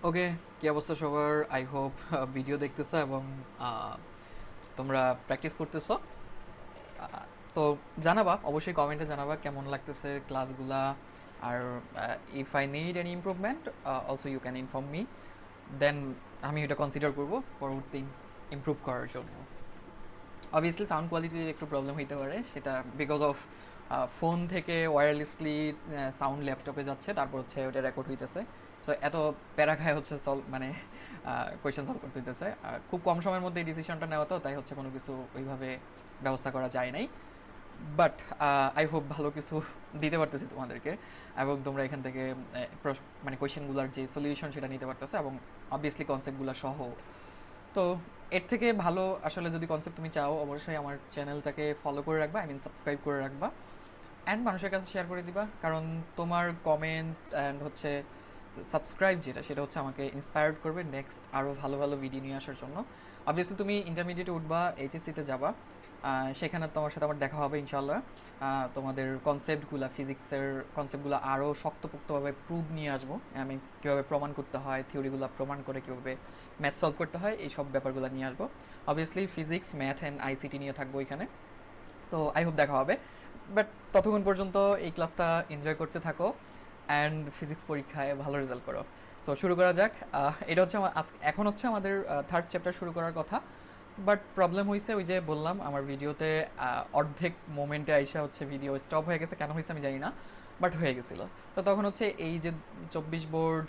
ওকে, কি অবস্থা সবার? আই হোপ ভিডিও দেখতেছো এবং আহ, তোমরা প্র্যাকটিস করতেছো। তো জানাবা, অবশ্যই কমেন্টে জানাবা কেমন লাগতেছে ক্লাসগুলা। আর if I need any improvement, also you can inform me. Then আমি এটা কনসিডার করবো পরবর্তী ইমপ্রুভ করার জন্য। অবভিয়াসলি সাউন্ড কোয়ালিটির একটু প্রবলেম হইতে পারে, সেটা বিকজ অফ ফোন থেকে ওয়্যারলেসলি সাউন্ড ল্যাপটপে যাচ্ছে, তারপর হচ্ছে ওটা রেকর্ড হইতেছে। সো এত প্যারা খায় হচ্ছে মানে কোয়েশ্চেন সলভ করতে হইতেছে। খুব কম সময়ের মধ্যে এই ডিসিশনটা নেওয়া, তো তাই হচ্ছে কোনো কিছু ওইভাবে ব্যবস্থা করা যায় নাই। বাট আই হোপ ভালো কিছু দিতে পারতেছি তোমাদেরকে, এবং তোমরা এখান থেকে মানে কোয়েশ্চেনগুলোর যে সলিউশন সেটা নিতে পারতেছো, এবং অবভিয়াসলি কনসেপ্টগুলো সহ। তো এর থেকে ভালো আসলে যদি কনসেপ্ট তুমি চাও, অবশ্যই আমার চ্যানেলটাকে ফলো করে রাখবা, আই মিন সাবস্ক্রাইব করে রাখবা, অ্যান্ড মানুষের কাছে শেয়ার করে দিবা। কারণ তোমার কমেন্ট অ্যান্ড হচ্ছে সাবস্ক্রাইব যেটা, সেটা হচ্ছে আমাকে ইন্সপায়ার্ড করবে নেক্সট আরও ভালো ভালো ভিডিও নিয়ে আসার জন্য। অবভিয়াসলি তুমি ইন্টারমিডিয়েটে উঠবা, এইচএসসিতে যাবা, সেখানে তোমার সাথে আমার দেখা হবে ইনশাল্লাহ। তোমাদের কনসেপ্টগুলো, ফিজিক্সের কনসেপ্টগুলো আরও শক্তপোক্তভাবে প্রুভ নিয়ে আসবো। আমি কীভাবে প্রমাণ করতে হয়, থিওরিগুলো প্রমাণ করে কীভাবে ম্যাথ সলভ করতে হয়, এই সব ব্যাপারগুলো নিয়ে আসবো। Obviously physics, math and ICT নিয়ে থাকবো এখানে। তো আই হোপ দেখা হবে। বাট ততক্ষণ পর্যন্ত এই ক্লাসটা এনজয় করতে থাকো, অ্যান্ড ফিজিক্স পরীক্ষায় ভালো রেজাল্ট করো। সো শুরু করা যাক। এটা হচ্ছে এখন হচ্ছে আমাদের থার্ড চ্যাপ্টার শুরু করার কথা। বাট প্রবলেম হয়েছে, ওই যে বললাম, আমার ভিডিওতে অর্ধেক মোমেন্টে আইসা হচ্ছে ভিডিও স্টপ হয়ে গেছে। কেন হয়েছে আমি জানি না, বাট হয়ে গেছিলো। তো তখন হচ্ছে এই যে 24 বোর্ড,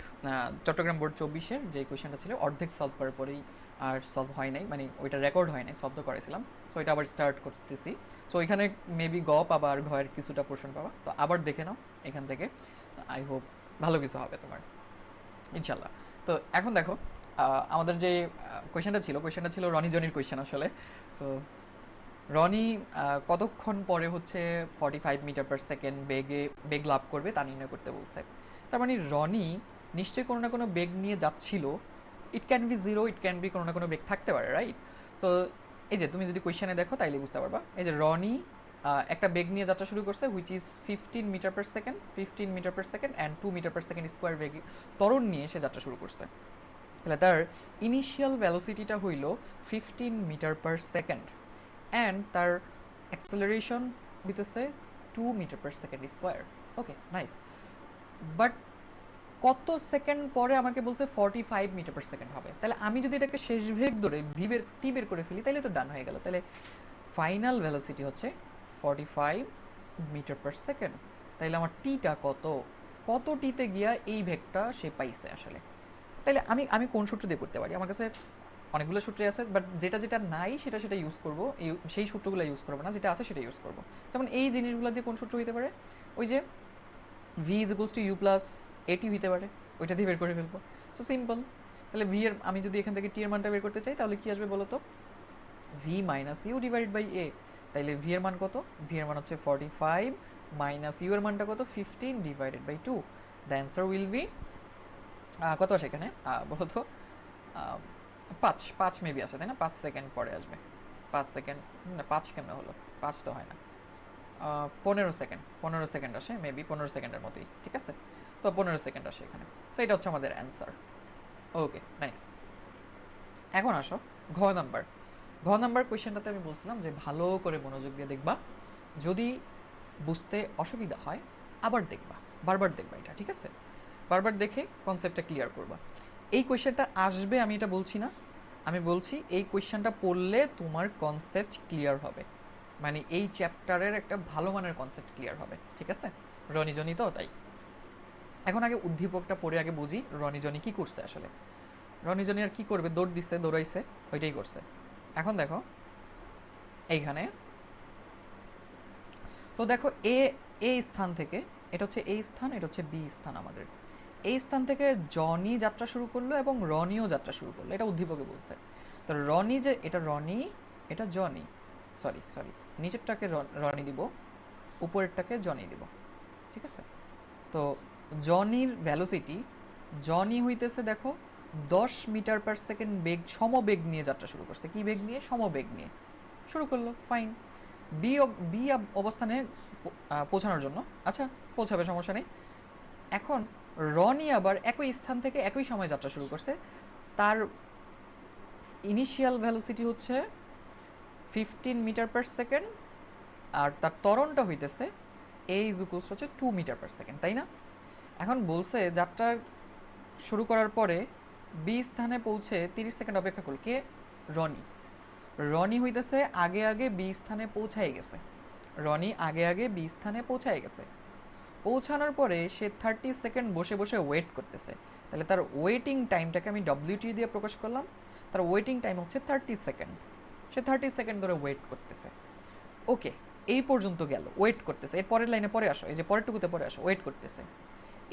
চট্টগ্রাম বোর্ড 24-এর যে কোয়েশনটা ছিল, অর্ধেক সলভ করার পরেই আর সলভ হয় নাই, মানে ওইটা রেকর্ড হয় নাই, সলভ তো করেছিলাম। সো এটা আবার স্টার্ট করতেছি। সো ওইখানে মেবি গ পাবা আর ঘয়ের কিছুটা পোর্শন পাবা, তো আবার দেখে নাও এখান থেকে। আই হোপ ভালো কিছু হবে তোমার, ইনশাল্লাহ। তো এখন দেখো, আমাদের যে কোয়েশনটা ছিল রনি জনির কোয়েশন আসলে। তো রনি কতক্ষণ পরে হচ্ছে 45 মিটার পার সেকেন্ড বেগ লাভ করবে তা নির্ণয় করতে বলছে। তার মানে রনি নিশ্চয়ই কোনো না কোনো বেগ নিয়ে যাচ্ছিল। It can be zero, it can be কোনো না কোনো বেগ থাকতে পারে, রাইট? তো এই যে তুমি যদি কোয়েশনে দেখো তাইলে বুঝতে পারবা, এই যে রনি একটা বেগ নিয়ে যাত্রা শুরু করছে, which is 15 metre per second, 15 metre per second and 2 metre per second square বেগে ত্বরণ নিয়ে সে যাত্রা শুরু করছে। তাহলে তার ইনিশিয়াল ভ্যালোসিটিটা হইল 15 মিটার পার সেকেন্ড, অ্যান্ড তার অ্যাক্সেলারেশন হইতেছে 2 metre per second square. Okay, nice. But কত সেকেন্ড পরে আমাকে বলছে 45 মিটার পার সেকেন্ড হবে। তাহলে আমি যদি এটাকে শেষ বেগ ধরে টি বের করে ফেলি, তাহলে তো ডান হয়ে গেল। তাহলে ফাইনাল ভ্যালোসিটি হচ্ছে 45 মিটার পার সেকেন্ড। তাইলে আমার টিটা কত, কত টিতে গিয়া এই ভেগটা সে পাইছে আসলে। তাইলে আমি আমি কোন সূত্র দিয়ে করতে পারি? আমার কাছে অনেকগুলো সূত্রে আছে, বাট যেটা যেটা নাই সেটা সেটা ইউজ করবো। সেই সূত্রগুলো ইউজ করবো না, যেটা আছে সেটা ইউজ করবো। যেমন এই জিনিসগুলো দিয়ে কোন সূত্র হইতে পারে? ওই যে v is equals to u plus at হইতে পারে, ওইটা দিয়ে বের করে ফেলবো। So simple. তাহলে ভি এর, আমি যদি এখান থেকে টি এর মানটা বের করতে চাই, তাহলে কি আসবে বলো তো? V minus u divide by a. তাইলে ভি এর মান কত? ভি এর মান হচ্ছে 45 মাইনাস ইউ এর মানটা কত? 15/2। দ্য অ্যান্সার উইল বি কত আসে এখানে বলো তো? 5 মেবি আছে, তাই না? 5 সেকেন্ড পরে আসবে। 5 সেকেন্ড না, 5 কেমন হলো? 5 তো হয় না। 15 সেকেন্ড, 15 সেকেন্ড আসে মেবি, 15 সেকেন্ডের মতোই, ঠিক আছে? তো 15 সেকেন্ড আসে এখানে। সো এটা হচ্ছে আমাদের অ্যান্সার। ওকে, নাইস। এখন আসো নাম্বার ঘ নাম্বার কোয়েশ্চেনটাতে আমি বলছিলাম যে ভালো করে মনোযোগ দিয়ে দেখবা। যদি বুঝতে অসুবিধা হয় আবার দেখবা, বারবার দেখবা এটা, ঠিক আছে? বারবার দেখে কনসেপ্টটা ক্লিয়ার করবা। এই কোয়েশ্চেনটা আসবে আমি এটা বলছি না, আমি বলছি এই কোয়েশ্চেনটা পড়লে তোমার কনসেপ্ট ক্লিয়ার হবে, মানে এই চ্যাপ্টারের একটা ভালো মানের কনসেপ্ট ক্লিয়ার হবে, ঠিক আছে? রনিজনি তো তাই। এখন আগে উদ্দীপকটা পড়ে আগে বুঝি রনিজনি কি করছে আসলে। রনিজনি আর কি করবে? দৌড় দিচ্ছে, দৌড়াইছে, ওইটাই করছে। এখন দেখো এইখানে, তো দেখো এ এ স্থান থেকে, এটা হচ্ছে এ স্থান, এটা হচ্ছে বি স্থান আমাদের। এই স্থান থেকে জনি যাত্রা শুরু করলো এবং রনিও যাত্রা শুরু করলো, এটা উদ্দীপকে বলছে। তো রনি যে, এটা রনি, এটা জনি, সরি সরি, নিচেরটাকে রনি দিব, উপরেরটাকে জনি দিব, ঠিক আছে? তো জনির ভ্যালোসিটি, জনি হইতেছে দেখো 10 মিটার পার সেকেন্ড বেগ, সমবেগ নিয়ে যাত্রা শুরু করছে। কি বেগ নিয়ে? সমবেগ নিয়ে শুরু করলো, ফাইন। বি বি অবস্থানে পৌঁছানোর জন্য, আচ্ছা পৌঁছাবে, সমস্যা নেই। এখন রনি আবার একই স্থান থেকে একই সময় যাত্রা শুরু করছে। তার ইনিশিয়াল ভ্যালোসিটি হচ্ছে 15 মিটার পার সেকেন্ড, আর তার ত্বরণটা হইতেছে a ইজ ইকুয়ালস হচ্ছে 2 মিটার পার সেকেন্ড, তাই না? এখন বলছে যাত্রা শুরু করার পরে বি স্থানে পৌঁছে 30 সেকেন্ড অপেক্ষা করল কে? রনি। রনি হইতেছে আগে আগে বি স্থানে পৌঁছায় গেছে। রনি আগে আগে বি স্থানে পৌঁছায় গেছে। পৌঁছানোর পরে সে 30 সেকেন্ড বসে বসে ওয়েট করতেছে। তাহলে তার ওয়েটিং টাইমটাকে আমি ডব্লিউটি দিয়ে প্রকাশ করলাম। তার ওয়েটিং টাইম হচ্ছে 30 সেকেন্ড। সে 30 সেকেন্ড ধরে ওয়েট করতেছে। ওকে, এই পর্যন্ত গেল, ওয়েট করতেছে। এর পরের লাইনে পরে আসো, এই যে পরেরটুকুতে পরে আসো, ওয়েট করতেছে।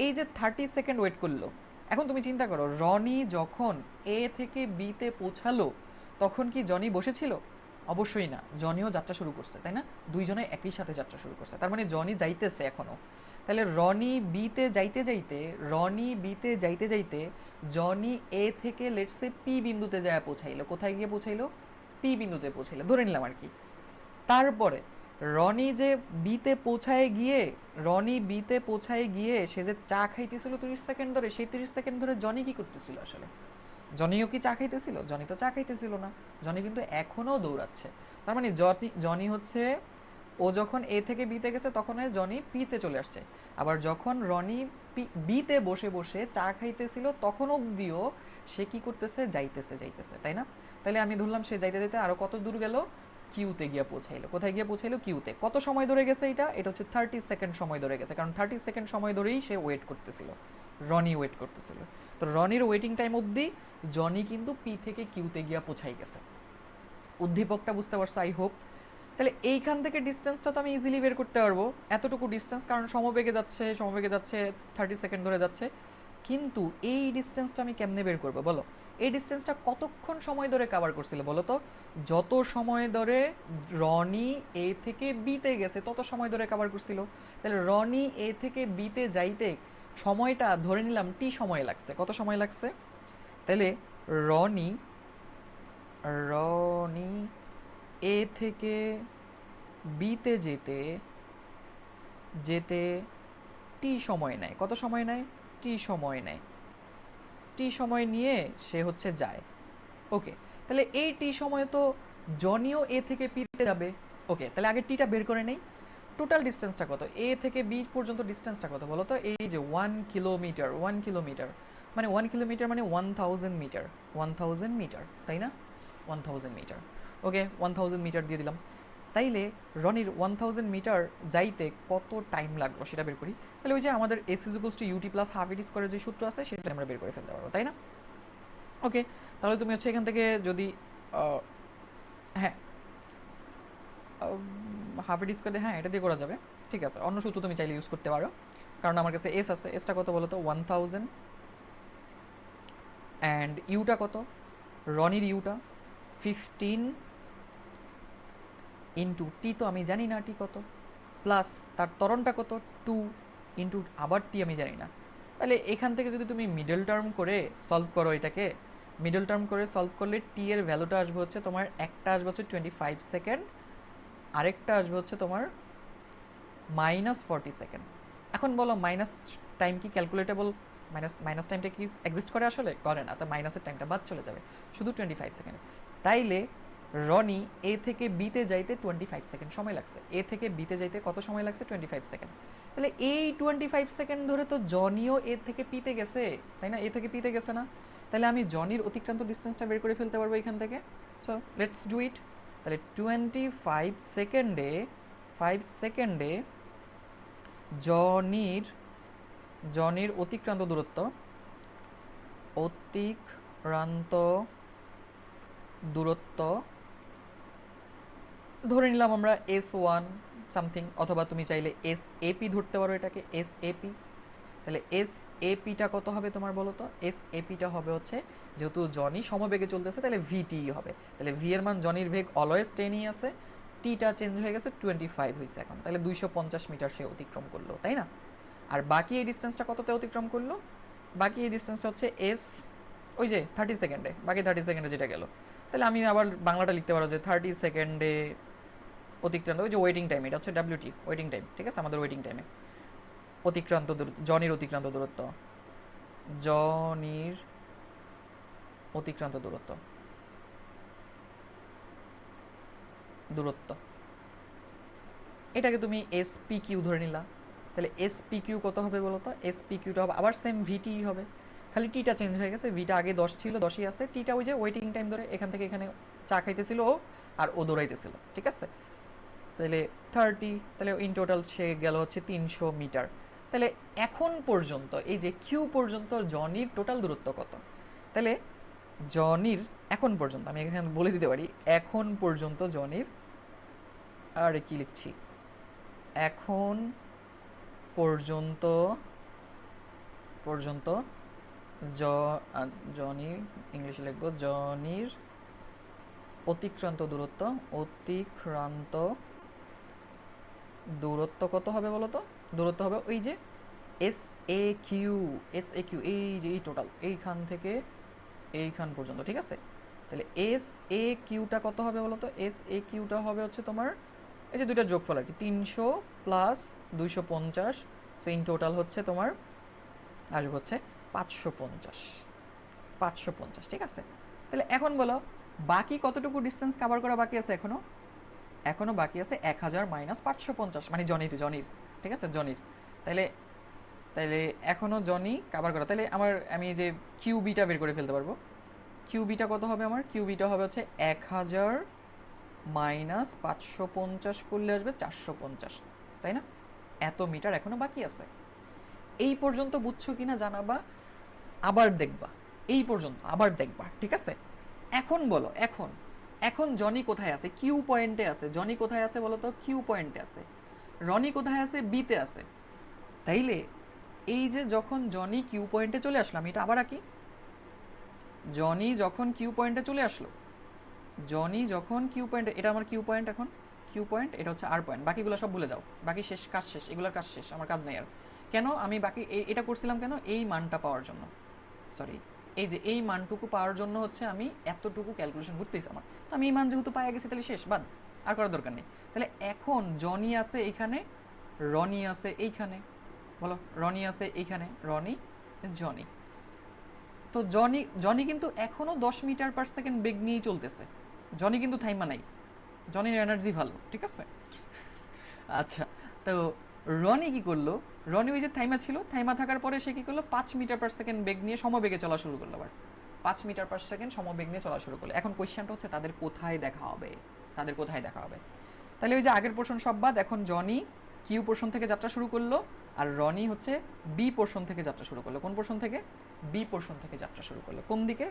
এই যে 30 সেকেন্ড ওয়েট করলো, এখন তুমি চিন্তা করো রনি যখন এ থেকে বিতে পৌঁছালো তখন কি জনি বসেছিল? অবশ্যই না, জনিও যাত্রা শুরু করছে, তাই না? দুইজনে একই সাথে যাত্রা শুরু করছে, তার মানে জনি যাইতেছে এখনো। তাহলে রনি বিতে যাইতে যাইতে জনি এ থেকে লেটসে পি বিন্দুতে যায় পৌঁছাইলো। কোথায় গিয়ে পৌঁছাইলো? পি বিন্দুতে পৌঁছাইলো, ধরে নিলাম আর কি। তারপরে রনি যে বিতে পৌঁছায় গিয়ে সে যে চা খাইতেছিল 30 সেকেন্ড ধরে, সেই 30 সেকেন্ড ধরে জনি কি করতেছিল আসলে? জনিও কি চা খাইতেছিল? জনি তো চা খাইতেছিল না, জনি কিন্তু এখনও দৌড়াচ্ছে। তার মানে জনি হচ্ছে, ও যখন এ থেকে বিতে গেছে তখন জনি পিতে চলে আসছে। আবার যখন রনি বিতে বসে বসে চা খাইতেছিল তখন অবধিও সে কি করতেছে? যাইতেছে, তাই না? তাহলে আমি ধরলাম সে যাইতে যাইতে আরো কত দূর গেল? কিউতে গিয়ে পৌঁছাইলো। কোথায় গিয়ে পৌঁছাইলো? কিউতে। কত সময় ধরে গেছে এটা হচ্ছে 30 সেকেন্ড সময় ধরে গেছে, কারণ 30 সেকেন্ড সময় ধরেই সে ওয়েট করতেছিল, রনি ওয়েট করতেছিল। তো রনির ওয়েটিং টাইম অবধি জনি কিন্তু পি থেকে কিউতে গিয়া পৌঁছাই গেছে। উদ্দীপকটা বুঝতে পারছো আই হোপ? তাহলে এইখান থেকে ডিস্টেন্সটা তো আমি ইজিলি বের করতে পারবো, এতটুকু ডিস্টেন্স, কারণ সমবেগে যাচ্ছে 30 সেকেন্ড ধরে যাচ্ছে। কিন্তু এই ডিস্টেন্সটা আমি কেমনে বের করবো বলো? এই ডিস্টেন্সটা কতক্ষণ সময় ধরে কভার করছিল বলো তো? যত সময় ধরে রনি এ থেকে বিতে গেছে তত সময় ধরে কভার করছিল। তাহলে রনি এ থেকে বিতে যাইতে সময়টা ধরে নিলাম টি সময় লাগছে। কত সময় লাগছে? তাহলে রনি রনি এ থেকে বিতে যেতে যেতে টি সময় নেয়। কত সময় নেয়? টি সময় নেয়। টি সময় নিয়ে সে হচ্ছে যায়। ওকে, তাহলে এই টি সময় তো জনিও এ থেকে পিতে যাবে। ওকে, তাহলে আগে টিটা বের করে নেই। টোটাল ডিস্টেন্সটা কত? এ থেকে বি পর্যন্ত ডিস্টেন্সটা কত বলো তো? এই যে 1 কিলোমিটার, 1 কিলোমিটার মানে 1 কিলোমিটার মানে 1000 মিটার, 1000 মিটার, তাই না? 1000 মিটার। ওকে, 1000 মিটার দিয়ে দিলাম। তাইলে রনির 1000 মিটার যাইতে কত টাইম লাগলো সেটা বের করি। তাহলে ওই যে আমাদের s is equals to UT plus half a t স্কোয়ারের যে সূত্র আছে সেটা আমরা বের করে ফেলতে পারবো, তাই না? ওকে, তাহলে তুমি হচ্ছে এখান থেকে যদি হ্যাঁ হাফ ইটি স্কোয়ার, হ্যাঁ এটা দিয়ে করা যাবে, ঠিক আছে। অন্য সূত্র তুমি চাইলে ইউজ করতে পারো, কারণ আমার কাছে এস আছে। এসটা কত বলো তো? 1000। অ্যান্ড ইউটা কত? রনির ইউটা 15 ইন্টু টি, তো আমি জানি না টি কত, প্লাস তার ত্বরণটা কত? 2 ইন্টু আবার টি আমি জানি না। তাহলে এখান থেকে যদি তুমি মিডল টার্ম করে সলভ করো, এটাকে মিডল টার্ম করে সলভ করলে টি এর ভ্যালুটা আসবে হচ্ছে তোমার, একটা আসবে হচ্ছে 25 সেকেন্ড, আরেকটা আসবে হচ্ছে তোমার -40 সেকেন্ড। এখন বলো মাইনাস টাইম কি ক্যালকুলেটেবল? মাইনাস টাইমটা কি এক্সিস্ট করে? আসলে করে না, তো মাইনাসের টাইমটা বাদ চলে যাবে, শুধু 25 সেকেন্ড। তাইলে রনি এ থেকে বিতে যাইতে 25 সেকেন্ড সময় লাগছে। এ থেকে বিতে যাইতে কত সময় লাগছে? 25 সেকেন্ড। তাহলে এই 25 সেকেন্ড ধরে তো জনিও এ থেকে পিতে গেছে, তাই না? এ থেকে পিতে গেছে না? তাহলে আমি জনির অতিক্রান্ত ডিস্টেন্সটা বের করে ফেলতে পারবো এখান থেকে। So let's do it. তাহলে 5 সেকেন্ডে জনির জনির অতিক্রান্ত দূরত্ব ধরে নিলাম আমরা S1 সামথিং, অথবা তুমি চাইলে SAP ধরতে পারো, এটাকে SAP। তাহলে SAPটা কত হবে তোমার বলো তো? SAPটা হবে হচ্ছে, যেহেতু জনি সমবেগে চলতেছে তাহলে VT হবে। তাহলে V এর মান, জনির বেগ অলওয়েজ 10ই আছে, টিটা চেঞ্জ হয়ে গেছে 25 হয়েছে এখন। তাহলে 250 মিটার সে অতিক্রম করলো, তাই না? আর বাকি এই ডিস্টেন্সটা কততে অতিক্রম করলো? বাকি এই ডিস্টেন্সটা হচ্ছে ওই যে 30 সেকেন্ডে, বাকি 30 সেকেন্ডে যেটা গেল। তাহলে আমি আবার বাংলাটা লিখতে পারো যে 30 সেকেন্ডে অতিক্রান্ত, ওই যে ওয়েটিং টাইম, এটা হচ্ছে WT ওয়েটিং টাইম, ঠিক আছে? আমাদের ওয়েটিং টাইমে জনির অতিক্রান্ত দূরত্ব জনির অতিক্রান্ত দূরত্ব দূরত্ব এটাকে তুমি এসপি কিউ ধরে নিলা, তাহলে এসপি কিউ কত হবে বলো তো? এসপি কিউটা হবে আবার সেম ভিটি হবে, খালি টিটা চেঞ্জ হয়ে গেছে। ভিটা আগে 10 ছিল, 10ই আছে। টিটা ওই যে ওয়েটিং টাইম ধরে এখান থেকে এখানে চা খাইতেছিল ও, আর ও দৌড়াইতেছিল, ঠিক আছে? তাহলে 30, তাহলে ইন টোটাল সে গেল হচ্ছে 300 মিটার। তাহলে এখন পর্যন্ত এই যে কিউ পর্যন্ত জনির টোটাল দূরত্ব কত? তাহলে জনির এখন পর্যন্ত আমি এখানে বলে দিতে পারি, এখন পর্যন্ত জনির, আরে কি লিখছি, এখন পর্যন্ত পর্যন্ত জনি, ইংলিশে লিখবো, জনির অতিক্রান্ত দূরত্ব, অতিক্রান্ত দূরত্ব কত হবে বলো তো? দূরত্ব হবে ওই যে S A Q, S A Q, এই যে এই টোটাল এইখান থেকে এইখান পর্যন্ত, ঠিক আছে? তাহলে এস এ কিউটা কত হবে বলো তো? এস এ কিউটা হবে হচ্ছে তোমার এই যে দুইটা যোগফল আর কি, 300 প্লাস 250, সো ইন টোটাল হচ্ছে তোমার আসবে হচ্ছে 550, 550, ঠিক আছে? তাহলে এখন বলো বাকি কতটুকু ডিস্টেন্স কভার করা বাকি আছে? এখনো বাকি আছে 1000 মাইনাস 550, মানে জনির, ঠিক আছে, জনির। তাইলে তাইলে এখনো জনি কভার করা, তাহলে আমি যে কিউবিটা বের করে ফেলতে পারবো। কিউবিটা কত হবে আমার? কিউবিটা হবে হচ্ছে 1000 মাইনাস 550 করলে আসবে 450, তাই না? এত মিটার এখনো বাকি আছে। এই পর্যন্ত বুঝছো কিনা জানাবা, আবার দেখবা, এই পর্যন্ত আবার দেখবা, ঠিক আছে? এখন বলো, এখন জনি কোথায় আছে? কিউ পয়েন্টে আছে। জনি কোথায় আছে বলো তো? কিউ পয়েন্টে আছে। রনি কোথায় আছে? বিতে আছে। তাইলে এই যে যখন জনি কিউ পয়েন্টে চলে আসলাম, এটা আবার আঁকি। জনি যখন কিউ পয়েন্টে চলে আসলো, জনি যখন কিউ পয়েন্টে, এটা আমার কিউ পয়েন্ট, এখন কিউ পয়েন্ট, এটা হচ্ছে আর পয়েন্ট, বাকিগুলো সব ভুলে যাও, বাকি শেষ, কাজ শেষ, এগুলোর কাজ শেষ, আমার কাজ নেই আর। কেন আমি বাকি এটা করছিলাম কেন? এই মানটা পাওয়ার জন্য, সরি, এই যে এই মানটুকু পাওয়ার জন্য হচ্ছে আমি এতটুকু ক্যালকুলেশন করতেছি আমার। তো আমি এই মান যেহেতু পাই গেছি, তাহলে শেষ, বাদ, আর করার দরকার নেই। তাহলে এখন জনি আছে এইখানে, রনি আছে এইখানে, বলো রনি আছে এইখানে, রনি, জনি। তো জনি জনি কিন্তু এখনও 10 মিটার/সেকেন্ড বেগ নিয়েই চলতেছে। জনি কিন্তু থাইমা নাই, জনির এনার্জি ভালো, ঠিক আছে? আচ্ছা, তো রনি কি করলো? রনি ওই যে থাইমা ছিল, থাইমা থাকার পরে সে কি করলো? 5 মিটার/সেকেন্ড বেগ নিয়ে সমবেগে চলা শুরু করলো আবার। 5 মিটার/সেকেন্ড সমবেগ নিয়ে চলা শুরু করলো। এখন কোয়েশ্চেনটা হচ্ছে তাদের কোথায় দেখা হবে? তাদের কোথায় দেখা হবে? তাহলে ওই যে আগের পোর্শন সব বাদ, এখন জনি কিউ পোর্শন থেকে যাত্রা শুরু করলো, আর রনি হচ্ছে বি পোর্শন থেকে যাত্রা শুরু করলো। কোন পোর্শন থেকে? বি পোর্শন থেকে যাত্রা শুরু করলো। কোন দিকে?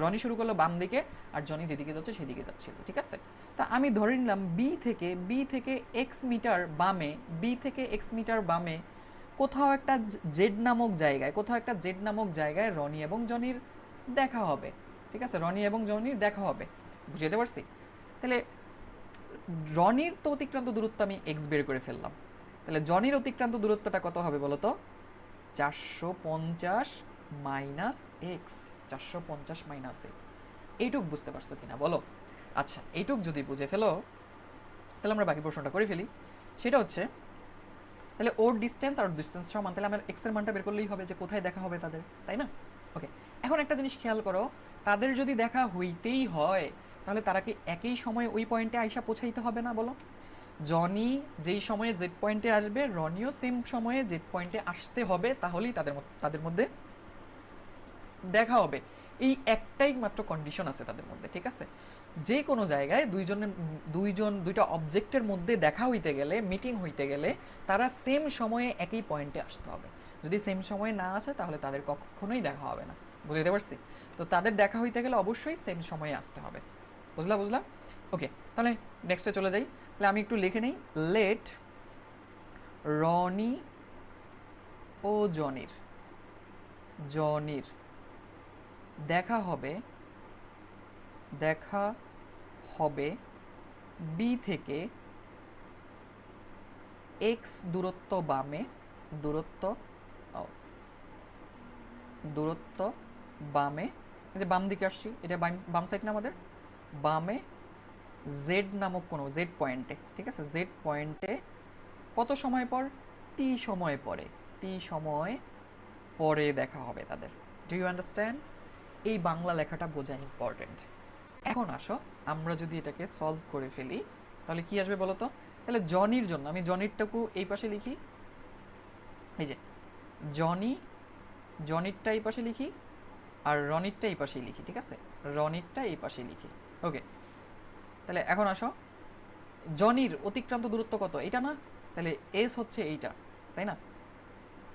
রনি শুরু করলো বাম দিকে, আর জনি যেদিকে যাচ্ছে সেদিকে যাচ্ছিল, ঠিক আছে? তা আমি ধরে নিলাম বি থেকে এক্স মিটার বামে, বি থেকে এক্স মিটার বামে কোথাও একটা জেড নামক জায়গায়, রনি এবং জনির দেখা হবে, ঠিক আছে? রনি এবং জনির দেখা হবে, বুঝতে পারছি? তাহলে রনির তো অতিক্রান্ত দূরত্ব আমি এক্স বের করে ফেললাম, তাহলে জনির অতিক্রান্ত দূরত্বটা কত হবে বলো তো? 450 মাইনাস এক্স, 450 মাইনাস এক্স। এইটুক বুঝতে পারছো কিনা বলো? আচ্ছা, এইটুক যদি বুঝে ফেলো, তাহলে আমরা বাকি প্রশ্নটা করে ফেলি। সেটা হচ্ছে, তাহলে ওর ডিস্টেন্স আর ডিস্টেন্স সমান, তাহলে আমার এক্সের মানটা বের করলেই হবে যে কোথায় দেখা হবে তাদের, তাই না? ওকে, এখন একটা জিনিস খেয়াল করো, তাদের যদি দেখা হইতেই হয়, তাহলে তারা কি একই সময়ে ওই পয়েন্টে আইসা পৌঁছাইতে হবে না বলো? জনি যেই সময়ে জেড পয়েন্টে আসবে, রনিও সেম সময়ে জেড পয়েন্টে আসতে হবে, তাহলেই তাদের মধ্যে দেখা হবে। এই একটাই মাত্র কন্ডিশন আছে তাদের মধ্যে, ঠিক আছে? যে কোনো জায়গায় দুইটা অবজেক্টের মধ্যে দেখা হইতে গেলে, মিটিং হইতে গেলে, তারা সেম সময়ে একই পয়েন্টে আসতে হবে। যদি সেম সময়ে না আসে, তাহলে তাদের কখনোই দেখা হবে না, বুঝতে পারছি? তো তাদের দেখা হইতে গেলে অবশ্যই সেম সময়ে আসতে হবে। বুঝলাম। ওকে, তাহলে নেক্সটে চলে যাই। তাহলে আমি একটু লিখে নিই, লেট রনি ও জনির দেখা হবে বি থেকে এক্স দূরত্ব বামে, দূরত্ব বামে, এই যে বাম দিকে আসছি, এটা বাম সাইড না আমাদের, বামে জেড নামক কোনো জেড পয়েন্টে, ঠিক আছে? জেড পয়েন্টে কত সময় পর? টি সময় পরে, টি সময় পরে দেখা হবে তাদের। Do you understand? এই বাংলা লেখাটা বোঝা ইম্পর্টেন্ট। এখন আসো আমরা যদি এটাকে সলভ করে ফেলি তাহলে কি আসবে বলো তো? তাহলে জনির জন্য আমি জনিরটাকে এই পাশে লিখি, এই যে জনি, জনিরটা এই পাশে লিখি, আর রনিরটা এই পাশেই লিখি, ঠিক আছে? রনিরটা এই পাশেই লিখি। ওকে, তাহলে এখন আসো জনির অতিক্রান্ত দূরত্ব কত? এটা না? তাহলে এস হচ্ছে এইটা, তাই না?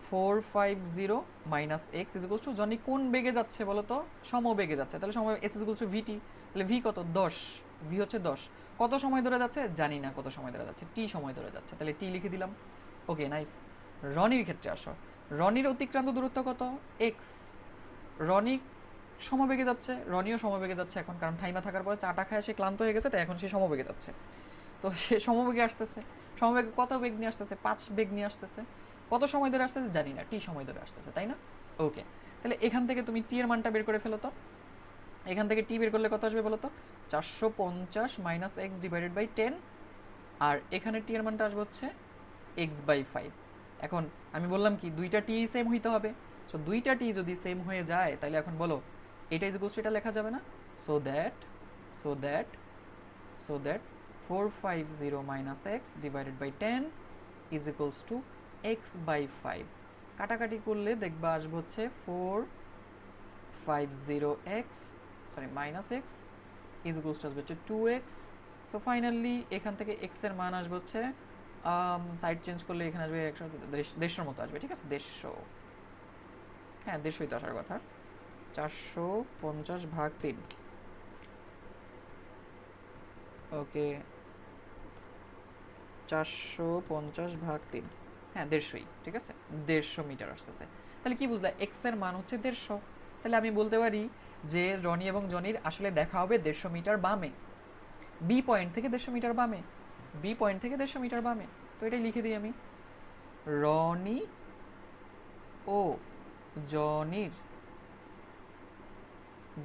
450 minus x is equals two, Johnny কোন বেগে যাচ্ছে বলো তো? সমবেগে যাচ্ছে, তাহলে সময় এস ইজ ইকুয়ালস টু ভিটি। তাহলে ভি কত? 10, ভি হচ্ছে 10। কত সময় ধরে যাচ্ছে জানি না, কত সময় ধরে যাচ্ছে, টি সময় ধরে যাচ্ছে, তাহলে টি লিখে দিলাম। ওকে, নাইস। রনির ক্ষেত্রে আসো, রনির অতিক্রান্ত দূরত্ব কত? এক্স। রনি সমবেগে যাচ্ছে, রনিও সমবেগে যাচ্ছে এখন, কারণ থাইমা থাকার পরে চাটা খায় সে ক্লান্ত হয়ে গেছে, তাই এখন সে সমবেগে যাচ্ছে। তো সে সমবেগে আসতেছে, সমবেগে কত বেগ নিয়ে আসতেছে? 5 বেগ নিয়ে আসতেছে। কত সময় ধরে আসতেছে জানি না, টি সময় ধরে আসতেছে, তাই না? ওকে, তাহলে এখান থেকে তুমি টি এর মানটা বের করে ফেলো তো। এখান থেকে টি বের করলে কত আসবে বলো তো? 450 মাইনাস এক্স ডিভাইডেড বাই 10, আর এখানে টি এর মানটা আসবে হচ্ছে এক্স বাই 5। এখন আমি বললাম কি দুইটা টি সেম হইতে হবে। সো দুইটা টি যদি সেম হয়ে যায় তাহলে এখন বলো এটা ইজ ইকুয়ালস টু এটা লেখা যাবে না? So that so that so that 450 minus x divided by 10 is equals to x by 5। কাটাকাটি করলে দেখবা আসবে হচ্ছে 450 x, sorry minus x is equals to আসবে হচ্ছে 2x। সো ফাইনালি এখান থেকে এক্স এর মান আসবে হচ্ছে সাইড চেঞ্জ করলে এখানে আসবে 150 মতো আসবে, ঠিক আছে? 150, হ্যাঁ 150ই তো আসার কথা। 450/3, ওকে 450/3, হ্যাঁ 150ই, ঠিক আছে? 150 মিটার আসতেছে। তাহলে কি বুঝলা? এক্স এর মান হচ্ছে 150। তাহলে আমি বলতে পারি যে রনি এবং জনির আসলে দেখা হবে 150 মিটার বামে, বি পয়েন্ট থেকে 150 মিটার বামে, বি পয়েন্ট থেকে 150 মিটার বামে। তো এটাই লিখে দিই আমি, রনি ও জনির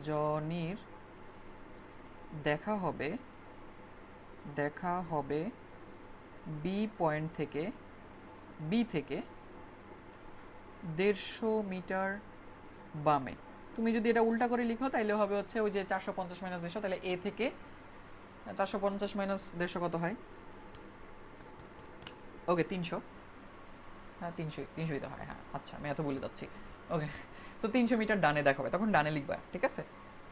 জনির দেখা হবে বি পয়েন্ট থেকে, বি থেকে 150 মিটার বামে। তুমি যদি এটা উল্টা করে লিখো তাহলে হবে হচ্ছে ওই যে 450 মাইনাস 150, তাহলে এ থেকে 450 মাইনাস 150 কত হয়? ওকে 300, হ্যাঁ 300ই তো হয়, হ্যাঁ আচ্ছা আমি এত বলে যাচ্ছি। ওকে, তো 300 মিটার ডানে দেখাবে, তখন ডানে লিখবা, ঠিক আছে?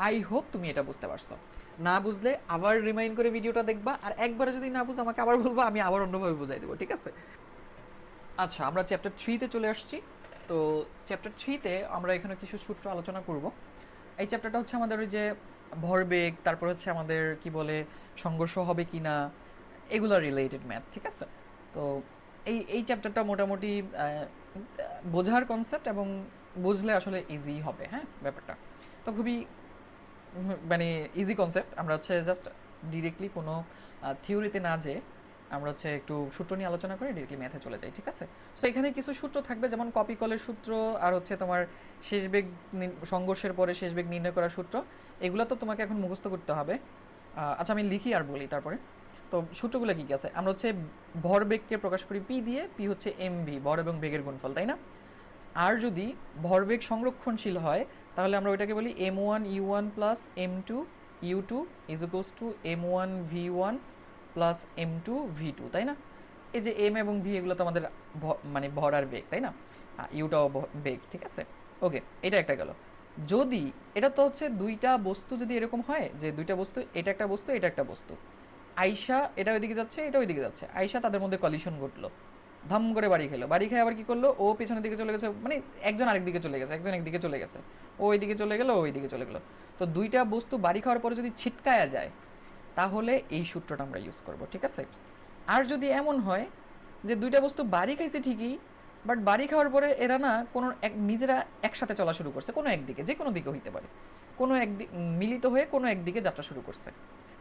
আই হোপ তুমি এটা বুঝতে পারছো। না বুঝলে আবার রিমাইন্ড করে ভিডিওটা দেখবা, আর একবারে যদি না বুঝো আমাকে আবার বলবা, আমি আবার অন্যভাবে বুঝাই দেবো, ঠিক আছে? আচ্ছা, আমরা চ্যাপ্টার 3-তে চলে আসছি। তো চ্যাপ্টার 3-তে আমরা এখানে কিছু সূত্র আলোচনা করব। এই চ্যাপ্টারটা হচ্ছে আমাদের ওই যে ভরবেগ, তারপর হচ্ছে আমাদের কি বলে সংঘর্ষ হবে কি না, এগুলো রিলেটেড ম্যাথ, ঠিক আছে? তো এই চ্যাপ্টারটা মোটামুটি বোঝার কনসেপ্ট, এবং বুঝলে আসলে ইজি হবে, হ্যাঁ ব্যাপারটা তো খুবই মানে ইজি কনসেপ্ট। আমরা হচ্ছে জাস্ট ডিরেক্টলি কোনো থিওরিতে না যেয়ে আমরা হচ্ছে একটু সূত্র নিয়ে আলোচনা করে ডিরেক্টলি ম্যাথে চলে যাই, ঠিক আছে? তো এখানে কিছু সূত্র থাকবে, যেমন কপি কলের সূত্র, আর হচ্ছে তোমার শেষ বেগ সংঘর্ষের পরে শেষ বেগ নির্ণয় করার সূত্র। এগুলো তো তোমাকে এখন মুখস্থ করতে হবে। আচ্ছা আমি লিখি আর বলি তারপরে। তো সূত্রগুলো কী কী আছে? আমরা হচ্ছে ভরবেগকে প্রকাশ করি পি দিয়ে, পি হচ্ছে এমভি, ভর এবং বেগের গুণফল, তাই না? আর যদি ভরবেগ সংরক্ষণশীল হয় তাহলে আমরা ওইটাকে বলি m1u1 plus m2 u2 is equals two m1 v1 plus m2 v2, তাই না? এই যে এম এবং ভি এগুলো তো আমাদের মানে ভর আর বেগ, তাই না? ইউটাও বেগ, ঠিক আছে? ওকে, এটা একটা গেল। যদি এটা তো হচ্ছে দুইটা বস্তু যদি এরকম হয় যে দুইটা বস্তু, এটা একটা বস্তু এটা একটা বস্তু, আয়শা এটা ওইদিকে যাচ্ছে এটা ওইদিকে যাচ্ছে, আয়শা তাদের মধ্যে কলিশন ঘটলো, ধাম করে বাড়ি খেলো, বাড়ি খেয়ে আবার কি করলো, ও পিছনের দিকে চলে গেছে, মানে একজন আরেক দিকে চলে গেছে, একজন একদিকে চলে গেছে, ও ওইদিকে চলে গেলো, ওই দিকে চলে গেলো। তো দুইটা বস্তু বাড়ি খাওয়ার পরে যদি ছিটকায়া যায় তাহলে এই সূত্রটা আমরা ইউজ করব, ঠিক আছে? আর যদি এমন হয় যে দুইটা বস্তু বাড়ি খাইছে ঠিকই, বাট বাড়ি খাওয়ার পরে এরা না কোনো নিজেরা একসাথে চলা শুরু করছে, কোনো একদিকে, যে কোনো দিকে হইতে পারে, কোনো একদিক মিলিত হয়ে কোনো একদিকে যাত্রা শুরু করছে,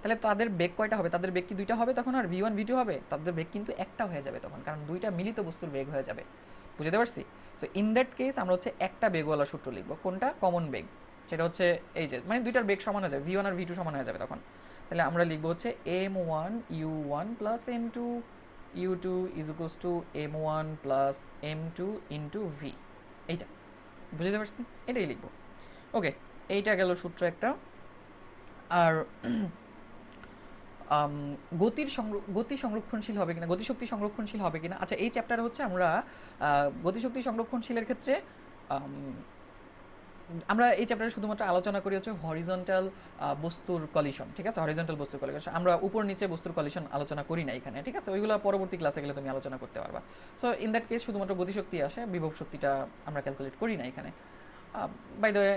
তাহলে তাদের বেগ কয়টা হবে? তাদের বেগ কি দুইটা হবে তখন? আর ভি ওয়ান ভি টু হবে? তাদের বেগ কিন্তু একটা হয়ে যাবে তখন, কারণ দুইটা মিলিত বস্তুর বেগ হয়ে যাবে। বুঝতে পারছি? সো ইন দ্যাট কেস আমরা হচ্ছে একটা বেগওয়ালা সূত্র লিখবো, কোনটা? কমন বেগ। সেটা হচ্ছে এই যে মানে দুইটার বেগ সমান হয়ে যাবে, ভি ওয়ান আর ভি টু সমান হয়ে যাবে তখন। তাহলে আমরা লিখবো হচ্ছে m1u1 plus m2 u2 is equals two m1 plus m2 into V, এইটা। বুঝতে পারছি, এটাই লিখবো। ওকে, এইটা গেল সূত্র একটা। আর গতি সংরক্ষণশীল হবে কিনা, গতিশক্তি সংরক্ষণশীল হবে কিনা, আচ্ছা এই চ্যাপ্টারে হচ্ছে আমরা গতিশক্তি সংরক্ষণশীলের ক্ষেত্রে আমরা এই চ্যাপ্টারে শুধুমাত্র আলোচনা করি হচ্ছে হরিজন্টাল বস্তুর কলিশন, ঠিক আছে, হরিজন্টাল বস্তুর কলিশন। আমরা উপর নিচে বস্তুর কলিশন আলোচনা করি না এখানে, ঠিক আছে, ওইগুলো পরবর্তী ক্লাসে গেলে তুমি আলোচনা করতে পারবা। সো ইন দ্যাট কেস শুধুমাত্র গতিশক্তি আসে, বিভব শক্তিটা আমরা ক্যালকুলেট করি না এখানে, বাই দ্য ওয়ে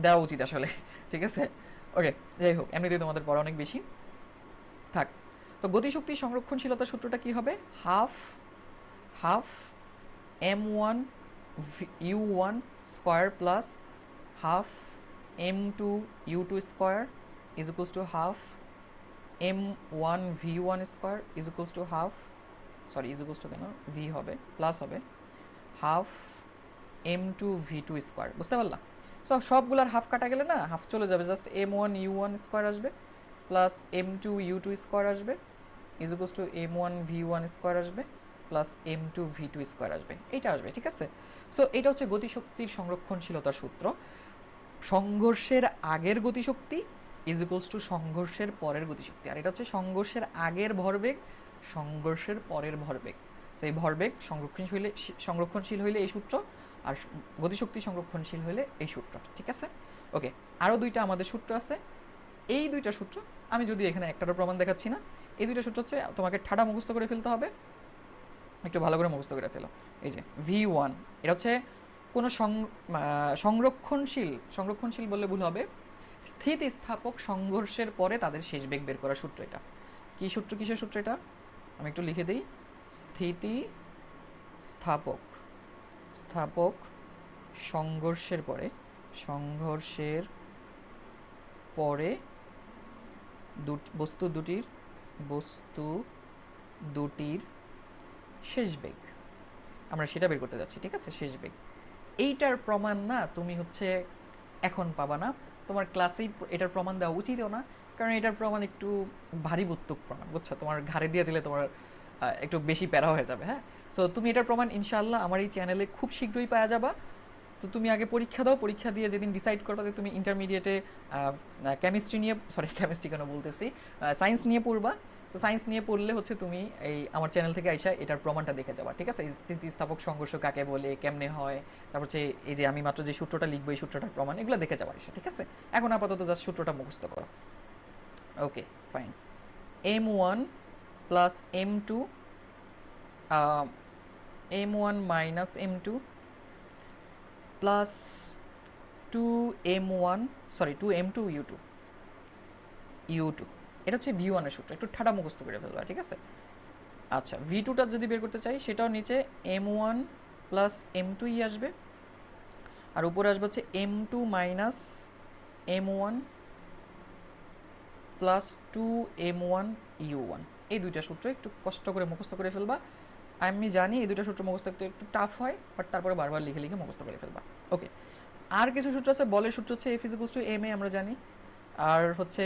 দেওয়া উচিত আসলে, ঠিক আছে। ওকে, যাই হোক, এমনিতেই তোমাদের পড়া অনেক বেশি থাক। তো গতিশক্তি সংরক্ষণশীলতার সূত্রটা কি হবে? Half half m1 u1 square plus half m2 u2 square is equals to half m1 v1 square is equals to half, sorry is equals two কেন, v হবে প্লাস হবে হাফ m2 v2 স্কোয়ার। বুঝতে পারলাম? So সবগুলার half কাটা গেলে না half চলে যাবে, জাস্ট m1 u1 স্কোয়ার আসবে প্লাস m2 u2 স্কোয়ার আসবে is equals two m1 v1 square আসবে প্লাস m2 v2 স্কোয়ার আসবে, এইটা আসবে, ঠিক আছে। সো এটা হচ্ছে গতিশক্তির সংরক্ষণশীলতার সূত্র। সংঘর্ষের আগের গতিশক্তি ইজ ইকুয়ালস টু সংঘর্ষের পরের গতিশক্তি, আর এটা হচ্ছে সংঘর্ষের আগের ভরবেগ, সংঘর্ষের পরের ভরবেগ। তো এই ভরবেগ সংরক্ষণশীল হইলে এই সূত্র, আর গতিশক্তি সংরক্ষণশীল হইলে এই সূত্র, ঠিক আছে। ওকে, আরও দুইটা আমাদের সূত্র আছে। এই দুইটা সূত্র আমি যদি এখানে একটারও প্রমাণ দেখাচ্ছি না, এই দুইটা সূত্র হচ্ছে তোমাকে ঠাডা মুখস্থ করে ফেলতে হবে, একটু ভালো করে মুখস্থ করে ফেলো। এই যে v1, এটা হচ্ছে কোনো সংরক্ষণশীল বললে ভুল হবে, স্থিতিস্থাপক সংঘর্ষের পরে তাদের শেষ বেগ বের করার সূত্র এটা। কি সূত্র, কিসের সূত্র এটা? আমি একটু লিখে দিই, স্থিতিস্থাপক সংঘর্ষের পরে বস্তু দুটির শেষ বেগ, আমরা সেটা বের করতে যাচ্ছি, ঠিক আছে, শেষ বেগ। এইটার প্রমাণ না তুমি হচ্ছে এখন পাবা না, তোমার ক্লাসেই এটার প্রমাণ দেওয়া উচিতও না, কারণ এটার প্রমাণ একটু ভারী বুত্তুক প্রমাণ, বুঝছো, তোমার ঘাড়ে দিয়ে দিলে তোমার একটু বেশি প্যারা হয়ে যাবে। হ্যাঁ, সো তুমি এটার প্রমাণ ইনশাআল্লাহ আমার এই চ্যানেলে খুব শীঘ্রই পাওয়া যাবা। তো তুমি আগে পরীক্ষা দাও, পরীক্ষা দিয়ে যেদিন ডিসাইড করবা যে তুমি ইন্টারমিডিয়েটে কেমিস্ট্রি কেন বলতেছি, সায়েন্স নিয়ে পড়বা, তো সায়েন্স নিয়ে পড়লে হচ্ছে তুমি এই আমার চ্যানেল থেকে আইসা এটার প্রমাণটা দেখে যাবা, ঠিক আছে, স্থিতিস্থাপক সংঘর্ষ কাকে বলে, কেমনে হয়, তারপর হচ্ছে এই যে আমি মাত্র যে সূত্রটা লিখবো এই সূত্রটার প্রমাণ, এগুলো দেখে যাবা এসে, ঠিক আছে। এখন আপাতত জাস্ট সূত্রটা মুখস্থ করো। Okay fine, m1 plus m2 m1 minus m2 plus 2m2 u2, এটা হচ্ছে v1 এর সূত্র, একটু ঠাডা মুখস্থ করে ফেলবা, ঠিক আছে। আচ্ছা, v2টা যদি বের করতে চাই সেটাও নিচে m1 প্লাস m2 আসবে, আর উপরে আসবে হচ্ছে m2 minus m1 plus 2m1 u1। এই দুইটা সূত্র একটু কষ্ট করে মুখস্থ করে ফেলবা। আমি জানি এই দুটো সূত্র মুখস্থ করতে একটু টাফ হয়, বাট তারপরে বারবার লিখে লিখে মুখস্থ করে ফেলবা। ওকে, আর কিছু সূত্র আছে, বলের সূত্র হচ্ছে f is equals to m a, আমরা জানি। আর হচ্ছে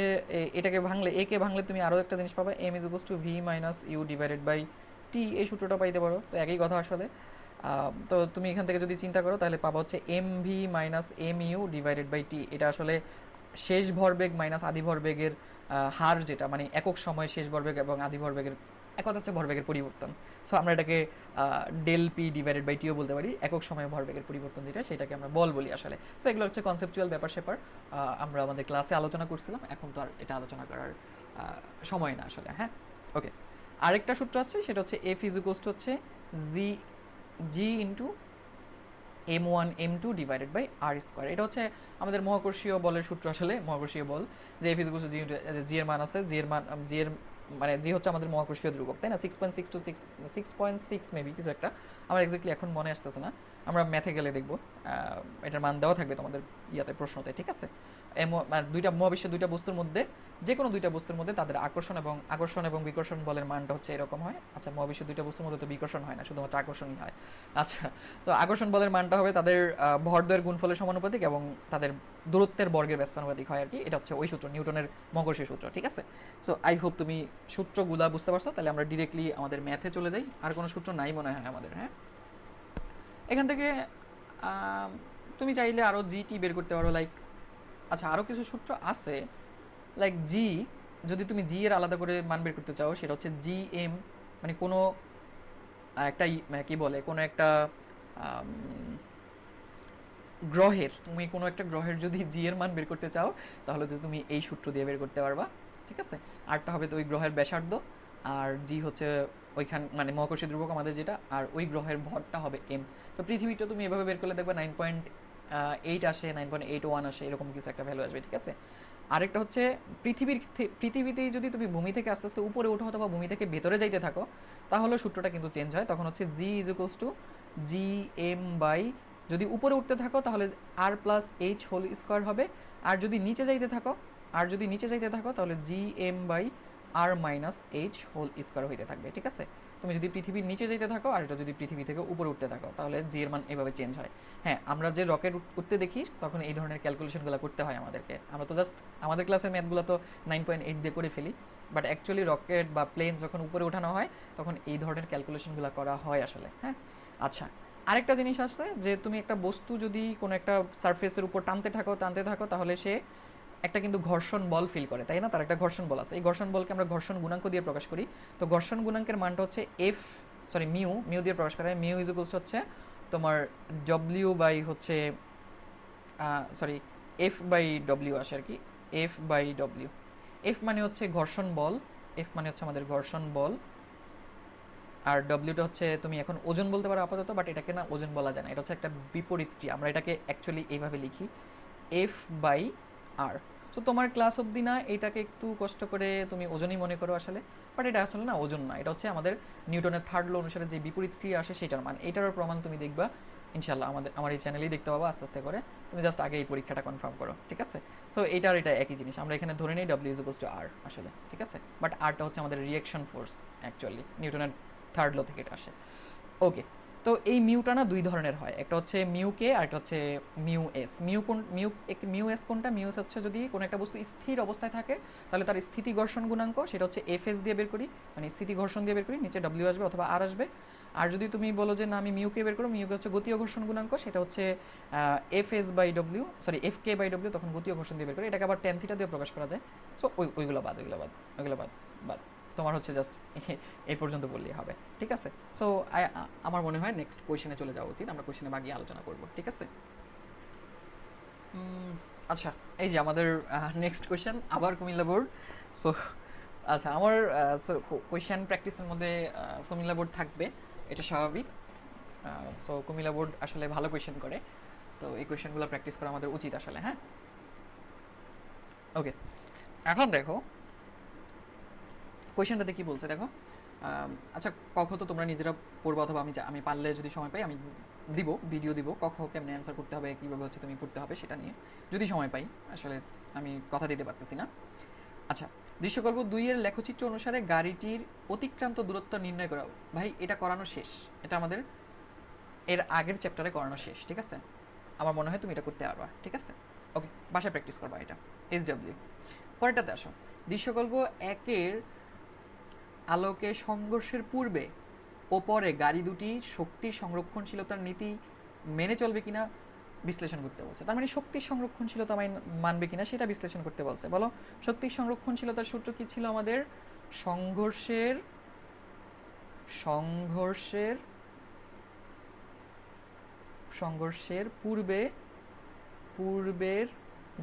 এটাকে ভাঙলে, এ কে ভাঙলে তুমি আরও একটা জিনিস পাবা, m is equals to v minus u divided by t, এই সূত্রটা পাইতে পারো, তো একই কথা আসলে। তো তুমি এখান থেকে যদি চিন্তা করো তাহলে পাবা হচ্ছে m v minus m u divided by t, এটা আসলে শেষ ভরবেগ মাইনাস আদি ভরবেগের হার, যেটা মানে একক সময় শেষ ভরবেগ এবং আদি ভরবেগের এক কথা হচ্ছে ভরবেগের পরিবর্তন। সো আমরা এটাকে ডেল পি ডিভাইডেড বাই টিও বলতে পারি, একক সময়ে ভরবেগের পরিবর্তন যেটা, সেটাকে আমরা বল বলি আসলে। সো এগুলো হচ্ছে কনসেপচুয়াল ব্যাপার স্যাপার, আমরা আমাদের ক্লাসে আলোচনা করছিলাম, এখন তো আর এটা আলোচনা করার সময় না আসলে। হ্যাঁ, ওকে, আরেকটা সূত্র আছে, সেটা হচ্ছে এফ ইজ ইকুয়ালস টু হচ্ছে g into m1 m2 divided by r square. এটা হচ্ছে আমাদের মহাকর্ষীয় বলের সূত্র আসলে, মহাকর্ষীয় বল, যে এফ ইজ ইকুয়ালস টু জি এর মান আছে, জি এর মানে জি হচ্ছে আমাদের মহাকর্ষীয় ধ্রুবক, তাই না, 6.6 মেবি কিছু একটা, আমার এক্স্যাক্টলি এখন মনে আসতেছে না, আমরা ম্যাথে গেলে দেখবো, এটার মান দেওয়া থাকবে তোমাদের ইয়াতে, প্রশ্নতে, ঠিক আছে। দুইটা মহাবিশ্বের দুইটা বস্তুর মধ্যে, যে কোনো দুইটা বস্তুর মধ্যে তাদের আকর্ষণ এবং বিকর্ষণ বলের মানটা হচ্ছে এরকম হয়। আচ্ছা, মহাবিশ্বের দুইটা বস্তুর মধ্যে তো বিকর্ষণ হয় না, শুধুমাত্র আকর্ষণই হয়। আচ্ছা, তো আকর্ষণ বলের মানটা হবে তাদের ভরদ্বয়ের গুণফলের সমানুপাতিক এবং তাদের দূরত্বের বর্গের ব্যস্তানুপাতিক হয় আর কি, এটা হচ্ছে ওই সূত্র, নিউটনের মহাকর্ষীয় সূত্র, ঠিক আছে। সো আই হোপ তুমি সূত্রগুলা বুঝতে পারছো, তাহলে আমরা ডিরেক্টলি আমাদের ম্যাথে চলে যাই। আর কোনো সূত্র নাই মনে হয় আমাদের। হ্যাঁ, এখান থেকে তুমি চাইলে আরও জি টি বের করতে পারো, লাইক আচ্ছা আরও কিছু সূত্র আছে, লাইক জি, যদি তুমি জি এর আলাদা করে মান বের করতে চাও সেটা হচ্ছে জি এম, মানে কোনো একটা মানে কি বলে, কোনো একটা আম, গ্রহের, তুমি কোনো একটা গ্রহের যদি জি এর মান বের করতে চাও তাহলে তো তুমি এই সূত্র দিয়ে বের করতে পারবা, ঠিক আছে। আরটা হবে তো ওই গ্রহের ব্যাসার্ধ, আর জি হচ্ছে ওইখান মানে মহাকর্ষী ধ্রুবক আমাদের যেটা, আর ওই গ্রহের ভরটা হবে এম। তো পৃথিবীটা তুমি এভাবে বের করলে দেখবে 9.8 আসে, 9.81 আসে, এরকম কিছু একটা ভ্যালু আসবে, ঠিক আছে। আরেকটা হচ্ছে পৃথিবীতেই যদি তুমি ভূমি থেকে আস্তে আস্তে উপরে ওঠো অথবা ভূমি থেকে ভেতরে যাইতে থাকো তাহলে সূত্রটা কিন্তু চেঞ্জ হয়, তখন হচ্ছে g is equals to g m by, যদি উপরে উঠতে থাকো তাহলে r plus h whole square হবে, আর যদি নিচে যাইতে থাকো তাহলে g m by r minus h whole square হইতে থাকবে, ঠিক আছে। তুমি যদি পৃথিবীর নিচে যেতে থাকো আর এটা যদি পৃথিবী থেকে উপরে উঠতে থাকো তাহলে জি এর মান এভাবে চেঞ্জ হয়। হ্যাঁ, আমরা যে রকেট উঠতে দেখি তখন এই ধরনের ক্যালকুলেশনগুলো করতে হয় আমাদেরকে, আমরা তো জাস্ট আমাদের ক্লাসের ম্যাথগুলো তো 9.8 দিয়ে করে ফেলি, বাট অ্যাকচুয়ালি রকেট বা প্লেন যখন উপরে ওঠানো হয় তখন এই ধরনের ক্যালকুলেশনগুলো করা হয় আসলে, হ্যাঁ। আচ্ছা, আরেকটা জিনিস আছে যে তুমি একটা বস্তু যদি কোনো একটা সারফেসের উপর টানতে থাকো তাহলে সে একটা কিন্তু ঘর্ষণ বল ফিল করে, তাই না? তার একটা ঘর্ষণ বল আছে, এই ঘর্ষণ বলকে আমরা ঘর্ষণ গুণাঙ্ক দিয়ে প্রকাশ করি। তো ঘর্ষণ গুণাঙ্কের মানটা হচ্ছে মিউ দিয়ে প্রকাশ করা হয়। মিউ ইজ ইকুয়ালস হচ্ছে তোমার ডব্লিউ বাই হচ্ছে এফ বাই ডব্লিউ আসে আর কি, এফ বাই ডব্লিউ। এফ মানে হচ্ছে ঘর্ষণ বল, এফ মানে হচ্ছে আমাদের ঘর্ষণ বল, আর ডব্লিউটা হচ্ছে তুমি এখন ওজন বলতে পারো আপাতত, বাট এটাকে না ওজন বলা যায় না, এটা হচ্ছে একটা বিপরীত ক্রিয়া, আমরা এটাকে অ্যাকচুয়ালি এইভাবে লিখি, এফ বাই আর। তো তোমার ক্লাস অবধি না এটাকে একটু কষ্ট করে তুমি ওজনই মনে করো আসলে, বাট এটা আসলে না ওজন না, এটা হচ্ছে আমাদের নিউটনের থার্ড ল অনুসারে যে বিপরীত ক্রিয়া আসে সেটার মান, এটারও প্রমাণ তুমি দেখবা ইনশাল্লাহ আমার এই চ্যানেলেই দেখতে পাবো আস্তে আস্তে করে, তুমি জাস্ট আগে এই পরীক্ষাটা কনফার্ম করো, ঠিক আছে। সো এটা একই জিনিস, আমরা এখানে ধরে নিই ডব্লিউ ইজ ইকুয়ালস টু আর আসলে, ঠিক আছে। বাট আরটা হচ্ছে আমাদের রিয়েকশন ফোর্স, অ্যাকচুয়ালি নিউটনের থার্ড ল থেকে এটা আসে। ওকে, তো এই মিউটা না দুই ধরনের হয়, একটা হচ্ছে মিউ কে আর একটা হচ্ছে মিউ এস। মিউ এস কোনটা? মিউ এস হচ্ছে যদি কোনো একটা বস্তু স্থির অবস্থায় থাকে তাহলে তার স্থিতি ঘর্ষণ গুণাঙ্ক সেটা হচ্ছে এফ এস দিয়ে বের করি, মানে স্থিতি ঘর্ষণ দিয়ে বের করি, নিচে ডব্লিউ আসবে অথবা আর আসবে। আর যদি তুমি বলো যে না আমি মিউ কে বের করো, মিউ কে হচ্ছে গতীয় ঘর্ষণ গুণাঙ্ক, সেটা হচ্ছে F S by W, F K by W, তখন গতীয় ঘর্ষণ দিয়ে বের করি, এটাকে আবার ট্যান থিটা দিয়ে প্রকাশ করা যায়। সো ওইগুলো বাদ, বাদ তোমার হচ্ছে জাস্ট এই পর্যন্ত বললেই হবে, ঠিক আছে। সো আমার মনে হয় নেক্সট কোয়েশনে চলে যাওয়া উচিত, আমরা কোয়েশনে বাগিয়ে আলোচনা করব, ঠিক আছে। আচ্ছা, এই যে আমাদের নেক্সট কোয়েশন আবার কুমিল্লা বোর্ড। সো আচ্ছা, আমার কোয়েশন প্র্যাকটিসের মধ্যে কুমিল্লা বোর্ড থাকবে, এটা স্বাভাবিক। সো কুমিল্লা বোর্ড আসলে ভালো কোয়েশন করে, তো এই কোয়েশনগুলো প্র্যাকটিস করা আমাদের উচিত আসলে, হ্যাঁ। ওকে, এখন দেখো কোয়েশনটাতে কি বলছে দেখো। আচ্ছা, কখ তো তোমরা নিজেরা পড়বো অথবা আমি পারলে যদি সময় পাই আমি দিব, ভিডিও দিব কখ কেমনে অ্যান্সার করতে হবে, কীভাবে হচ্ছে তুমি পড়তে হবে সেটা নিয়ে, যদি সময় পাই, আসলে আমি কথা দিতে পারতেছি না। আচ্ছা, দৃশ্যকল্প 2 এর লেখচিত্র অনুসারে গাড়িটির অতিক্রান্ত দূরত্ব নির্ণয় করা। ভাই এটা করানো শেষ, এটা আমাদের এর আগের চ্যাপ্টারে করানো শেষ, ঠিক আছে। আমার মনে হয় তুমি এটা করতে পারবা, ঠিক আছে। ওকে, বাসায় প্র্যাকটিস করবা এটা। SW পরেরটাতে আসো। দৃশ্যকল্প 1-এর আলোকে সংঘর্ষের পূর্বে ও পরে গাড়ি দুটি শক্তির সংরক্ষণশীলতার নীতি মেনে চলবে কিনা বিশ্লেষণ করতে বলছে। তার মানে শক্তির সংরক্ষণশীলতা মানবে কিনা সেটা বিশ্লেষণ করতে বলছে। বলো, শক্তির সংরক্ষণশীলতার সূত্র কি ছিল আমাদের? সংঘর্ষের সংঘর্ষের সংঘর্ষের পূর্বের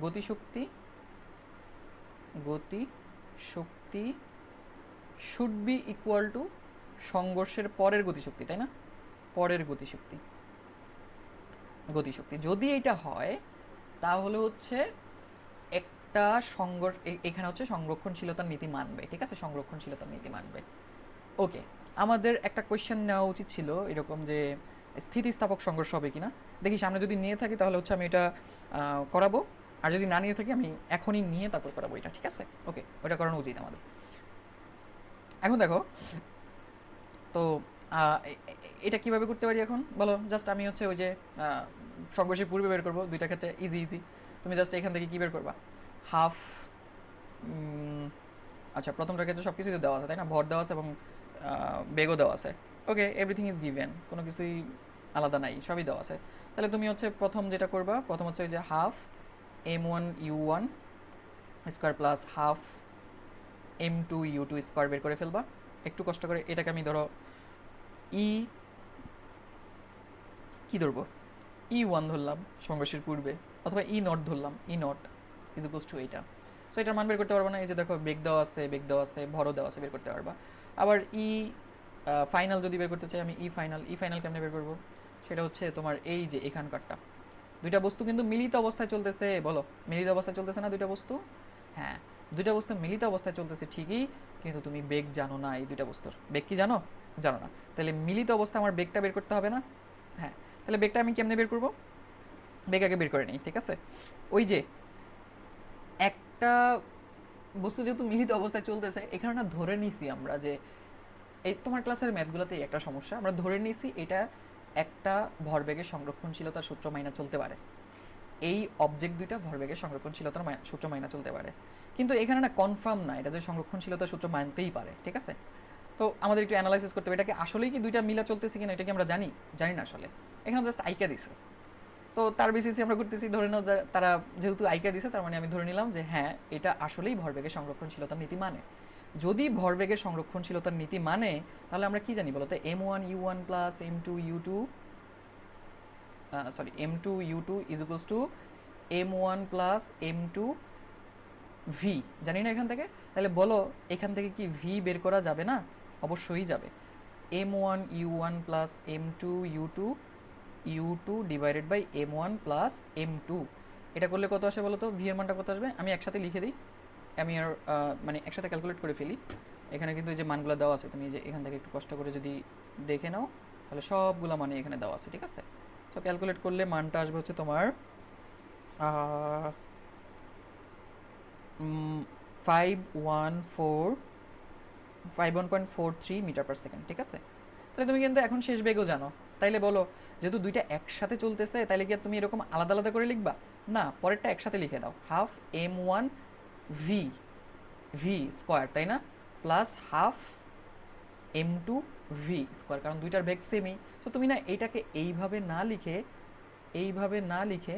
গতিশক্তি শুড বি ইকুয়াল টু সংঘর্ষের পরের গতিশক্তি, তাই না? পরের গতিশক্তি যদি এটা হয় তাহলে হচ্ছে একটা এখানে হচ্ছে সংরক্ষণশীলতার নীতি মানবে, ঠিক আছে, সংরক্ষণশীলতার নীতি মানবে। ওকে, আমাদের একটা কোয়েশ্চেন নেওয়া উচিত ছিল এরকম যে স্থিতিস্থাপক সংঘর্ষ হবে কিনা। দেখি সামনে যদি নিয়ে থাকি তাহলে হচ্ছে আমি এটা করাবো, আর যদি না নিয়ে থাকি আমি এখনই নিয়ে তারপর করাবো এটা, ঠিক আছে। ওকে, ওটা করানো উচিত আমাদের। এখন দেখো তো এটা কিভাবে করতে পারি এখন বলো। জাস্ট আমি হচ্ছে ওই যে সংঘর্ষের পূর্বে বের করবো, দুইটা ক্ষেত্রে ইজি। তুমি জাস্ট এখান থেকে কী বের করবা? হাফ, আচ্ছা প্রথমটার ক্ষেত্রে সব কিছুই দেওয়া আছে, তাই না? ভর দেওয়া আছে এবং বেগও দেওয়া আছে। ওকে, এভরিথিং ইজ গিভেন, কোনো কিছুই আলাদা নাই, সবই দেওয়া আছে। তাহলে তুমি হচ্ছে প্রথম যেটা করবা, প্রথম হচ্ছে ওই যে half m1u1 square plus half m2u2 square বের করে ফেলবা একটু কষ্ট করে। এটাকে আমি ধরো ই কি ধরবো, ই1 ধরলাম সংঘর্ষের পূর্বে, অথবা ই নট ধরলাম, ই নট ইজ ইকুয়ালস টু এইটা। সো এটার মান বের করতে পারবো না, এই যে দেখো বেগ দেওয়া আছে, বেগ দেওয়া আছে, ভরও দেওয়া আছে, বের করতে পারবা। আবার ই ফাইনাল যদি বের করতে চাই আমি, ই ফাইনাল কেমনে বের করবো, সেটা হচ্ছে তোমার এই যে এখানকারটা, দুইটা বস্তু কিন্তু মিলিত অবস্থায় চলতেছে, বলো মিলিত অবস্থায় চলতেছে না দুইটা বস্তু? হ্যাঁ, দুইটা বস্তু মিলিত অবস্থায় চলতেছে ঠিকই, কিন্তু তুমি বেগ জানো না এই দুইটা বস্তুর বেগ কি জানো, জানো না। তাহলে মিলিত অবস্থায় আমার বেগটা বের করতে হবে না? হ্যাঁ, তাহলে বেগটা আমি কেমনে বের করবো, বেগ আগে বের করে নিই, ঠিক আছে। ওই যে একটা বস্তু যেহেতু মিলিত অবস্থায় চলতেছে, এখানে না ধরে নিছি আমরা যে এই তোমার ক্লাসের ম্যাথগুলোতেই একটা সমস্যা, আমরা ধরে নিছি এটা একটা ভরবেগের সংরক্ষণশীলতার সূত্র মাইনা চলতে পারে, এই অবজেক্ট দুইটা ভরবেগের সংরক্ষণশীলতার সূত্র মাইনা চলতে পারে, কিন্তু এখানে না কনফার্ম না এটা যে সংরক্ষণশীলতার সূত্র মানতেই পারে, ঠিক আছে। তো আমাদের একটু অ্যানালাইসিস করতে হবে এটাকে আসলেই কি দুইটা মিলা চলতেছে কিনা, এটা কি আমরা জানি, জানি না আসলে, এখানে জাস্ট আইকা দিছে। তো তার বেসিসে আমরা করতেছি, ধরে নাও যে তারা যেহেতু আইকা দিছে, তার মানে আমি ধরে নিলাম যে হ্যাঁ এটা আসলেই ভরবেগের সংরক্ষণশীলতার নীতি মানে। যদি ভরবেগের সংরক্ষণশীলতার নীতি মানে, তাহলে আমরা কি জানি বলতো, m1u1 plus m2u2, sorry m2u2 is equals two m1 plus m2 V, জানি না এখান থেকে। তাহলে বলো এখান থেকে কি ভি বের করা যাবে না? অবশ্যই যাবে। m1u1 plus m2u2 u2 divided by m1 plus m2, এটা করলে কত আসে বলো তো, ভি এর মানটা কত আসবে, আমি একসাথে লিখে দিই, আমি আর মানে একসাথে ক্যালকুলেট করে ফেলি। এখানে কিন্তু এই যে মানগুলো দেওয়া আছে, তুমি যে এখান থেকে একটু কষ্ট করে যদি দেখে নাও, তাহলে সবগুলো মানে এখানে দেওয়া আছে, ঠিক আছে। সো ক্যালকুলেট করলে মানটা আসবে হচ্ছে তোমার 5143 মিটার পার সেকেন্ড, ঠিক আছে। তাহলে তুমি কিন্তু এখন শেষ বেগও জানো। তাইলে বলো, যেহেতু দুইটা একসাথে চলতেছে, তাইলে কি আর তুমি এরকম আলাদা আলাদা করে লিখবা? না, পরেরটা একসাথে লিখে দাও, half m1 V, V square, তাই না, plus half m2 V square, কারণ দুইটার বেগ সেমই। তো তুমি না এইটাকে এইভাবে না লিখে, এইভাবে না লিখে,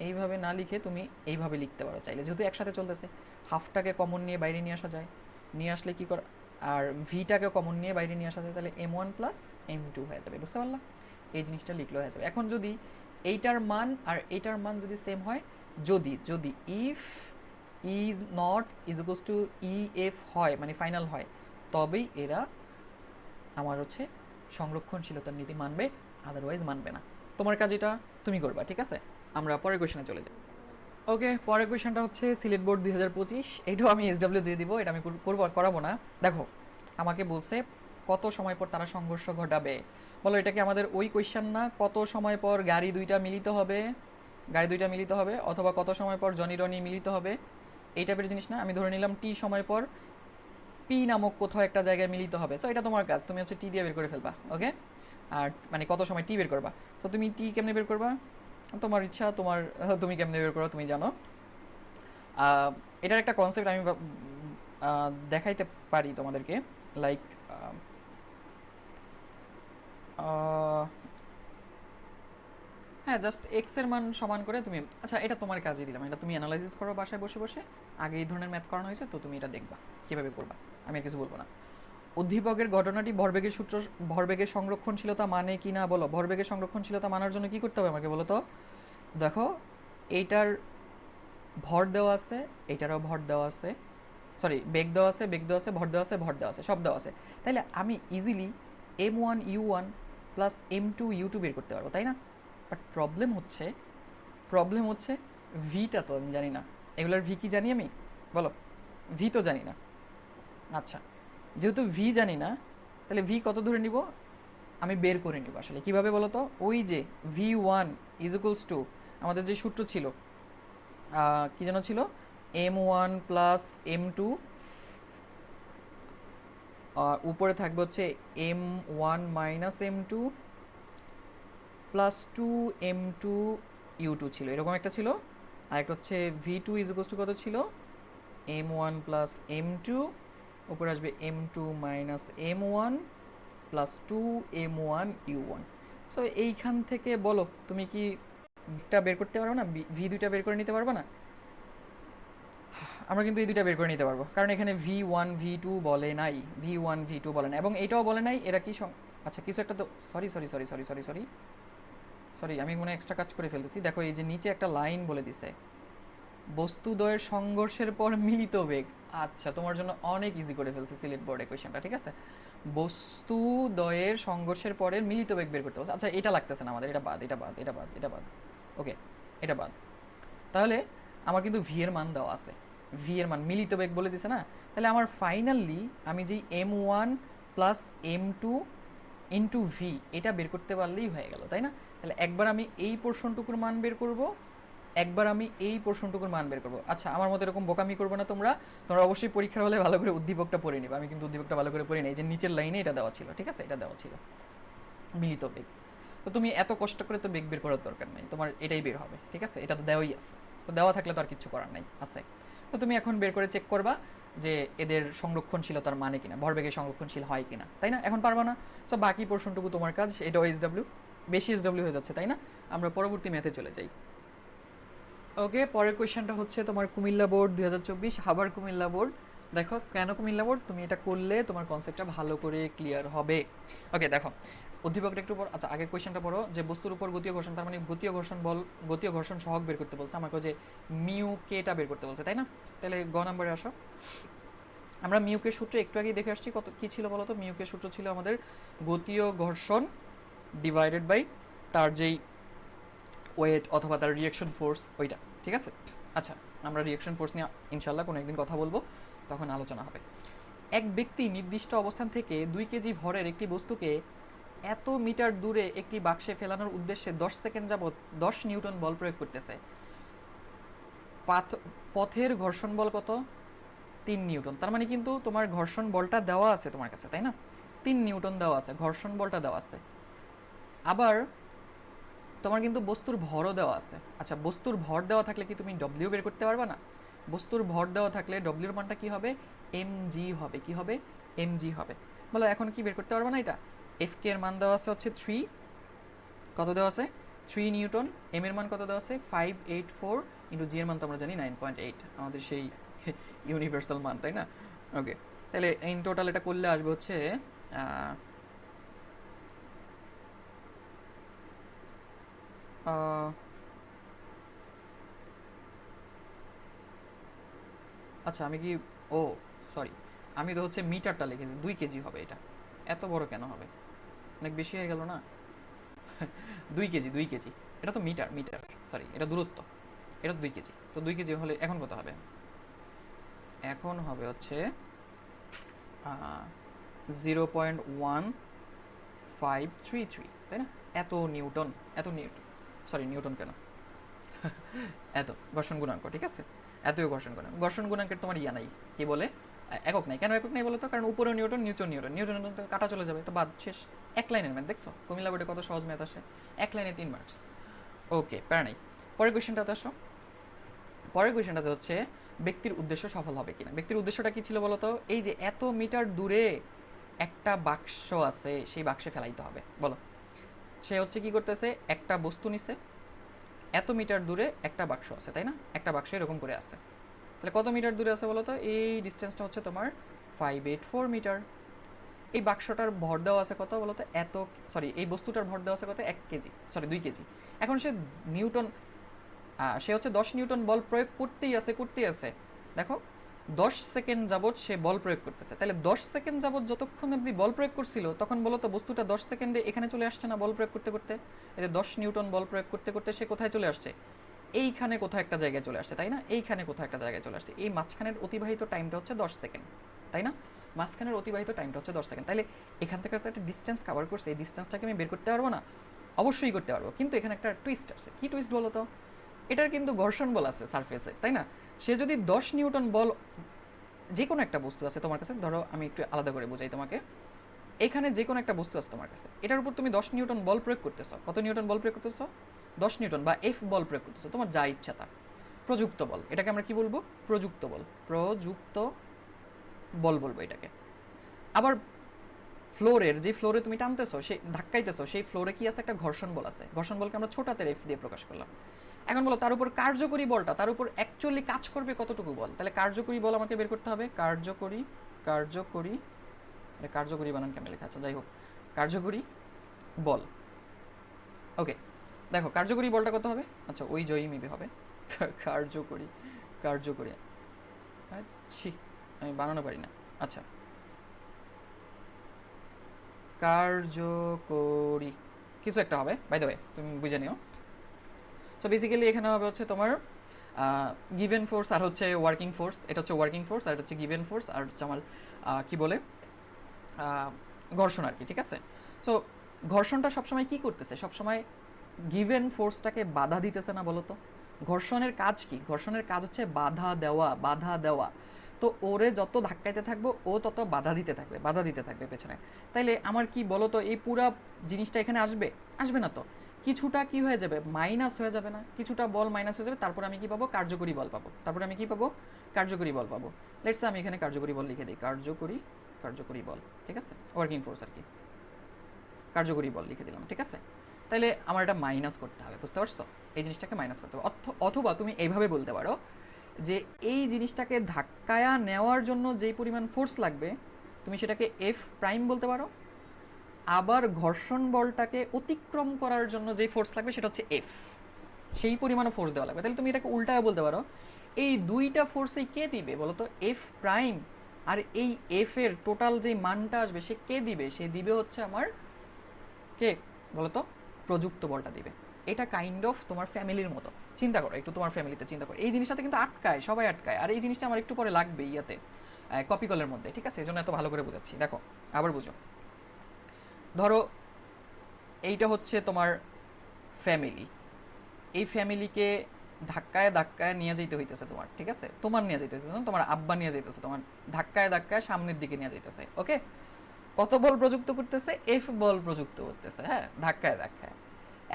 এইভাবে না লিখে তুমি এইভাবে লিখতে পারো চাইলে, যেহেতু একসাথে চলতেছে। হাফটাকে কমন নিয়ে বাইরে নিয়ে আসা যায়, নিয়ে আসলে কী কর, আর ভিটাকে কমন নিয়ে বাইরে নিয়ে আসা যায়, তাহলে m1 প্লাস m2 হয়ে যাবে, বুঝতে পারলাম? এই জিনিসটা লিখলে হয়ে যাবে। এখন যদি এইটার মান আর এইটার মান যদি সেম হয়, যদি যদি if is not is equals two E F হয়, মানে ফাইনাল হয়, তবেই এরা আমার হচ্ছে সংরক্ষণশীলতার নীতি মানবে, আদারওয়াইজ মানবে না। তোমার কাজ এটা তুমি করবা, ঠিক আছে। আমরা পরের কোয়েশনে চলে যাই। ওকে, পরের কোয়েশনটা হচ্ছে সিলেট বোর্ড 2025, এইটাও আমি এসডব্লিউ দিয়ে দিব, এটা আমি করাবো না। দেখো আমাকে বলছে কত সময় পর তারা সংঘর্ষ ঘটাবে, বলো এটা কি আমাদের ওই কোয়েশ্চেন না, কত সময় পর গাড়ি দুইটা মিলিত হবে, গাড়ি দুইটা মিলিত হবে, অথবা কত সময় পর জনি রনি মিলিত হবে, এই টাইপের জিনিস না। আমি ধরে নিলাম টি সময় পর পি নামক কোথাও একটা জায়গায় মিলিত হবে। সো এটা তোমার কাজ, তুমি হচ্ছে টি দিয়ে বের করে ফেলবা, ওকে। আর মানে কত সময় টি বের করবা, তো তুমি টি কেমনে বের করবা, তোমার ইচ্ছা, তোমার তুমি কেমনে বের করো তুমি জানো। এটার একটা কনসেপ্ট আমি দেখাইতে পারি তোমাদেরকে, লাইক হ্যাঁ, জাস্ট এক্স এর মান সমান করে তুমি, আচ্ছা এটা তোমার কাজে দিলাম, এটা তুমি অ্যানালাইসিস করো বাসায় বসে বসে, আগে এই ধরনের ম্যাথ করানো হয়েছে তো তুমি এটা দেখবা কীভাবে করবা, আমি আর কিছু বলবো না। উদ্দীপকের ঘটনাটি ভরবেগের সূত্র, ভরবেগের সংরক্ষণশীলতা মানে কি না বলো, ভরবেগের সংরক্ষণশীলতা মানার জন্য কি করতে হবে আমাকে বলো তো। দেখো এইটার ভর দেওয়া আছে, এইটারও ভর দেওয়া আছে, সরি বেগ দেওয়া আছে, বেগ দেওয়া আছে, ভর দেওয়া আছে, ভর দেওয়া আছে, সব দেওয়া আছে। তাইলে আমি ইজিলি m1u1 প্লাস m2u2 বের করতে পারবো, তাই না। বাট প্রবলেম হচ্ছে ভিটা তো আমি জানি না, এগুলোর ভি কি জানি আমি, বলো, ভি তো জানি না। আচ্ছা, যেহেতু ভি জানি না, তাহলে ভি কত ধরে নিব, আমি বের করে নিব আসলে কীভাবে বলো তো, ওই যে v1 ইজ ইকুয়ালস টু আমাদের যে সূত্র ছিল, কি যেন ছিল, m1 প্লাস m2, উপরে থাকবে হচ্ছে m1 minus m2 plus 2m2u2 ছিল, এরকম একটা ছিল। আর একটা হচ্ছে v2 ইজ ইকুয়ালস টু কত ছিল, m1 প্লাস m2, উপরে আসবে m2 minus m1 plus 2m1u1। So এইখান থেকে বলো তুমি কি টা বের করতে পারবো না, ভি দুইটা বের করে নিতে পারবো না? আমরা কিন্তু এই দুইটা বের করে নিতে পারবো, কারণ এখানে V1 V2 বলে নাই, V1 V2 বলে না, এবং এইটাও বলে নাই এরা কি আচ্ছা কিছু একটা তো, sorry sorry sorry sorry sorry sorry sorry আমি মনে এক্সট্রা কাজ করে ফেলতেছি। দেখো এই যে নিচে একটা লাইন বলে দিছে, বস্তুদ্বয়ের সংঘর্ষের পর মিলিত বেগ। আচ্ছা তোমার জন্য অনেক ইজি করে ফেলছি সিলেট বোর্ডে কোয়েশ্চেনটা, ঠিক আছে? বস্তুদ্বয়ের সংঘর্ষের পরের মিলিত বেগ বের করতে বলছে। আচ্ছা এটা লাগতেছে না আমাদের, এটা বাদ, এটা বাদ, এটা বাদ, এটা বাদ। ওকে, এটা বাদ। তাহলে আমার কিন্তু ভি এর মান দেওয়া আছে, ভি এর মান মিলিত বেগ বলে দিছে না, তাহলে আমার ফাইনালি আমি যেই M1 plus M2 into V এটা বের করতে পারলেই হয়ে গেল, তাই না? তাহলে একবার আমি এই পোর্শনটুকুর মান বের করব, একবার আমি এই পোর্শনটুকুর মান বের করবো। আচ্ছা আমার মতো এরকম বোকামি করবো না তোমরা, তোমরা অবশ্যই পরীক্ষার হলে ভালো করে উদ্দীপকটা পড়ে নিবে। আমি কিন্তু উদ্দীপকটা ভালো করে পড়ি না, এই যে নিচের লাইনে এটা দেওয়া ছিল, ঠিক আছে, এটা দেওয়া ছিল মিলিত বেগ। তো তুমি এত কষ্ট করে তো বেগ বের করার দরকার নেই, তোমার এটাই বের হবে, ঠিক আছে, এটা তো দেওয়াই আছে। তো দেওয়া থাকলে তো আর কিছু করার নাই, আছে। তো তুমি এখন বের করে চেক করবা যে এদের সংরক্ষণশীলতার মানে কিনা, ভরবেগের সংরক্ষণশীল হয় কিনা, তাই না? এখন পারবা না, সো বাকি পোর্শনটুকু তোমার কাজ, এটাও SW, বেশি SW হয়ে যাচ্ছে, তাই না? আমরা পরবর্তী ম্যাথে চলে যাই। ওকে, পরের কোয়েশ্চেনটা হচ্ছে তোমার কুমিল্লা বোর্ড 2024, আবার কুমিল্লা বোর্ড। দেখো কেন কুমিল্লা বোর্ড, তুমি এটা করলে তোমার কনসেপ্টটা ভালো করে ক্লিয়ার হবে। ওকে দেখো উদ্দীপকটা একটু পর, আচ্ছা আগের কোয়েশ্চেনটা পড়ো, যে বস্তুর উপর গতীয় ঘর্ষণ, তার মানে গতীয় ঘর্ষণ বল, গতীয় ঘর্ষণ সহগ বের করতে বলছে আমাকে, যে মিউ কেটা বের করতে বলছে, তাই না? তাহলে গ নাম্বারে আসো। আমরা মিউকের সূত্র একটু আগেই দেখে আসছি, কত কী ছিল বলো তো? মিউকের সূত্র ছিল আমাদের গতীয় ঘর্ষণ ডিভাইডেড বাই তার যেই ওয়েট অথবা তার রিয়াকশন ফোর্স, ওইটা, ঠিক আছে? আচ্ছা আমরা রিয়াকশন ফোর্স নিয়ে ইনশাল্লাহ কোনো একদিন কথা বলবো, তখন আলোচনা হবে। এক ব্যক্তি নির্দিষ্ট অবস্থান থেকে 2 কেজি ভরের একটি বস্তুকে এত মিটার দূরে একটি বাক্সে ফেলানোর উদ্দেশ্যে 10 সেকেন্ড যাবৎ 10 নিউটন বল প্রয়োগ করতেছে। পথের ঘর্ষণ বল কত? 3 নিউটন। তার মানে কিন্তু তোমার ঘর্ষণ বলটা দেওয়া আছে তোমার কাছে, তাই না? 3 নিউটন দেওয়া আছে, ঘর্ষণ বলটা দেওয়া আছে। আবার তোমার কিন্তু বস্তুর ভরও দেওয়া আছে। আচ্ছা বস্তুর ভর দেওয়া থাকলে কি তুমি ডব্লিউ বের করতে পারবে না? বস্তুর ভর দেওয়া থাকলে ডব্লিউর মানটা কি হবে? mg হবে। কি হবে? mg হবে। বলো এখন কি বের করতে পারবে না এটা? এফ কে এর মান দেওয়া আছে হচ্ছে 3, কত দেওয়া আছে? 3 নিউটন। এম এর মান কত দেওয়া আছে? 584, ইন্টু জি এর মান তো আমরা জানি 9.8, আমাদের সেই ইউনিভার্সাল মান, তাই না? ওকে, তাহলে ইন টোটাল এটা করলে আসবে হচ্ছে আচ্ছা আমি কি, ও সরি, আমি তো হচ্ছে মিটারটা লিখেছি, 2 কেজি হবে এটা। এত বড় কেন হবে? অনেক বেশি হয়ে গেল না? 2 কেজি, 2 কেজি, এটা তো মিটার, মিটার সরি, এটা দূরত্ব, এটা 2 কেজি। তো 2 কেজি হলে এখন কত হবে? এখন হবে হচ্ছে 0.1533, তাই না? এত নিউটন, এত নিউটন, সরি নিউটন কেন, এত ঘর্ষণ গুণাঙ্ক, ঠিক আছে? এতই ঘর্ষণ গুণাঙ্ক, ঘর্ষণ গুণাঙ্কের তোমার ইয়া নাই, কি বলে, একক নাই। কেন একক নাই বলো তো? কারণ উপরে নিউটন, নিচে নিউটন, নিউটন কাটা চলে যাবে, তো বাদ, শেষ। এক লাইনের ম্যাথ, দেখছো কুমিল্লা বোর্ডে কত সহজ ম্যাথ আসে, এক লাইনে 3 মার্কস। ওকে প্যারা নাই। পরের কোয়েশ্চেনটাতে আসো। পরের কোয়েশ্চেনটাতে হচ্ছে ব্যক্তির উদ্দেশ্য সফল হবে কিনা। ব্যক্তির উদ্দেশ্যটা কি ছিল বলো তো? এই যে এত মিটার দূরে একটা বাক্স আছে, সেই বাক্সে ফেলাইতে হবে। বলো, সে হচ্ছে কি করতেছে, একটা বস্তু নিছে, এত মিটার দূরে একটা বাক্স আছে, তাই না? একটা বাক্স এরকম করে আছে, তাহলে কত মিটার দূরে আছে বলো তো? এই ডিস্টেন্সটা হচ্ছে তোমার 584 মিটার। এই বাক্সটার ভর দেওয়া আছে কত বলো তো? এত, সরি এই বস্তুটার ভর দেওয়া আছে কত? 1 কেজি, সরি 2 কেজি। এখন সে নিউটন, সে হচ্ছে 10 নিউটন বল প্রয়োগ করতেই আছে, করতেই আছে। দেখো 10 সেকেন্ড যাবৎ সে বল প্রয়োগ করতেছে, তাহলে 10 সেকেন্ড যাবৎ যতক্ষণ অবধি বল প্রয়োগ করছিল, তখন বলো তো বস্তুটা 10 সেকেন্ডে এখানে চলে আসছে না বল প্রয়োগ করতে করতে? এই যে 10 নিউটন বল প্রয়োগ করতে করতে সে কোথায় চলে আসছে? এইখানে কোথাও একটা জায়গায় চলে আসছে, তাই না? এইখানে কোথাও একটা জায়গায় চলে আসছে। এই মাঝখানের অতিবাহিত টাইমটা হচ্ছে 10 সেকেন্ড, তাই না? মাঝখানের অতিবাহিত টাইমটা হচ্ছে 10 সেকেন্ড। তাহলে এখান থেকে তো একটা ডিস্টেন্স কভার করছে, এই ডিস্টেন্সটাকে আমি বের করতে পারবো না? অবশ্যই করতে পারবো, কিন্তু এখানে একটা টুইস্ট আছে। কি টুইস্ট বলো তো? এটার কিন্তু ঘর্ষণ বল আছে সারফেসে, তাই না? সে যদি 10 নিউটন বল, যে কোনো একটা বস্তু আছে তোমার কাছে, ধরো আমি একটু আলাদা করে বোঝাই তোমাকে, এখানে যে কোনো একটা বস্তু আছে তোমার কাছে, এটার উপর তুমি 10 নিউটন বল প্রয়োগ করতেছো। কত নিউটন বল প্রয়োগ করতেছো? 10 নিউটন বা এফ বল প্রয়োগ করতেছো, তোমার যা ইচ্ছা তা। প্রযুক্ত বল, এটাকে আমরা কি বলবো? প্রযুক্ত বল, প্রযুক্ত বল বলবো এটাকে। আবার ফ্লোরের যে ফ্লোরে তুমি টানতেছো, সেই ধাক্কাইতেছো, সেই ফ্লোরে কি আছে? একটা ঘর্ষণ বল আছে। ঘর্ষণ বলকে আমরা ছোট হাতের এফ দিয়ে প্রকাশ করলাম। এখন বলো তার উপর কার্যকরী বলটা, তার উপর অ্যাকচুয়ালি কাজ করবে কতটুকু বল? তাহলে কার্যকরী বল আমাকে বের করতে হবে। কার্যকরী, কার্যকরী, কার্যকরী বানান কেমন লেখা আছে, যাই হোক, কার্যকরী বল। ওকে, দেখো কার্যকরী বলটা কত হবে? আচ্ছা ওই জয়ী মিবে হবে। কার্যকরী, কার্যকরী, ছি আমি বানানো পারি না। আচ্ছা, কার্যকরী কিছু একটা হবে, বাই দ্য ওয়ে তুমি বুঝে নিও। সো বেসিক্যালি এখানে হবে হচ্ছে তোমার গিভেন ফোর্স আর হচ্ছে ওয়ার্কিং ফোর্স। এটা হচ্ছে ওয়ার্কিং ফোর্স আর এটা হচ্ছে গিভেন ফোর্স আর হচ্ছে আমার কি বলে ঘর্ষণ আর কি, ঠিক আছে? সো ঘর্ষণটা সবসময় কি করতেছে? সবসময় গিভেন ফোর্সটাকে বাধা দিতেছে না, বলো তো? ঘর্ষণের কাজ কি? ঘর্ষণের কাজ হচ্ছে বাধা দেওয়া, বাধা দেওয়া। তো ওরে যত ধাক্কাইতে থাকবো ও তত বাধা দিতে থাকবে, বাধা দিতে থাকবে পেছনে। তাইলে আমার কি বলো তো, এই পুরা জিনিসটা এখানে আসবে? আসবে না তো। কিছুটা কি হয়ে যাবে? মাইনাস হয়ে যাবে না? কিছুটা বল মাইনাস হয়ে যাবে, তারপর আমি কি পাবো? কার্যকরী বল পাবো। তারপর আমি কি পাবো? কার্যকরী বল পাবো। লেটস আমি এখানে কার্যকরী বল লিখে দিই, কার্যকরী, কার্যকরী বল, ঠিক আছে? ওয়ার্কিং ফোর্স আর কি, কার্যকরী বল লিখে দিলাম, ঠিক আছে? তাহলে আমার এটা মাইনাস করতে হবে, বুঝতে পারছো? এই জিনিসটাকে মাইনাস করতে হবে। অথবা তুমি এইভাবে বলতে পারো যে এই জিনিসটাকে ধাক্কায়া নেওয়ার জন্য যেই পরিমাণ ফোর্স লাগবে তুমি সেটাকে এফ প্রাইম বলতে পারো। আবার ঘর্ষণ বলটাকে অতিক্রম করার জন্য যেই ফোর্স লাগবে সেটা হচ্ছে এফ, সেই পরিমাণে ফোর্স দেওয়া লাগবে। তাহলে তুমি এটাকে উল্টায় বলতে পারো, এই দুইটা ফোর্সই কে দিবে বলো তো? F prime. আর এই এফ এর টোটাল যে মানটা আসবে সে কে দিবে? সে দিবে হচ্ছে আমার কে বলতো? প্রযুক্ত বলটা দিবে। এটা কাইন্ড অফ তোমার ফ্যামিলির মতো। চিন্তা করো একটু, তোমার ফ্যামিলিতে চিন্তা করো, এই জিনিসটাতে কিন্তু আটকায়, সবাই আটকায়। আর এই জিনিসটা আমার একটু পরে লাগবে ইয়াতে, কপি কলের মধ্যে, ঠিক আছে? এই জন্য এত ভালো করে বোঝাচ্ছি। দেখো আবার বুঝো, ধরো এইটা হচ্ছে তোমার ফ্যামিলি। এই ফ্যামিলিকে ধাক্কায় ধাক্কায় নিয়ে যেতে হইতেছে তোমার, ঠিক আছে? তোমার নিয়ে যেতে হইতেছে, তোমার আব্বা নিয়ে যেতেছে তোমার, ধাক্কায় ধাক্কায় সামনের দিকে নিয়ে যেতেছে। ওকে, কত বল প্রযুক্ত করতেছে? এফ বল প্রযুক্ত করতেছে, হ্যাঁ, ধাক্কায় ধাক্কায়।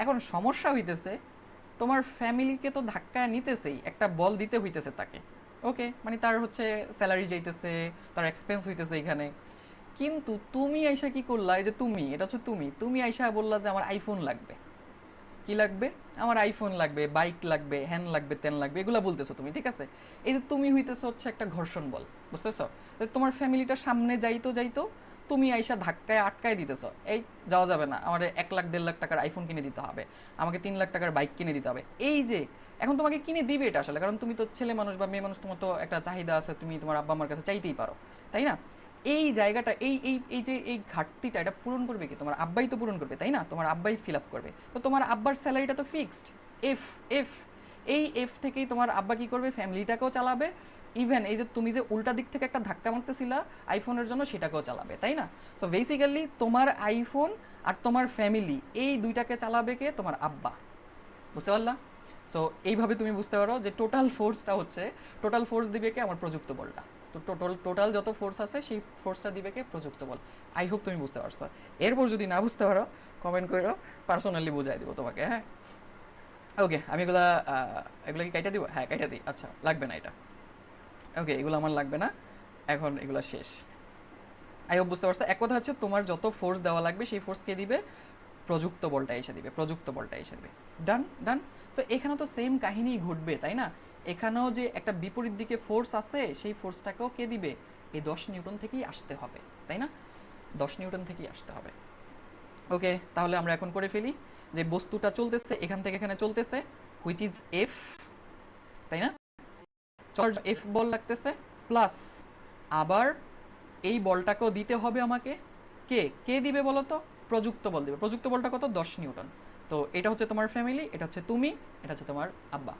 এখন সমস্যা হইতেছে, তোমার ফ্যামিলিকে তো ধাক্কায় নিতেছেই, একটা বল দিতে হইতেছে তাকে। ওকে, মানে তার হচ্ছে স্যালারি যাইতেছে, তার এক্সপেন্স হইতেছে এখানে। কিন্তু তুমি আইসা কি করলা? এই যে তুমি, এটা হচ্ছে তুমি, তুমি আইসা বললা যে আমার আইফোন লাগবে। কি লাগবে? আমার আইফোন লাগবে, বাইক লাগবে, হ্যান লাগবে, তেন লাগবে, এগুলো বলতেছো তুমি, ঠিক আছে? এই যে তুমি হইতেছো হচ্ছে একটা ঘর্ষণ বল, বুঝতেছো? তোমার ফ্যামিলিটা সামনে যাইতো যাইতো, তুমি আইসা ধাক্কায় আটকায় দিতেছো, এই যাওয়া যাবে না, আমার 1 লাখ 1.5 লাখ টাকার আইফোন কিনে দিতে হবে, আমাকে 3 লাখ টাকার বাইক কিনে দিতে হবে। এই যে এখন তোমাকে কিনে দিবে এটা আসলে, কারণ তুমি তো ছেলে মানুষ বা মেয়ে মানুষ, তোমার তো একটা চাহিদা আছে, তুমি তোমার আব্বা আমার কাছে চাইতেই পারো, তাই না? এই জায়গাটা, এই এই এই যে এই ঘাটতিটা, এটা পূরণ করবে কি? তোমার আব্বাই তো পূরণ করবে, তাই না? তোমার আব্বাই ফিল আপ করবে। তো তোমার আব্বার স্যালারিটা তো ফিক্সড। এফ, এফ, এই এফ থেকেই তোমার আব্বা কি করবে? ফ্যামিলিটাকেও চালাবে। ইভেন এই যে তুমি যে উল্টা দিক থেকে একটা ধাক্কা মারতেছিলা আইফোনের জন্য, সেটাকেও চালাবে, তাই না? সো বেসিক্যালি তোমার আইফোন আর তোমার ফ্যামিলি, এই দুইটাকে চালাবে কে? তোমার আব্বা। বুঝতে পারলা? সো এইভাবে তুমি বুঝতে পারো যে টোটাল ফোর্সটা হচ্ছে, টোটাল ফোর্স দিবে কে? আমার প্রযুক্ত বলটা। তো টোটাল যত ফোর্স আছে সেই ফোর্সটা দিবে কে? প্রযুক্ত বল। আই হোপ তুমি বুঝতে পারছো। এরপর যদি না বুঝতে পারো কমেন্ট করো, পার্সোনালি বুঝাই দিব তোমাকে, হ্যাঁ? ওকে, আমি এগুলা কি কাইটা দিব? হ্যাঁ কাইটা দিই, আচ্ছা লাগবে না এটা। ওকে, এগুলো আমার লাগবে না, এখন এগুলো শেষ। আই হোপ বুঝতে পারছো। এক কথা হচ্ছে তোমার যত ফোর্স দেওয়া লাগবে সেই ফোর্স কে দিবে? প্রযুক্ত বলটা এসে দিবে, প্রযুক্ত বলটা এসে দিবে। ডান, ডান। তো এখানেও তো সেম কাহিনী ঘটবে, তাই না? এখানেও যে একটা বিপরীত দিকে ফোর্স আছে, সেই ফোর্সটাকেও কে দিবে? এই 10 নিউটন থেকেই আসতে হবে, তাই না? 10 নিউটন থেকেই আসতে হবে। ওকে, তাহলে আমরা এখন করে ফেলি যে বস্তুটা চলতেছে এখান থেকে এখানে চলতেছে, হুইচ ইজ এফ, তাই না? চার্জ এফ বল লাগতেছে, প্লাস আবার এই বলটাকেও দিতে হবে আমাকে। কে কে দিবে বলো তো? প্রযুক্ত বল দিবে। প্রযুক্ত বলটা কত? 10 নিউটন। তো এটা হচ্ছে তোমার ফ্যামিলি, এটা হচ্ছে তুমি, এটা হচ্ছে তোমার আব্বা,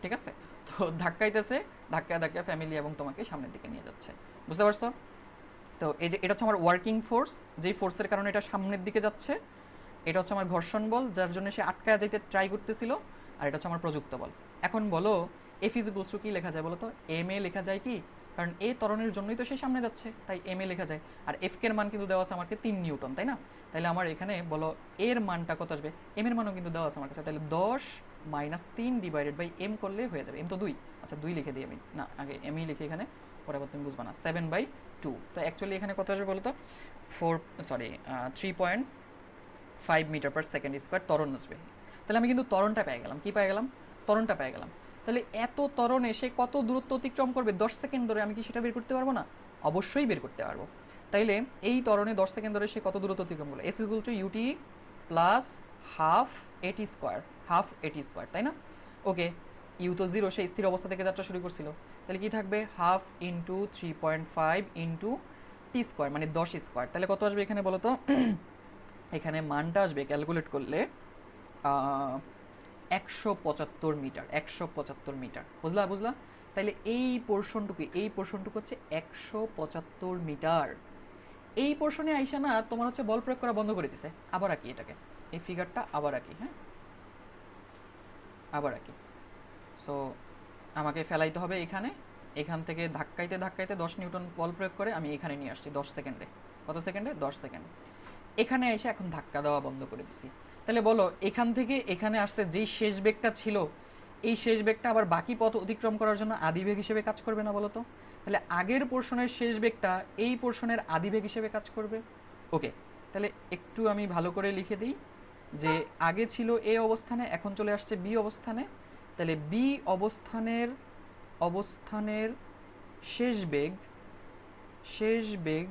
ঠিক আছে? তো ধাক্কাইতেছে, ধাক্কায় ধাক্কায় ফ্যামিলি এবং তোমাকে সামনের দিকে নিয়ে যাচ্ছে, বুঝতে পারছো? তো এই যে এটা হচ্ছে আমার ওয়ার্কিং ফোর্স, যেই ফোর্সের কারণে এটা সামনের দিকে যাচ্ছে। এটা হচ্ছে আমার ঘর্ষণ বল, যার জন্য সে আটকায় যেতে ট্রাই করতেছিল। আর এটা হচ্ছে আমার প্রযুক্ত বল। এখন বলো এফ ইজ ইকুয়ালস টু কি লেখা যায় বলো তো? এম এ লেখা যায় কি? কারণ এ ত্বরণের জন্যই তো সে সামনে যাচ্ছে, তাই এম এ লেখা যায়। আর এফ কে এর মান কিন্তু দেওয়া আছে আমাকে 3 নিউটন, তাই না? তাহলে আমার এখানে বলো এর মানটা কত আসবে? এম এর মানও কিন্তু দেওয়া আছে আমার কাছে, তাহলে 10 -3 ডিভাইডেড বাই এম করলে হয়ে যাবে। এম তো 2, আচ্ছা 2 লিখে দিই আমি, না আগে এমই লিখে এখানে, পরে আবার তুমি বুঝবা না। 7/2, তো অ্যাকচুয়ালি এখানে কত আসবে বলো তো, 3.5 মিটার পার সেকেন্ড স্কোয়ার ত্বরণ আসবে। তাহলে আমি কিন্তু ত্বরণটা পেয়ে গেলাম। কি পেয়ে গেলাম? ত্বরণটা পেয়ে গেলাম। তাহলে এত ত্বরণ এসে কত দূরত্ব অতিক্রম করবে 10 সেকেন্ড ধরে, আমি কি সেটা বের করতে পারবো না? অবশ্যই বের করতে পারবো। তাইলে এই ত্বরণে 10 সেকেন্ড ধরে সে কত দূরত্ব অতিক্রম করলো, S equal to UT plus half at square, half at square, তাই না? ওকে, ইউ তো 0, সে স্থির অবস্থা থেকে যাত্রা শুরু করছিল। তাহলে কি থাকবে, half into 3.5 into T square, মানে 10 স্কোয়ার। তাহলে কত আসবে এখানে বলো তো? এখানে মানটা আসবে ক্যালকুলেট করলে 175 মিটার, 175 মিটার। বুঝলা বুঝলা? তাইলে এই পোর্শনটুকু হচ্ছে 175 মিটার। এই পোর্শনে আইসা না তোমার হচ্ছে বল প্রয়োগ করা বন্ধ করে দিছে। আবার আঁকি এটাকে, এই ফিগারটা আবার আঁকি, হ্যাঁ আবার আঁকি। সো আমাকে ফেলাইতে হবে এখানে, এখান থেকে ধাক্কাইতে ধাক্কাইতে 10 নিউটন বল প্রয়োগ করে আমি এখানে নিয়ে আসছি 10 সেকেন্ডে। কত সেকেন্ডে? 10 সেকেন্ড। এখানে এসে এখন ধাক্কা দেওয়া বন্ধ করে দিছি। তাহলে বলো এখান থেকে এখানে আসতে যেই শেষ বেগটা ছিল, এই শেষ বেগটা আবার বাকি পথ অতিক্রম করার জন্য আদিবেগ হিসেবে কাজ করবে না বলো তো? তাহলে আগের পোর্শনের শেষ বেগটা এই পোর্শনের আদিবেগ হিসেবে কাজ করবে। ওকে, তাহলে একটু আমি ভালো করে লিখে দিই যে আগে ছিল এ অবস্থানে, এখন চলে আসছে বি অবস্থানে। তাহলে বি অবস্থানের শেষ বেগ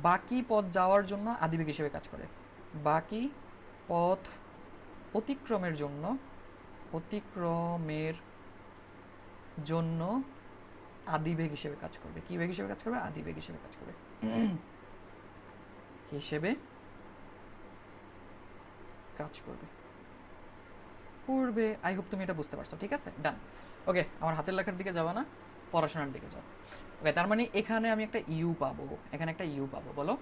বাকি পথ যাওয়ার জন্য আদিবেগ হিসেবে কাজ করে। বাকি পথ অতিক্রমের জন্য আদিবেগ হিসেবে কাজ করবে। কি বেগ হিসেবে কাজ করবে? আদিবেগ হিসেবে কাজ করবে। করবে। আই হোপ তুমি এটা বুঝতে পারছো। ঠিক আছে, ডান। ওকে, আমার হাতের লেখার দিকে যাবা না, পড়াশোনার দিকে যাও। ওকে, তার মানে এখানে আমি একটা ইউ পাবো, এখানে একটা ইউ পাবো। বলো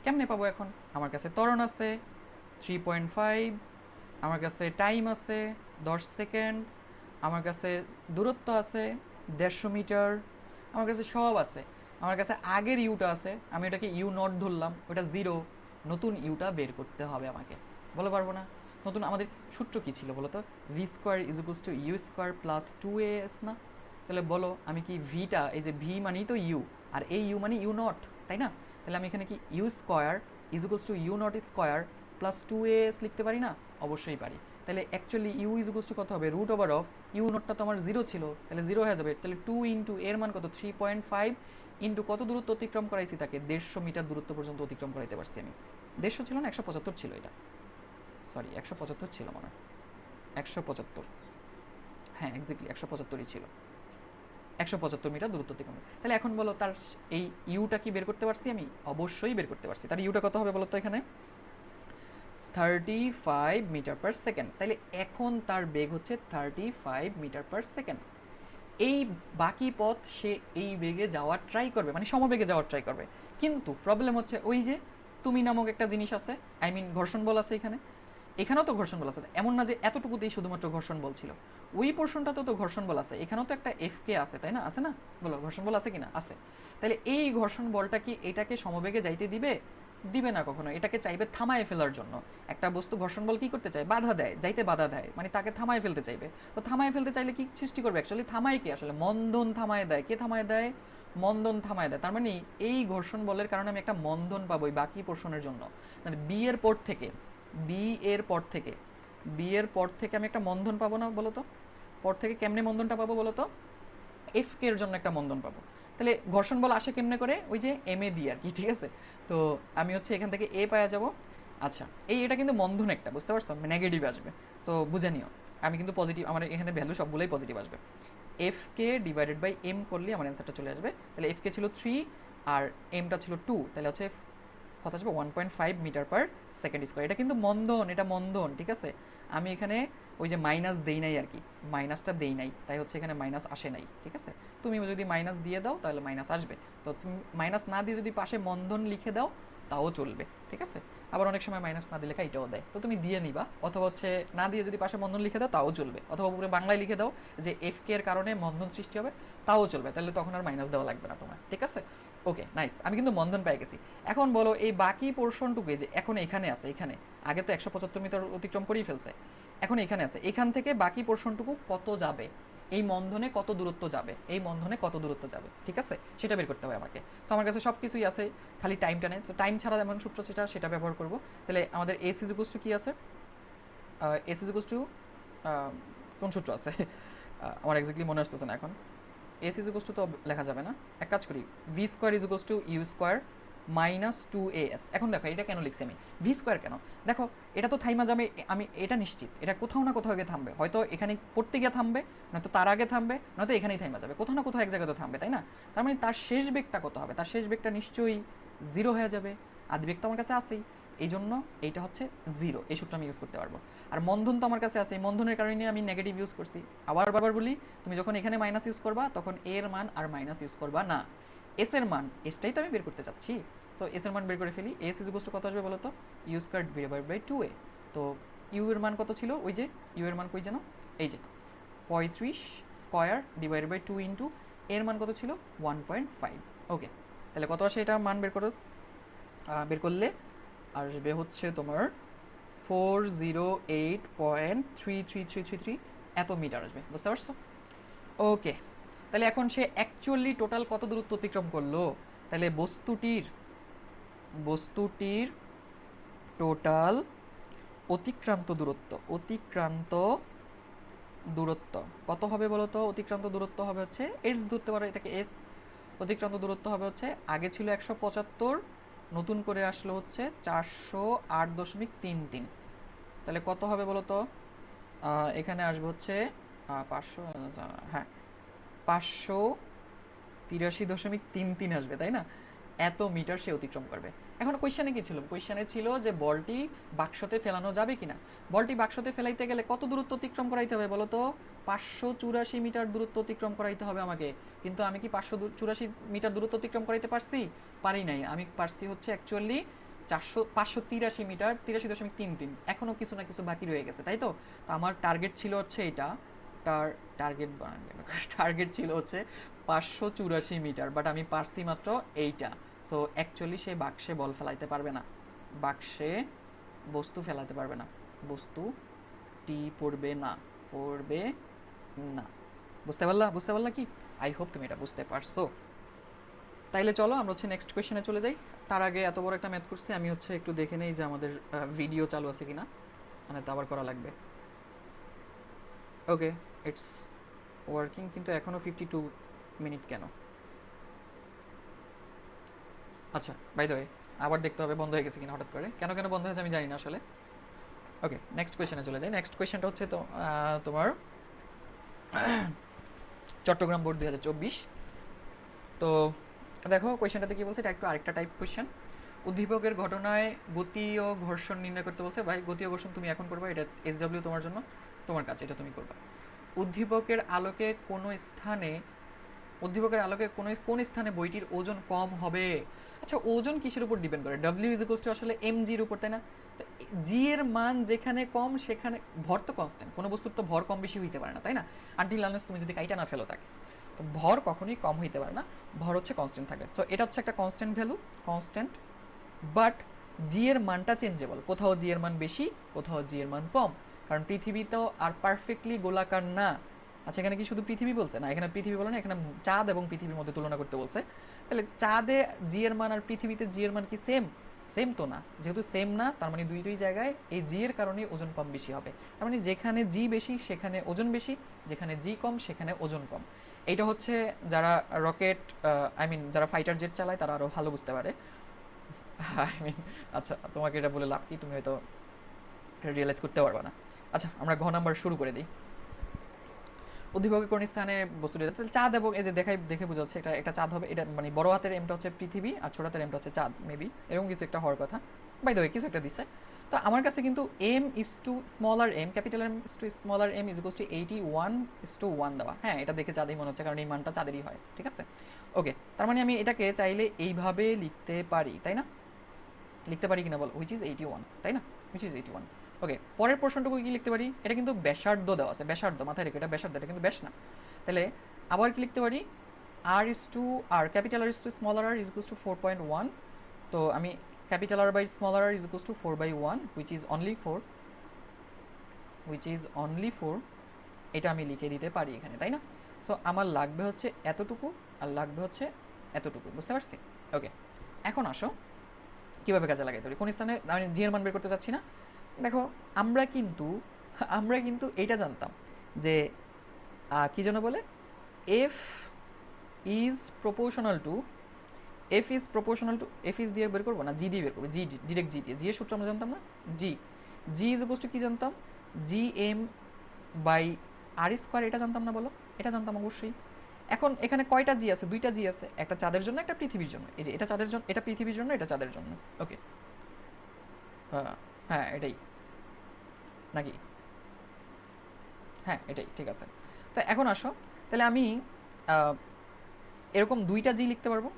কেমনে পাবো? এখন আমার কাছে ত্বরণ আছে 3.5, আমার কাছে টাইম আছে 10 সেকেন্ড, আমার কাছে দূরত্ব আছে 150 মিটার, আমার কাছে সব আছে। আমার কাছে আগের ইউটা আছে, আমি এটাকে ইউ নট ধরলাম, ওটা 0। নতুন ইউটা বের করতে হবে আমাকে। বলো পারবো না? নতুন আমাদের সূত্র কী ছিল বলো তো? V square is equals to u square plus 2as না? তাহলে বলো আমি কি ভিটা, এই যে ভি মানেই তো ইউ, আর এই ইউ মানে ইউ নট, তাই না? তাহলে আমি এখানে কি u square is equals to u not square plus 2as লিখতে পারি না? অবশ্যই পারি। তাহলে actually u is equals to কত হবে? রুট ওভার অফ ইউ নটটা তো আমার 0 ছিল, তাহলে 0 হয়ে যাবে। তাহলে 2 ইন্টু এর মান কত? 3.5 ইন্টু কত দূরত্ব অতিক্রম করাইছি তাকে? 150 মিটার দূরত্ব পর্যন্ত অতিক্রম করাইতে পারছি আমি। 150 ছিল না, 175 ছিল এটা, সরি 175 ছিল মনে হয়, 175, হ্যাঁ এক্স্যাক্টলি 175ই ছিল। 175 মিটার দূরত্ব অতিক্রম। তাহলে এখন বলো তার এই ইউটা কি বের করতে পারছি আমি? অবশ্যই বের করতে পারছি। তার ইউটা কত হবে বলো তো? এখানে 35 মিটার পার সেকেন্ড। তাহলে এখন তার বেগ হচ্ছে 35 মিটার পার সেকেন্ড। এই বাকি পথ সে এই বেগে যাওয়ার ট্রাই করবে, মানে সমবেগে যাওয়ার ট্রাই করবে। কিন্তু প্রবলেম হচ্ছে ওই যে তুমি নামক একটা জিনিস আছে, আই মিন ঘর্ষণ বল আছে এখানে, এখানেও তো ঘর্ষণ বল আছে। এমন না যে এতটুকুতেই শুধুমাত্র ঘর্ষণ বল ছিল, ওই পোর্শনটাতেও তো ঘর্ষণ বল আছে, এখানেও তো একটা এফ কে আছে, তাই না? আছে না? বলো ঘর্ষণ বল আছে কি না? আছে। তাহলে এই ঘর্ষণ বলটা কি এটাকে সমবেগে যাইতে দিবে? দিবে না কখনো। এটাকে চাইবে থামায় ফেলার জন্য। একটা বস্তু ঘর্ষণ বল কি করতে চায়? বাধা দেয়, যাইতে বাধা দেয়, মানে তাকে থামায় ফেলতে চাইবে। তো থামায় ফেলতে চাইলে কি সৃষ্টি করবে? অ্যাকচুয়ালি থামায় কি? আসলে মন্দন থামায় দেয়। কে থামায় দেয়? মন্দন থামায় দেয়। তার মানে এই ঘর্ষণ বলের কারণে আমি একটা মন্দন পাবো এই বাকি পোর্শনের জন্য। মানে বি এর পর থেকে আমি একটা মন্দন পাবো না বলো তো? পর থেকে কেমনে মন্দনটা পাবো বলো তো? এফ কে এর জন্য একটা মন্দন পাবো। তাহলে ঘর্ষণ বল আসে কেমনে করে? ওই যে এম এ দিয়ে আর কি, ঠিক আছে? তো আমি হচ্ছে এখান থেকে এ পাওয়া যাব। আচ্ছা, এটা কিন্তু মন্দন একটা, বুঝতে পারছো? নেগেটিভ আসবে, তো বুঝে নিও। আমি কিন্তু পজিটিভ, আমার এখানে ভ্যালু সবগুলোই পজিটিভ আসবে। F K divided by M করলে আমার অ্যান্সারটা চলে আসবে। তাহলে এফ কে ছিল 3 আর এমটা ছিল 2, তাহলে হচ্ছে কত আসবে? 1.5 মিটার পার সেকেন্ড স্কোয়ার। এটা কিন্তু মন্দন, এটা মন্দন, ঠিক আছে? আমি এখানে ওই যে মাইনাস দেই নাই আর কি, মাইনাসটা দেই নাই, তাই হচ্ছে এখানে মাইনাস আসে নাই, ঠিক আছে? তুমি যদি মাইনাস দিয়ে দাও তাহলে মাইনাস আসবে। তো তুমি মাইনাস না দিয়ে যদি পাশে মন্দন লিখে দাও তাও চলবে, ঠিক আছে? আবার অনেক সময় মাইনাস না দিলে এটাও দেয়, তো তুমি দিয়ে নিবা। অথবা হচ্ছে না দিয়ে যদি পাশে মন্দন লিখে দাও তাও চলবে, অথবা পুরো বাংলায় লিখে দাও যে এফ কে এর কারণে মন্দন সৃষ্টি হবে, তাও চলবে। তাহলে তখন আর মাইনাস দেওয়া লাগবে না তোমার, ঠিক আছে? ওকে, নাইস। আমি কিন্তু মন্দন পেয়ে গেছি। এখন বলো এই বাকি পোর্শনটুকু যে এখন এখানে আছে, এখানে আগে তো 175 মিটার অতিক্রম করেই ফেলছে, এখন এখানে আছে, এখান থেকে বাকি পোর্শনটুকু কত যাবে, এই বন্ধনে কত দূরত্ব যাবে, এই বন্ধনে কত দূরত্ব যাবে, ঠিক আছে, সেটা বের করতে হবে আমাকে। সো আমার কাছে সব কিছুই আছে, খালি টাইমটা নেই। তো টাইম ছাড়া যেমন সূত্র সেটা ব্যবহার করব। তাহলে আমাদের এস ইজ ইকুয়ালস টু কি আছে, এস ইজ ইকুয়ালস টু কোন সূত্র আছে আমার এক্স্যাক্টলি মনে আসতেছে না এখন। এস ইজ ইকুয়ালস টু তো লেখা যাবে না, এক কাজ করি, v square is equals to u square minus two a s. এখন দেখো এটা কেন লিখছি আমি ভি স্কোয়ার কেন, দেখো এটা তো থাইমা যাবে, আমি এটা নিশ্চিত এটা কোথাও না কোথাও গিয়ে থামবে, হয়তো এখানে পড়তে গিয়ে থামবে, নয়তো তার আগে থামবে, নয়তো এখানেই থাইমা যাবে, কোথাও না কোথাও এক জায়গাতে থামবে, তাই না? তার মানে তার শেষ বেগটা কত হবে, তার শেষ বেগটা নিশ্চয়ই জিরো হয়ে যাবে, আদি বেগ তো আমার কাছে আছেই, এই জন্য এইটা হচ্ছে জিরো, এই সূত্র আমি ইউজ করতে পারবো। আর মন্ধন তো আমার কাছে আছে, এই মন্ধনের কারণে আমি নেগেটিভ ইউজ করছি। আবার বারবার বলি, তুমি যখন এখানে মাইনাস ইউজ করবা তখন এর মান আর মাইনাস ইউজ করবা না, এস এর মান, এসটাই তো আমি বের করতে চাচ্ছি। তো এস এর মান বের করে ফেলি, এস ইজ ইকুয়ালস টু কত আসবে বলো তো, you square divided by 2a। তো ইউ এর মান কত ছিল, ওই যে ইউ এর মান কই যেন, এই যে 35 স্কোয়ার ডিভাইডেড বাই 2 ইন্টু এর মান কত ছিল 1.5। ওকে, তাহলে কত আসে এটা মান বের করো, বের করলে আসবে হচ্ছে তোমার 408.33333 এত মিটার আসবে, বুঝতে পারছো? ওকে, তাহলে এখন সে অ্যাকচুয়ালি টোটাল কত দূরত্ব অতিক্রম করলো, তাহলে বস্তুটির টোটাল অতিক্রান্ত দূরত্ব কত হবে বলো তো? অতিক্রান্ত দূরত্ব হবে হচ্ছে, এস ধরতে পারো এটাকে এস, অতিক্রান্ত দূরত্ব হবে হচ্ছে, আগে ছিল 175, নতুন করে আসলো হচ্ছে 408.33। তাহলে কত হবে বলো তো? এখানে আসবে হচ্ছে 500, হ্যাঁ 583.33 আসবে, তাই না? এত মিটার সে অতিক্রম করবে। এখন কোয়েশ্চেনে কি ছিল, কোয়েশ্চেনে ছিল যে বলটি বাক্সতে ফেলানো যাবে কিনা। বলটি বাক্সতে ফেলাইতে গেলে কত দূরত্ব অতিক্রম করাইতে হবে বলো তো? 584 মিটার দূরত্ব অতিক্রম করাইতে হবে আমাকে। কিন্তু আমি কি 584 মিটার দূরত্ব অতিক্রম করাইতে পারছি? পারি নাই, আমি পারছি হচ্ছে অ্যাকচুয়ালি 583 মিটার, 83.33। এখনও কিছু না কিছু বাকি রয়ে গেছে, তাই তো? তো আমার টার্গেট ছিল হচ্ছে এটা, টার্গেট ছিল হচ্ছে 584 মিটার, বাট আমি পারছি মাত্র এইটা। সো অ্যাকচুয়ালি সে বাক্সে বল ফেলাইতে পারবে না, বাক্সে বস্তু ফেলাতে পারবে না, বস্তু টি পড়বে না, পড়বে না। বুঝতে পারলা কি? আই হোপ তুমি এটা বুঝতে পারছো। তাইলে চলো আমরা হচ্ছে নেক্সট কোয়েশ্চেনে চলে যাই। তার আগে এত বড় একটা ম্যাথ করছি, আমি হচ্ছে একটু দেখে নেই যে আমাদের ভিডিও চালু আছে কিনা, মানে তো আবার করা লাগবে। ওকে, ইটস ওয়ার্কিং, কিন্তু এখনও 52 মিনিট কেন? আচ্ছা, বাই দ্য ওয়ে আবার দেখতে হবে বন্ধ হয়ে গেছে কিনা হঠাৎ করে, কেন কেন বন্ধ হয়েছে আমি জানি না আসলে। ওকে, নেক্সট কোয়েশ্চেনে চলে যাই। নেক্সট কোয়েশ্চেনটা হচ্ছে তো তোমার চট্টগ্রাম বোর্ড 2024। তো দেখো কোয়েশ্চেনটাতে কী বলছে, এটা একটু আরেকটা টাইপ কোয়েশ্চেন। উদ্দীপকের ঘটনায় গতি ও ঘর্ষণ নির্ণয় করতে বলছে। ভাই গতি ও ঘর্ষণ তুমি এখন করবা, এটা SW তোমার জন্য, তোমার কাজ, এটা তুমি করবা। উদ্দীপকের আলোকে কোন স্থানে বইটির ওজন কম হবে? আচ্ছা, ওজন কিসের উপর ডিপেন্ড করে? W ইজ ইকুয়ালস টু আসলে mg-র উপর, তাই না? তো জি এর মান যেখানে কম সেখানে ভর তো কনস্ট্যান্ট, কোনো বস্তুর তো ভর কম বেশি হইতে পারে না, তাই না? আনটিল আনলেস তুমি যদি কাইটা না ফেলো তাকে, তো ভর কখনোই কম হইতে পারে না, ভর হচ্ছে কনস্ট্যান্ট থাকে। সো এটা হচ্ছে একটা কনস্ট্যান্ট ভ্যালু, কনস্ট্যান্ট, বাট জি এর মানটা চেঞ্জেবল, কোথাও জি এর মান বেশি, কোথাও জি এর মান কম, কারণ পৃথিবী তো আর পারফেক্টলি গোলাকার না। আচ্ছা, এখানে কি শুধু পৃথিবী বলছে? না, এখানে পৃথিবী বলে না, এখানে চাঁদ এবং পৃথিবীর মধ্যে তুলনা করতে বলছে। তাহলে চাঁদে জি এর মান আর পৃথিবীতে জি এর মান কি সেম? সেম তো না, যেহেতু সেম না, তার মানে দুই জায়গায় এই জি এর কারণে ওজন কম বেশি হবে। তার মানে যেখানে জি বেশি সেখানে ওজন বেশি, যেখানে জি কম সেখানে ওজন কম। এইটা হচ্ছে যারা রকেট, যারা ফাইটার জেট চালায় তারা আরও ভালো বুঝতে পারে। আই মিন, আচ্ছা তোমাকে এটা বলে লাভ কি, তুমি হয়তো রিয়েলাইজ করতে পারবে না। আচ্ছা, আমরা ঘ নাম্বার শুরু করে দিই। উদ্দীপকের কোন স্থানে বস্তুটি, চাঁদ, এবং এই যে দেখে বোঝা যাচ্ছে এটা একটা চাঁদ হবে। এটা মানে বড় হাতের এমটা হচ্ছে পৃথিবী আর ছোট হাতের এমটা হচ্ছে চাঁদ, মেবি এরকম কিছু একটা হওয়ার কথা। বাই দ্য ওয়ে কিছু একটা দিচ্ছে। তো আমার কাছে কিন্তু m is to smaller m, capital m is to smaller m is equals to 81:1 দেওয়া। হ্যাঁ, এটা দেখে চাঁদই মনে হচ্ছে, কারণ এই মানটা চাঁদেরই হয়, ঠিক আছে? ওকে, তার মানে আমি এটাকে চাইলে এইভাবে লিখতে পারি, তাই না? লিখতে পারি কিনা বল, হুইচ ইজ 81, তাই না? Which is 81। ওকে, পরের প্রশ্নটুকু কি লিখতে পারি? এটা কিন্তু ব্যাসার্ধ দেওয়া আছে, ব্যাসার্ধ মাথায় রেখে, এটা ব্যাসার্ধ, এটা কিন্তু ব্যাস না। তাহলে আবার কি লিখতে পারি? R is to r, capital R is to smaller r is equals to 4.1। তো আমি capital R by smaller r is equals to 4/1, which is only 4। Which is only 4, এটা আমি লিখে দিতে পারি এখানে, তাই না? সো আমার লাগবে হচ্ছে এতটুকু আর লাগবে হচ্ছে এতটুকু, বুঝতে পারছি? ওকে, এখন আসো কীভাবে কাজে লাগাইতে পারি। কোন স্থানে আমি জি এর মান বের করতে চাচ্ছি না। দেখো আমরা কিন্তু এইটা জানতাম যে কী যেন বলে, F is proportional to f is দিয়ে বের করবো না, জি দিয়ে বের করবো, জি ডিরেক্ট জি দিয়ে, জি এর সূত্র আমরা জানতাম না, g g is equals to কী জানতাম, g m by r square, এটা জানতাম না বলো? এটা জানতাম অবশ্যই। এখন এখানে কয়টা জি আছে? দুইটা জি আছে, একটা চাঁদের জন্য একটা পৃথিবীর জন্য। এই যে এটা চাঁদের জন্য, এটা পৃথিবীর জন্য, এটা চাঁদের জন্য। ওকে, হ্যাঁ হ্যাঁ এটাই নাকি, হ্যাঁ এটাই ঠিক আছে। তো এখন আসো, তাহলে আমি এরকম দুইটা জি লিখতে পারবো।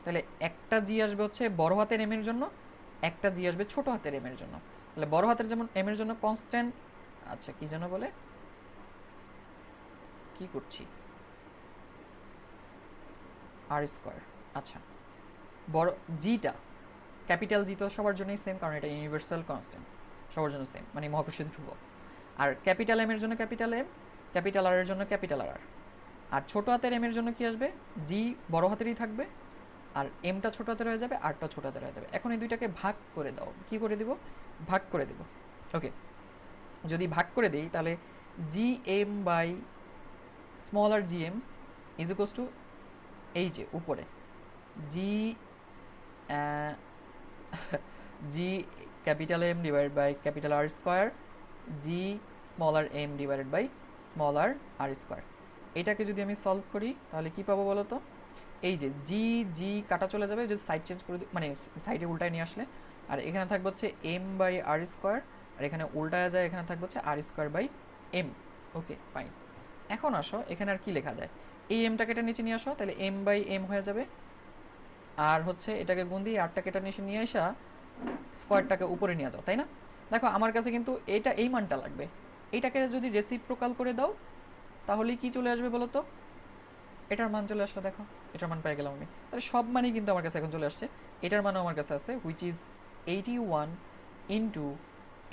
তাহলে একটা জি আসবে হচ্ছে বড় হাতের এম এর জন্য, একটা জি আসবে ছোট হাতের এম এর জন্য। তাহলে বড় হাতের যেমন এম এর জন্য কনস্ট্যান্ট, আচ্ছা কি যেন বলে, কি করছি, আর স্কোয়ার। আচ্ছা, বড় জিটা, ক্যাপিটাল জি তো সবার জন্যই সেম, কারণ এটা ইউনিভার্সাল কনস্ট্যান্ট, সবার জন্য সেম, মানে মহাকর্ষীয় ধ্রুবক। আর ক্যাপিটাল এম এর জন্য ক্যাপিটাল এম, ক্যাপিটাল আর এর জন্য ক্যাপিটাল আর। আর ছোটো হাতের এম এর জন্য কি আসবে, জি বড় হাতেরই থাকবে, আর এমটা ছোটো হাতের হয়ে যাবে, আরটা ছোটো হাতের হয়ে যাবে। এখন এই দুইটাকে ভাগ করে দাও, কি করে দিব, ভাগ করে দিব। ওকে, যদি ভাগ করে দিই তাহলে g m by small r g m is equals to, এই যে উপরে g g capital M divided by capital R square, g smaller m divided by smaller r square. এটাকে যদি আমি সলভ করি তাহলে কি পাবো বলো তো, এই যে জি জি কাটা চলে যাবে যদি সাইড চেঞ্জ করে দিই, মানে সাইডে উল্টায় নিয়ে আসলে, আর এখানে থাকবে হচ্ছে এম বাই আর স্কোয়ার, আর এখানে উল্টায় যায়, এখানে থাকবে হচ্ছে r square by m. Okay fine, এখন আসো এখানে আর কি লেখা যায়, এই এমটাকে এটা নিচে নিয়ে আসো, তাহলে এম বাই এম হয়ে যাবে, আর হচ্ছে এটাকে গুণ দিয়ে আটটাকে এটা নিচে নিয়ে আসা, স্কোয়ারটাকে উপরে নিয়ে যাও, তাই না? দেখো আমার কাছে কিন্তু এটা এই মানটা লাগবে, এইটাকে যদি রেসিপ্রোকাল করে দাও তাহলে কি চলে আসবে বলো তো, এটার মান চলে আসলো, দেখো এটার মান পেয়ে গেলাম আমি। তাহলে সব মানই কিন্তু আমার কাছে এখন চলে আসছে, এটার মানও আমার কাছে আছে হুইচ ইজ 81 ইন্টু,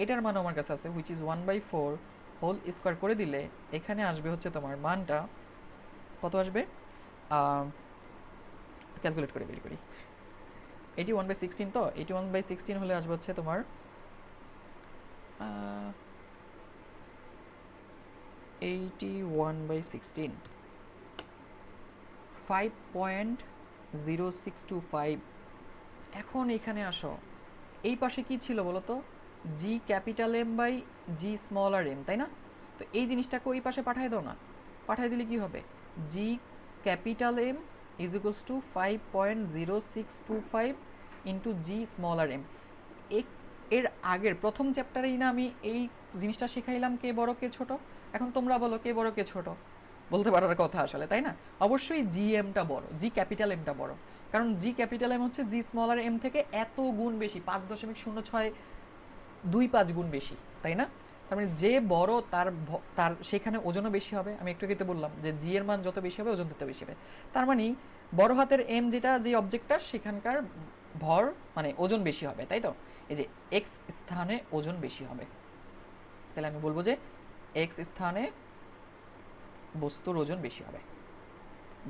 এটার মানও আমার কাছে আছে হুইচ ইজ 1/4 হোল স্কোয়ার করে দিলে এখানে আসবে হচ্ছে তোমার মানটা কত আসবে, ক্যালকুলেট করে বের করি, 81/16, তো 81/16 হলে আসবে হচ্ছে তোমার 81/16 5.0625। এখন এখানে আসো, এই পাশে কি ছিল বলো তো, g capital m by g smaller m, তাই না? তো এই জিনিসটাকে ওই পাশে পাঠিয়ে দাও না, পাঠিয়ে দিলে কি হবে, g capital m is equals to 5.0625 into g smaller m. এর আগের প্রথম চ্যাপ্টারেই না আমি এই জিনিসটা শেখাইলাম কে বড় কে ছোট। এখন তোমরা বলো কে বড় কে ছোট, বলতে পারার কথা আসলে, তাই না? অবশ্যই জি এমটা বড়, জি ক্যাপিটাল এমটা বড়, কারণ জি ক্যাপিটাল এম হচ্ছে জি স্মলার এম থেকে এত গুণ বেশি, 5.0625 গুণ বেশি, তাই না? তার মানে যে বড় তার তার সেখানে ওজনও বেশি হবে। আমি একটু আগে বললাম যে জি এর মান যত বেশি হবে ওজন তত বেশি হবে, তার মানে বড় হাতের এম যেটা, যে অবজেক্টটা সেখানকার ভর মানে ওজন বেশি হবে, তাই তো? এই যে এক্স স্থানে ওজন বেশি হবে, তাহলে আমি বলবো যে এক্স স্থানে বস্তুর ওজন বেশি হবে,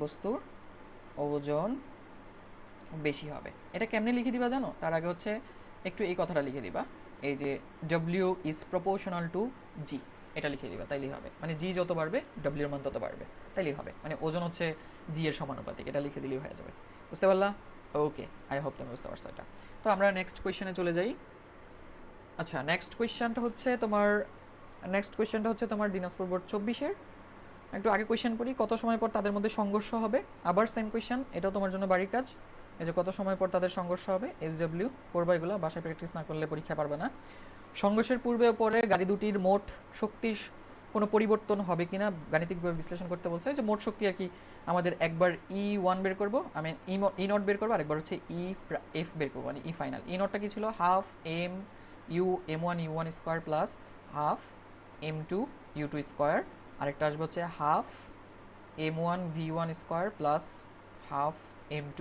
বস্তুর ওজন বেশি হবে। এটা কেমনে লিখে দিবা জানো? তার আগে হচ্ছে একটু এই কথাটা লিখে দিবা, এই যে ডব্লিউ ইজ প্রপোর্শনাল টু জি, এটা লিখে দিবা, তাইলেই হবে। মানে জি যত বাড়বে ডব্লিউর মান তত বাড়বে, তাইলেই হবে। মানে ওজন হচ্ছে জি এর সমানুপাতিক, এটা লিখে দিলেই হয়ে যাবে। বুঝতে পারলা? ওকে, আই হোপ তুমি বুঝতে পারছো এটা। তো আমরা নেক্সট কোয়েশ্চেনে চলে যাই। আচ্ছা, নেক্সট কোয়েশ্চেনটা হচ্ছে তোমার দিনাজপুর বোর্ড 24-এর। একটু আগে কোয়েশ্চেন পড়ি, কত সময় পর তাদের মধ্যে সংঘর্ষ হবে। আবার সেম কোয়েশ্চেন, এটাও তোমার জন্য বাড়ির কাজ। এই যে কত সময় পর তাদের সংঘর্ষ হবে, SW পড়বা, এগুলো বাসায় প্র্যাকটিস না করলে পরীক্ষা পারবে না। সংঘর্ষের পূর্বে ও পরে গাড়ি দুটির মোট শক্তির কোনো পরিবর্তন হবে কিনা গাণিতিকভাবে বিশ্লেষণ করতে বলছে। যে মোট শক্তি আর কি, আমাদের একবার E1 বের করবো, আমি ই নট বের করবো, আরেকবার হচ্ছে এফ বের করবো, মানে ই ফাইনাল। ই নটটা কি ছিল, half m u M1 U1 square plus half M2 U2 square, আরেকটা আসবে হচ্ছে half M1 V1 square plus half M2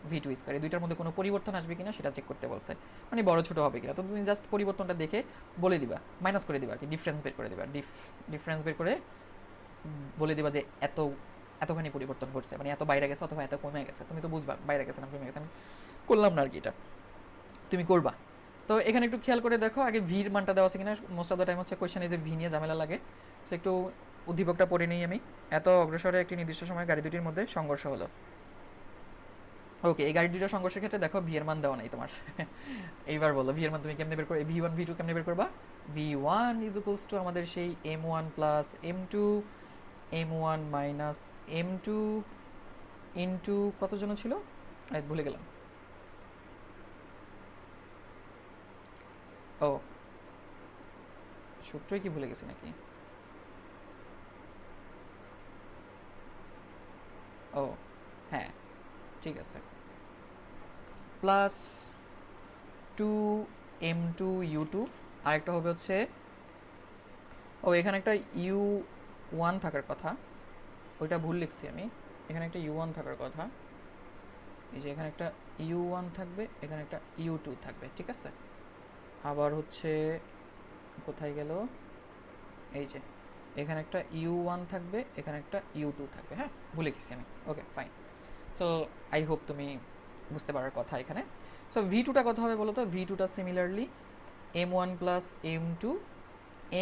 v two square, এই দুইটার মধ্যে কোনো পরিবর্তন আসবে কিনা সেটা চেক করতে বলছে, মানে বড় ছোটো হবে কিনা। তো তুমি জাস্ট পরিবর্তনটা দেখে বলে দিবা, মাইনাস করে দিবা আর কি, ডিফারেন্স বের করে দিবা, ডিফারেন্স বের করে বলে দিবা যে এতখানি পরিবর্তন ঘটছে, মানে এত বাইরে গেছে অথবা এত কমে গেছে, তুমি তো বুঝবা বাইরে গেছে না কমে গেছে। আমি করলাম না আর কি, এটা তুমি করবা। তো এখানে একটু খেয়াল করে দেখো আগে ভির মানটা দেওয়া আছে কিনা। মোস্ট অফ দ্য টাইম হচ্ছে কোয়েশ্চেনে যে ভি নিয়ে ঝামেলা লাগে। সো একটু উদ্দীপকটা পড়ে নিই আমি। এত অগ্রসরে একটি নির্দিষ্ট সময় গাড়ি দুটির মধ্যে সংঘর্ষ হলো। ওকে, এই গাড়ি দুটোর সংঘর্ষের ক্ষেত্রে দেখো ভি এর মান দেওয়া নাই তোমার। এইবার বলো ভি এর মান তুমি কেমনে বের করবে, ভি ওয়ান ভি টু কেমনে বের করবা। V one is equals to আমাদের সেই m one plus m two, m one minus m two into কত জন ছিল ভুলে গেলাম। ও সূত্রই কি ভুলে গেছি নাকি? ও হ্যাঁ ঠিক আছে, plus two m two u two, আরেকটা হবে হচ্ছে ও এখানে একটা ইউ ওয়ান থাকার কথা, ওইটা ভুল লিখছি আমি। এখানে একটা ইউ ওয়ান থাকার কথা, এই যে এখানে একটা ইউ ওয়ান থাকবে, এখানে একটা ইউ টু থাকবে, ঠিক আছে। আবার হচ্ছে কোথায় গেল, এই যে এখানে একটা ইউ ওয়ান থাকবে, এখানে একটা ইউ টু থাকবে, হ্যাঁ ভুলে গেছি আমি। Okay fine. তো আই হোপ তুমি বুঝতে পারার কথা এখানে। সো ভি টুটা কত হবে বলো তো, ভি টুটা similarly m one plus m two,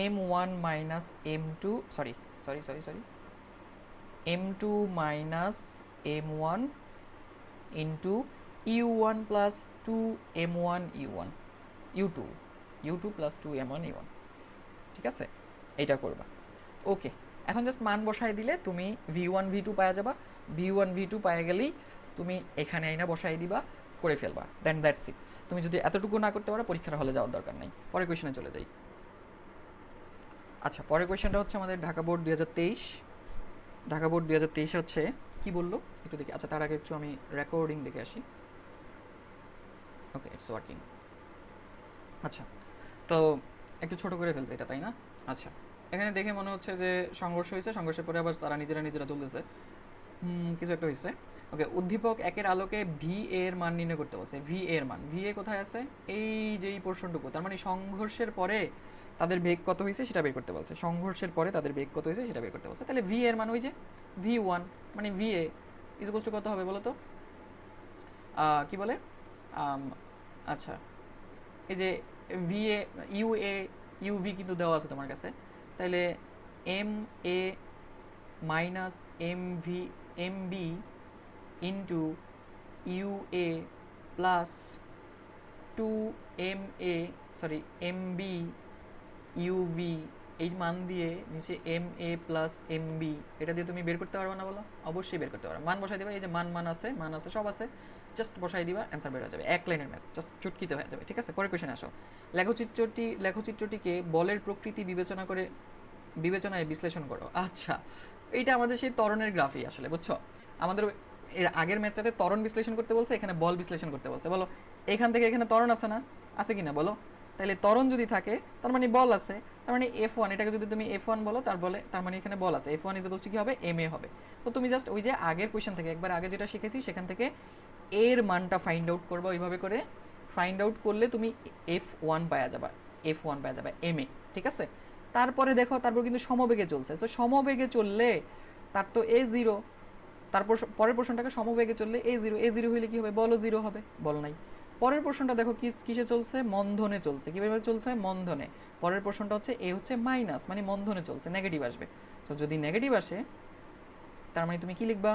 m one minus m two, sorry sorry sorry sorry m two minus m one into u one plus two m one u one, u two plus two m one u one, ঠিক আছে, এইটা করবা। ওকে, এখন just মান বসাই দিলে তুমি V one V two পাওয়া যাবা। ভি ওয়ান ভি টু পাওয়া গেলেই তুমি এখানে আইনা বসাই দিবা, করে ফেলবা, দেন দ্যাটস ইট। তুমি যদি এতটুকু না করতে পারো পরীক্ষার হলে যাওয়ার দরকার নেই। পরের কোয়েশনে চলে যাই। আচ্ছা পরের কোয়েশনটা হচ্ছে আমাদের ঢাকা বোর্ড 2023। ঢাকা বোর্ড 2023 হচ্ছে কি বললো একটু দেখি। আচ্ছা তার আগে একটু আমি রেকর্ডিং দেখে আসি। Okay it's working. আচ্ছা তো একটু ছোট করে ফেলছে এটা, তাই না? আচ্ছা এখানে দেখে মনে হচ্ছে যে সংঘর্ষ হয়েছে, সংঘর্ষের পরে আবার তারা নিজেরা চলতেছে, কিছু একটা হয়েছে। ওকে, উদ্দীপক একের আলোকে ভি এর মান নির্ণয় করতে বলছে। ভি এর মান, ভি এ কোথায় আছে, এই যে এই পোর্শনটুকু, তার মানে সংঘর্ষের পরে তাদের বেগ কত হয়েছে সেটা বের করতে বলছে। সংঘর্ষের পরে তাদের বেগ কত হয়েছে সেটা বের করতে বলছে। তাহলে ভি এর মান ওই যে ভি ওয়ান, মানে v a is equals to কত হবে বলো তো, কি বলে, আচ্ছা এই যে v a u a u v কিন্তু দেওয়া আছে তোমার কাছে, তাহলে m a minus m v m b into u a plus two m a sorry m b u b, এই মান দিয়ে নিচে m a plus m b, এটা দিয়ে তুমি বের করতে পারবে না বলো? অবশ্যই বের করতে পারো। মান বসাই দিবা, এই যে মান আছে সব আছে, জাস্ট বসাই দিবা, অ্যান্সার বের হয়ে যাবে। এক লাইনের ম্যাথ, জাস্ট চুটকিতে হয়ে যাবে, ঠিক আছে। পরের কোয়েশনে আসো। লেখচিত্রটিকে বলের প্রকৃতি বিবেচনায় বিশ্লেষণ করো। আচ্ছা এইটা আমাদের সেই ত্বরণের গ্রাফই আসলে, বুঝছো? আমাদের এর আগের ম্যাথটাতে ত্বরণ বিশ্লেষণ করতে বলছে, এখানে বল বিশ্লেষণ করতে বলছে। বলো এখান থেকে এখানে ত্বরণ আছে না, আছে কি না বলো? তাহলে ত্বরণ যদি থাকে তার মানে বল আছে, তার মানে এফ ওয়ান, এটাকে যদি তুমি এফ ওয়ান বলো তার মানে এখানে বল আছে। F one is equals two কি হবে, এম এ হবে। তো তুমি জাস্ট ওই যে আগের কোয়েশ্চেন থেকে একবার আগে যেটা শিখেছি সেখান থেকে এর মানটা ফাইন্ড আউট করবা, ওইভাবে করে ফাইন্ড আউট করলে তুমি এফ ওয়ান পাওয়া যাবা, এফ ওয়ান পাওয়া যাবে এম এ, ঠিক আছে। তারপরে দেখো তারপর কিন্তু সমবেগে চলছে, তো সমবেগে চললে তার তো এ জিরো, তারপর পরের পোর্শনটাকে সমবেগে চললে এ জিরো, এ জিরো হইলে কি হবে, বলও জিরো হবে, বল নাই। পরের পোর্শনটা দেখো কিসে চলছে, মন্ধনে চলছে। কীভাবে চলছে, মন্ধনে। পরের পোর্শনটা হচ্ছে এ হচ্ছে মাইনাস, মানে মন্ধনে চলছে, নেগেটিভ আসবে। তো যদি নেগেটিভ আসে তার মানে তুমি কি লিখবা,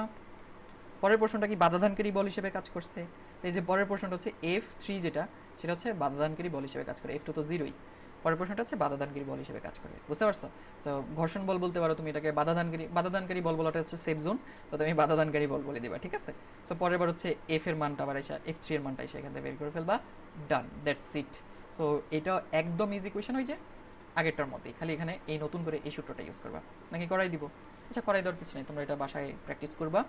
পরের প্রশ্নটা কি বাধাদানকারী বল হিসেবে কাজ করছে। এই যে পরের প্রশ্নটা হচ্ছে এফ থ্রি, যেটা সেটা হচ্ছে বাধাদানকারী বল হিসেবে কাজ করে, এফ টু তো জিরোই। পরের প্রশ্নটা হচ্ছে বাধাদানকারী বল হিসেবে কাজ করে, বুঝতে পারছো? তো ঘর্ষণ বল বলতে পারো তুমি এটাকে, বাধাদানকারী বল বলাটা হচ্ছে সেফ জোন, তো তুমি বাধাদানকারী বল বলে দিবা, ঠিক আছে। সো পরের বার হচ্ছে এফ এর মানটা আবার এসে এফ থ্রি এর মানটা এসে এখান থেকে বের করে ফেলবা, ডান, দ্যাটস ইট। সো এটা একদম ইজি কোয়েশন, ওই যে আগেরটার মতোই, খালি এখানে এই নতুন করে এই সূত্রটা ইউজ করবা। নাকি করাই দিব? আচ্ছা করাই দেওয়ার কিছু নেই, তোমরা এটা বাসায় প্র্যাকটিস করবা,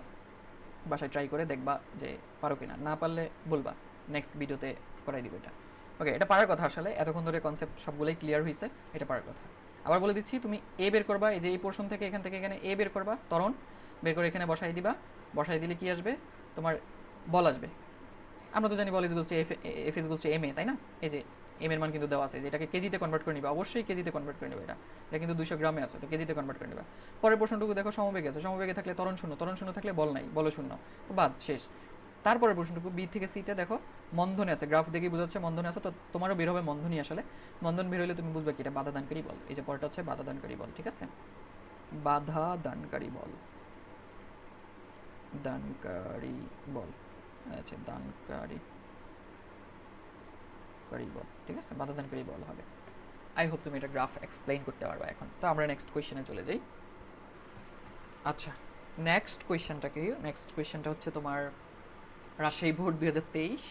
বাসায় ট্রাই করে দেখবা যে পারো কিনা, না পারলে বলবা, নেক্সট ভিডিওতে করাই দিব এটা। ওকে, এটা পারার কথা আসলে, এতক্ষণ ধরে কনসেপ্ট সবগুলোই ক্লিয়ার হয়েছে, এটা পারার কথা। আবার বলে দিচ্ছি, তুমি এ বের করবা, এই যে এই পোর্শন থেকে এখান থেকে এখানে বের করবা, ত্বরণ বের করে এখানে বসাই দিবা, বসাই দিলে কি আসবে, তোমার বল আসবে, আমরা তো জানি বল is equals to f is equals to m a, তাই না? এই যে এম এর মান কিন্তু দেওয়া আছে, যে এটাকে কেজিতে কনভার্ট করে নিবে, অবশ্যই কেজিতে কনভার্ট করে নেবে। এটা কিন্তু 200 গ্রামে আছে, তো কেজিতে কনভার্ট করে নেবে। পরের প্রশ্নটুকু দেখো, সমবেগে আছে, সমবেগে থাকলে ত্বরণ শূন্য, ত্বরণ শূন্য থাকলে বল নাই, বল শূন্য, তো বাদ, শেষ। তারপরে প্রশ্নটুকু বি থেকে সিতে দেখো, মন্ধনে আছে, গ্রাফ দেখেই বোঝা যাচ্ছে মন্ধনে আছে, তো তোমারও বের হবে মন্ধনই আসলে। মন্ধন বের হলে তুমি বুঝবে কি এটা বাধা দানকারী বল। এই যে পরটা হচ্ছে বাধা দানকারী বল, ঠিক আছে? বাধা দানকারী বল, দানকারী বল, আচ্ছা দানকারী বল, ঠিক আছে, বাধা দানকারী বল হবে। আই হোপ তুমি এটা গ্রাফ এক্সপ্লেইন করতে পারবা এখন। তো আমরা নেক্সট কোয়েশ্চেনে চলে যাই। আচ্ছা, নেক্সট কোয়েশ্চেনটা হচ্ছে তোমার রাজশাহী বোর্ড 2023।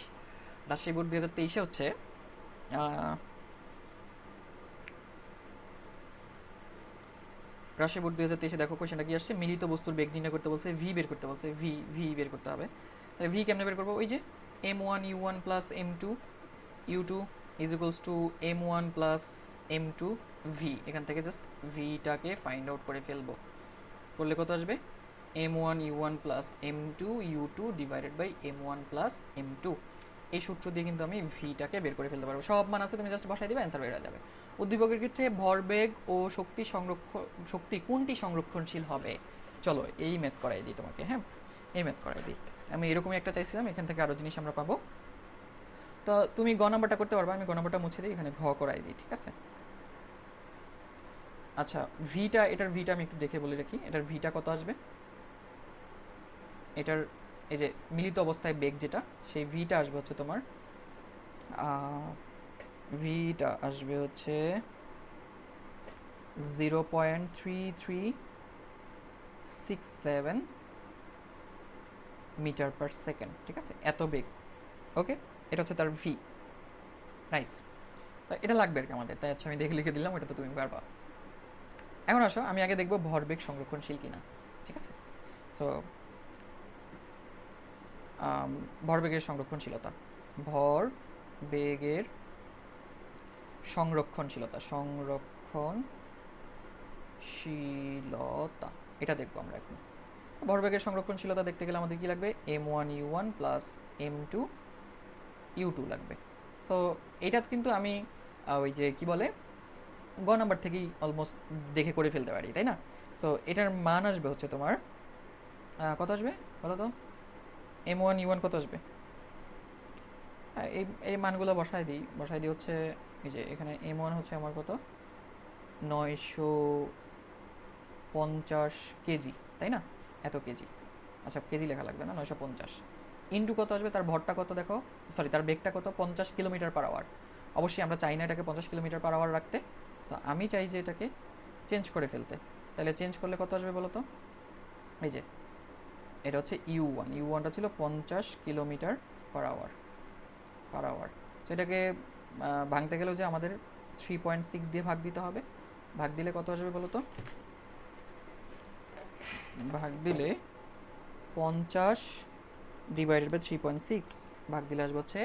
রাজশাহী বোর্ড 2023-এ হচ্ছে রাশি বোর্ড 2023-এ দেখো কোয়েশ্চেনটা কি আসছে, মিলিত বস্তুর বেগ নির্ণয় করতে বলছে, ভি বের করতে বলছে, ভি বের করতে হবে। তাহলে ভি কেমনে বের করবো? ওই যে m1u1 plus m2 u2 is equals two m1 plus m2 V. এখান থেকে জাস্ট ভিটাকে ফাইন্ড আউট করে ফেলবো। করলে কত আসবে? m1u1 plus m2 u2 divided by m1 plus m2। এই সূত্র দিয়ে কিন্তু আমি ভিটাকে বের করে ফেলতে পারবো। সব মান আছে, তুমি জাস্ট বসাই দিবে, অ্যান্সার বের হয়ে যাবে। উদ্দীপকের ক্ষেত্রে ভরবেগ ও শক্তি কোনটি সংরক্ষণশীল হবে? চলো এই ম্যাথ করাই দিই তোমাকে, হ্যাঁ এই ম্যাথ করাই দিই। আমি এরকমই একটা চাইছিলাম, এখান থেকে আরও জিনিস আমরা পাবো। তো তুমি গ নাম্বারটা করতে পারবা, আমি গ নাম্বারটা মুছে দিই, এখানে ঘ করাই দিই, ঠিক আছে? আচ্ছা, এটার ভিটা আমি একটু দেখে বলে রাখি, এটার ভিটা কত আসবে। এটার এই যে মিলিত অবস্থায় বেগ যেটা, সেই ভিটা আসবে হচ্ছে তোমার ভিটা আসবে হচ্ছে 0.3367 মিটার পার সেকেন্ড, ঠিক আছে? এত বেগ, ওকে, এটা হচ্ছে তার ভি। নাইস, এটা লাগবে আর কি আমাদের, তাই আচ্ছা আমি দেখে লিখে দিলাম, ওটা তো তুমি পারবা। এখন আসো, আমি আগে দেখবো ভরবেগ সংরক্ষণশীল কিনা, ঠিক আছে? সো ভরবেগের সংরক্ষণশীলতা, ভরবেগের সংরক্ষণশীলতা এটা দেখবো আমরা এখন। ভরবেগের সংরক্ষণশীলতা দেখতে গেলে আমাদের কি লাগবে? m1u1 প্লাস m2 u2 লাগবে। সো এটা কিন্তু আমি ওই যে কি বলে গ নাম্বার থেকেই অলমোস্ট দেখে করে ফেলতে পারি, তাই না? সো এটার মান আসবে হচ্ছে তোমার কত আসবে বলো তো? m1u1 কত আসবে? এই এই মানগুলো বসাই দিই হচ্ছে এই যে এখানে m1 হচ্ছে আমার কত, 950 কেজি, তাই না? এত কেজি, আচ্ছা কেজি লেখা লাগবে না, 950 ইন্টু কত আসবে, তার ভরটা কত দেখো, সরি তার বেগটা কত, 50 কিলোমিটার পার আওয়ার। অবশ্যই আমরা চাই না এটাকে 50 কিলোমিটার পার আওয়ার রাখতে, তো আমি চাই যে এটাকে চেঞ্জ করে ফেলতে। তাহলে চেঞ্জ করলে কত আসবে বলো তো? এই যে এটা হচ্ছে ইউ ওয়ানটা ছিল 50 কিলোমিটার পার আওয়ার। তো এটাকে ভাঙতে গেলেও যে আমাদের 3.6 দিয়ে ভাগ দিতে হবে। ভাগ দিলে কত আসবে বলো তো? ভাগ দিলে 50 ডিভাইডেড বাই 3.6 ভাগ দিলে আসবে হচ্ছে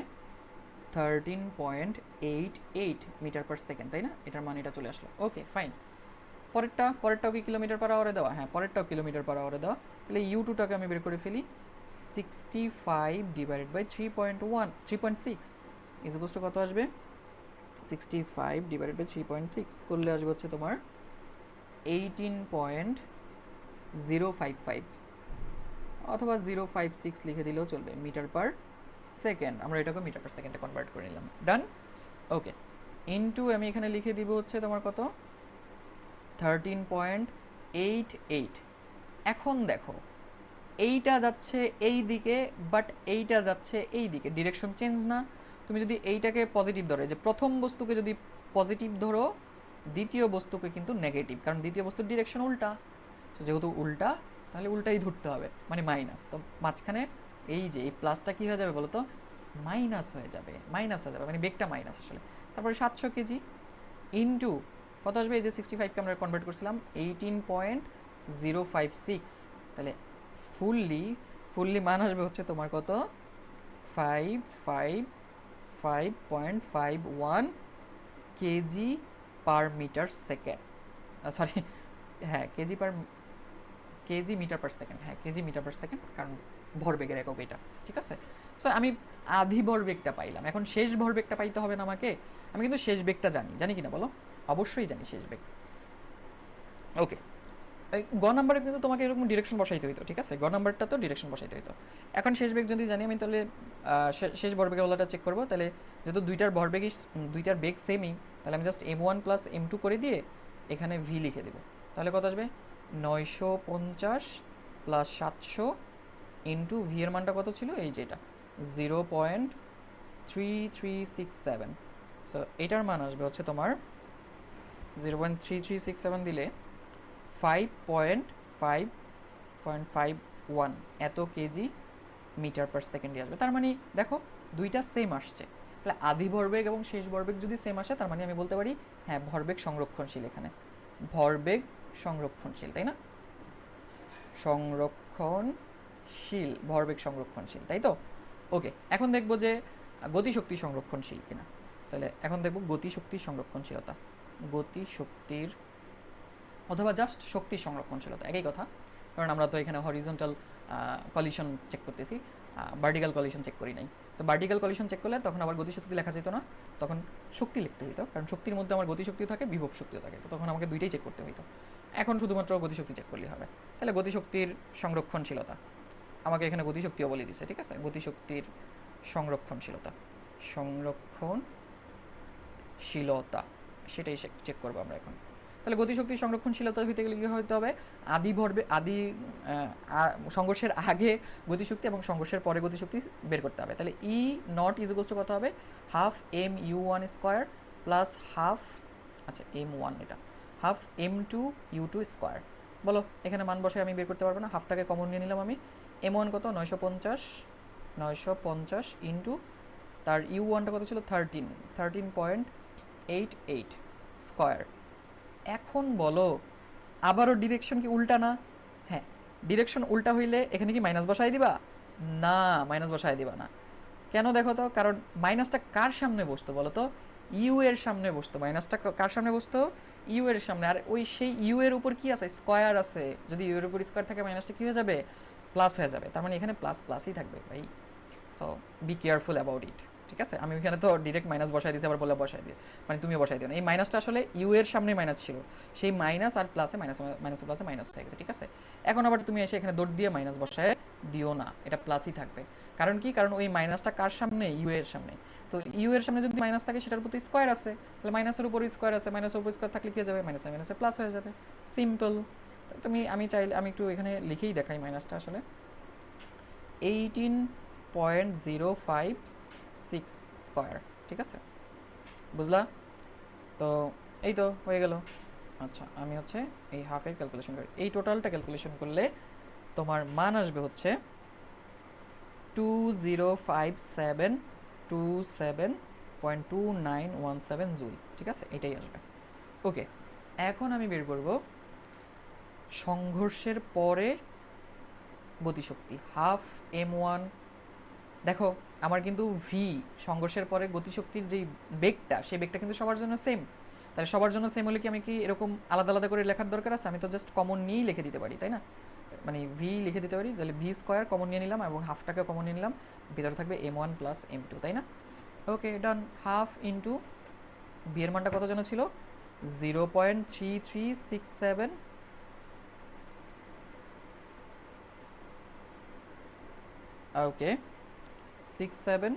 13.88 মিটার পার সেকেন্ড, তাই না? এটার মান এটা চলে আসলো, ওকে ফাইন। পরেরটাও কি কিলোমিটার পার আওয়ারে দেওয়া? হ্যাঁ, পরেরটাও কিলোমিটার পার আওয়ারে দেওয়া। তাহলে ইউ2টাকে আমি বের করে ফেলি, 65 divided by 3.6 is equals to কত আসবে? 65 ডিভাইডেড বাই 3.6 করলে আসবে হচ্ছে তোমার 18.055 অথবা 056 লিখে দিলেও চলবে, মিটার পার সেকেন্ড। আমরা এটাকে মিটার পার সেকেন্ডে কনভার্ট করে নিলাম, ডান, ওকে। ইনটু আমি এখানে লিখে দিব হচ্ছে তোমার কত, 13.88। এখন দেখো এইটা যাচ্ছে এই দিকে, বাট এইটা যাচ্ছে এই দিকে, ডিরেকশন চেঞ্জ না? তুমি যদি এইটাকে পজিটিভ ধরো, যে প্রথম বস্তুকে যদি পজিটিভ ধরো, দ্বিতীয় বস্তুকে কিন্তু নেগেটিভ, কারণ দ্বিতীয় বস্তুর ডিরেকশন উল্টা। তো যেহেতু উল্টা, তাহলে উল্টাই ধরতে হবে, মানে মাইনাস। তো মাঝখানে এই যে এই প্লাসটা কী হয়ে যাবে বলো তো? মাইনাস হয়ে যাবে, মানে বেগটা মাইনাস আসলে। তারপরে 700 কেজি ইন্টু কত আসবে? এই যে 65কে আমরা কনভার্ট করছিলাম 18.056, তাহলে ফুললি মান আসবে হচ্ছে তোমার কত, 555.51 kg per metre second, sorry হ্যাঁ kg per kg metre per second, হ্যাঁ কেজি মিটার পার সেকেন্ড, কারণ ভরবেগের একক এটা, ঠিক আছে। সো আমি আধি ভরবেগটা পাইলাম, এখন শেষ ভরবেগটা পাইতে হবে না আমাকে। আমি কিন্তু শেষ বেগটা জানি কি না বলো? অবশ্যই জানি শেষ বেগ। ওকে, গ নাম্বারে কিন্তু তোমাকে এরকম ডিরেকশন বসাইতে হইতো, ঠিক আছে, গ নাম্বারটা তো ডিরেকশন বসাইতে হইতো। এখন শেষ বেগ যদি জানি আমি, তাহলে শেষ ভরবেগওয়ালাটা চেক করবো। তাহলে যেহেতু দুইটার বেগ সেমই, তাহলে আমি জাস্ট M1 প্লাস M2 করে দিয়ে এখানে ভি লিখে দেবো। তাহলে কত আসবে? 950 প্লাস 700 ইন্টু ভি এর মানটা কত ছিল, এই যেটা 0.3367। সো এটার মান আসবে হচ্ছে তোমার 0.3367 দিলে 5.5.51 এত কেজি মিটার পার সেকেন্ডে আসবে। তার মানে দেখো দুইটা সেম আসছে, তাহলে আদি ভরবেগ এবং শেষ ভরবেগ যদি সেম আসে, তার মানে আমি বলতে পারি হ্যাঁ ভরবেগ সংরক্ষণশীল, এখানে ভরবেগ সংরক্ষণশীল, তাই না? সংরক্ষণশীল, ভরবেগ সংরক্ষণশীল, তাই তো? ওকে, এখন দেখবো যে গতিশক্তি সংরক্ষণশীল কিনা। তাহলে এখন দেখবো গতিশক্তির সংরক্ষণশীলতা, গতিশক্তির অথবা জাস্ট শক্তির সংরক্ষণশীলতা, একই কথা, কারণ আমরা তো এখানে হরিজন্টাল কলিশন চেক করতেছি, ভার্টিক্যাল কলিশন চেক করি নাই। তো ভার্টিক্যাল কলিশন চেক করলে তখন আবার গতিশক্তি লেখা যেত না, তখন শক্তি লিখতে হইতো, কারণ শক্তির মধ্যে আমার গতিশক্তিও থাকে, বিভব শক্তিও থাকে, তো তখন আমাকে দুইটাই চেক করতে হইতো। এখন শুধুমাত্র গতিশক্তি চেক করলেই হবে। তাহলে গতিশক্তির সংরক্ষণশীলতা, আমাকে এখানে গতিশক্তিও বলে দিচ্ছে, ঠিক আছে, গতিশক্তির সংরক্ষণশীলতা, সংরক্ষণশীলতা সেটাই চেক করবো আমরা এখন। তাহলে গতিশক্তি সংরক্ষণশীলতা হইতে গেলে কী হতে হবে? সংঘর্ষের আগে গতিশক্তি এবং সংঘর্ষের পরে গতিশক্তি বের করতে হবে। তাহলে e not is equals to কত হবে? Half m u one square plus half, আচ্ছা M1 এটা, হাফ M2 U2 স্কোয়ার। বলো এখানে মান বসে আমি বের করতে পারবো না, হাফটাকে কমন নিয়ে নিলাম আমি। M1 কত? 950 ইন্টু তার U1টা কত ছিল? 13.88 স্কোয়ার। এখন বলো আবারও ডিরেকশন কি উল্টা না? হ্যাঁ, ডিরেকশন উল্টা হইলে এখানে কি মাইনাস বসাই দিবা? না, মাইনাস বসাই দিবা না। কেন দেখো তো, কারণ মাইনাসটা কার সামনে বসতো বলো তো? ইউ এর সামনে বসতো। মাইনাসটা কার সামনে বসতো? ইউ এর সামনে। আর ওই সেই ইউ এর উপর কি আছে? স্কোয়ার আছে। যদি ইউ এর উপর স্কোয়ার থাকে, মাইনাসটা কি হয়ে যাবে? প্লাস হয়ে যাবে। তার মানে এখানে প্লাস প্লাসই থাকবে ভাই। So be careful about it, ঠিক আছে। আমি ওইখানে তো ডিরেক্ট মাইনাস বসাই দিয়েছি, আবার বলে বসাই দিয়ে, মানে তুমিও বসাই দিও না। এই মাইনাসটা আসলে ইউ এর সামনে মাইনাস ছিল, সেই মাইনাস আর প্লাসে মাইনাসে প্লাসে মাইনাস হয়ে গেছে, ঠিক আছে। এখন আবার তুমি এসে এখানে দৌড় দিয়ে মাইনাস বসায় দিও না, এটা প্লাসই থাকবে। কারণ কি? কারণ ওই মাইনাসটা কার সামনে? ইউ এর সামনে। তো ইউ এর সামনে যদি মাইনাস থাকে, সেটার প্রতি স্কোয়ার আছে, তাহলে মাইনাসের উপর স্কোয়ার আছে, মাইনাসের উপর স্কোয়ার থাকলে কি হয়ে যাবে? মাইনাসে মাইনাসে প্লাস হয়ে যাবে, সিম্পল। আমি চাইলে আমি একটু এখানে লিখেই দেখাই মাইনাসটা আসলে 18.056 স্কোয়ার, ঠিক আছে, বুঝলা? তো এই তো হয়ে গেল। আচ্ছা, আমি হচ্ছে এই হাফের ক্যালকুলেশন করি, এই টোটালটা ক্যালকুলেশন করলে তোমার মান আসবে হচ্ছে 205727.2917 জুল, ঠিক আছে, এটাই আসবে। ওকে, এখন আমি বের করব সংঘর্ষের পরে গতিশক্তি, হাফ M1। দেখো আমার কিন্তু ভি, সংঘর্ষের পরে গতিশক্তির যেই বেগটা, সেই বেগটা কিন্তু সবার জন্য সেম। তাহলে সবার জন্য সেম হলে কি আমি কি এরকম আলাদা আলাদা করে লেখার দরকার আছে? আমি তো জাস্ট কমন নিয়েই লিখে দিতে পারি, তাই না? মানে ভি লিখে দিতে পারি। তাহলে ভি স্কোয়ার কমন নিয়ে নিলাম এবং হাফটাকে কমন নিয়ে নিলাম, ভিতরে থাকবে M1 প্লাস M2, তাই না? ওকে, ডান। হাফ ইন্টু ভি এর মানটা কত যেন ছিল? 0.3367, ওকে 67,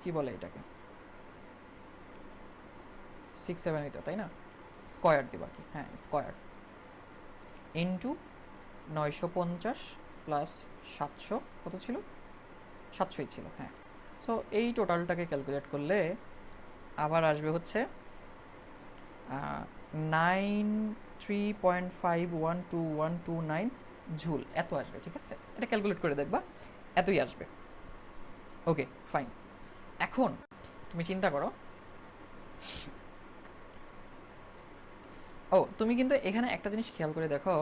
কি বলে এটাকে, 67 এটা, তাই না? স্কোয়ার দিবা কি? হ্যাঁ, স্কোয়ার ইন্টু 950 প্লাস 700, কত ছিল? 700ই ছিল, হ্যাঁ। সো এই টোটালটাকে ক্যালকুলেট করলে আবার আসবে হচ্ছে 93.512129 ঝুল, এত আসবে, ঠিক আছে। এটা ক্যালকুলেট করে দেখবা, এতই আসবে। ওকে, ফাইন। এখন তুমি চিন্তা করো, ও তুমি কিন্তু এখানে একটা জিনিস খেয়াল করে দেখো,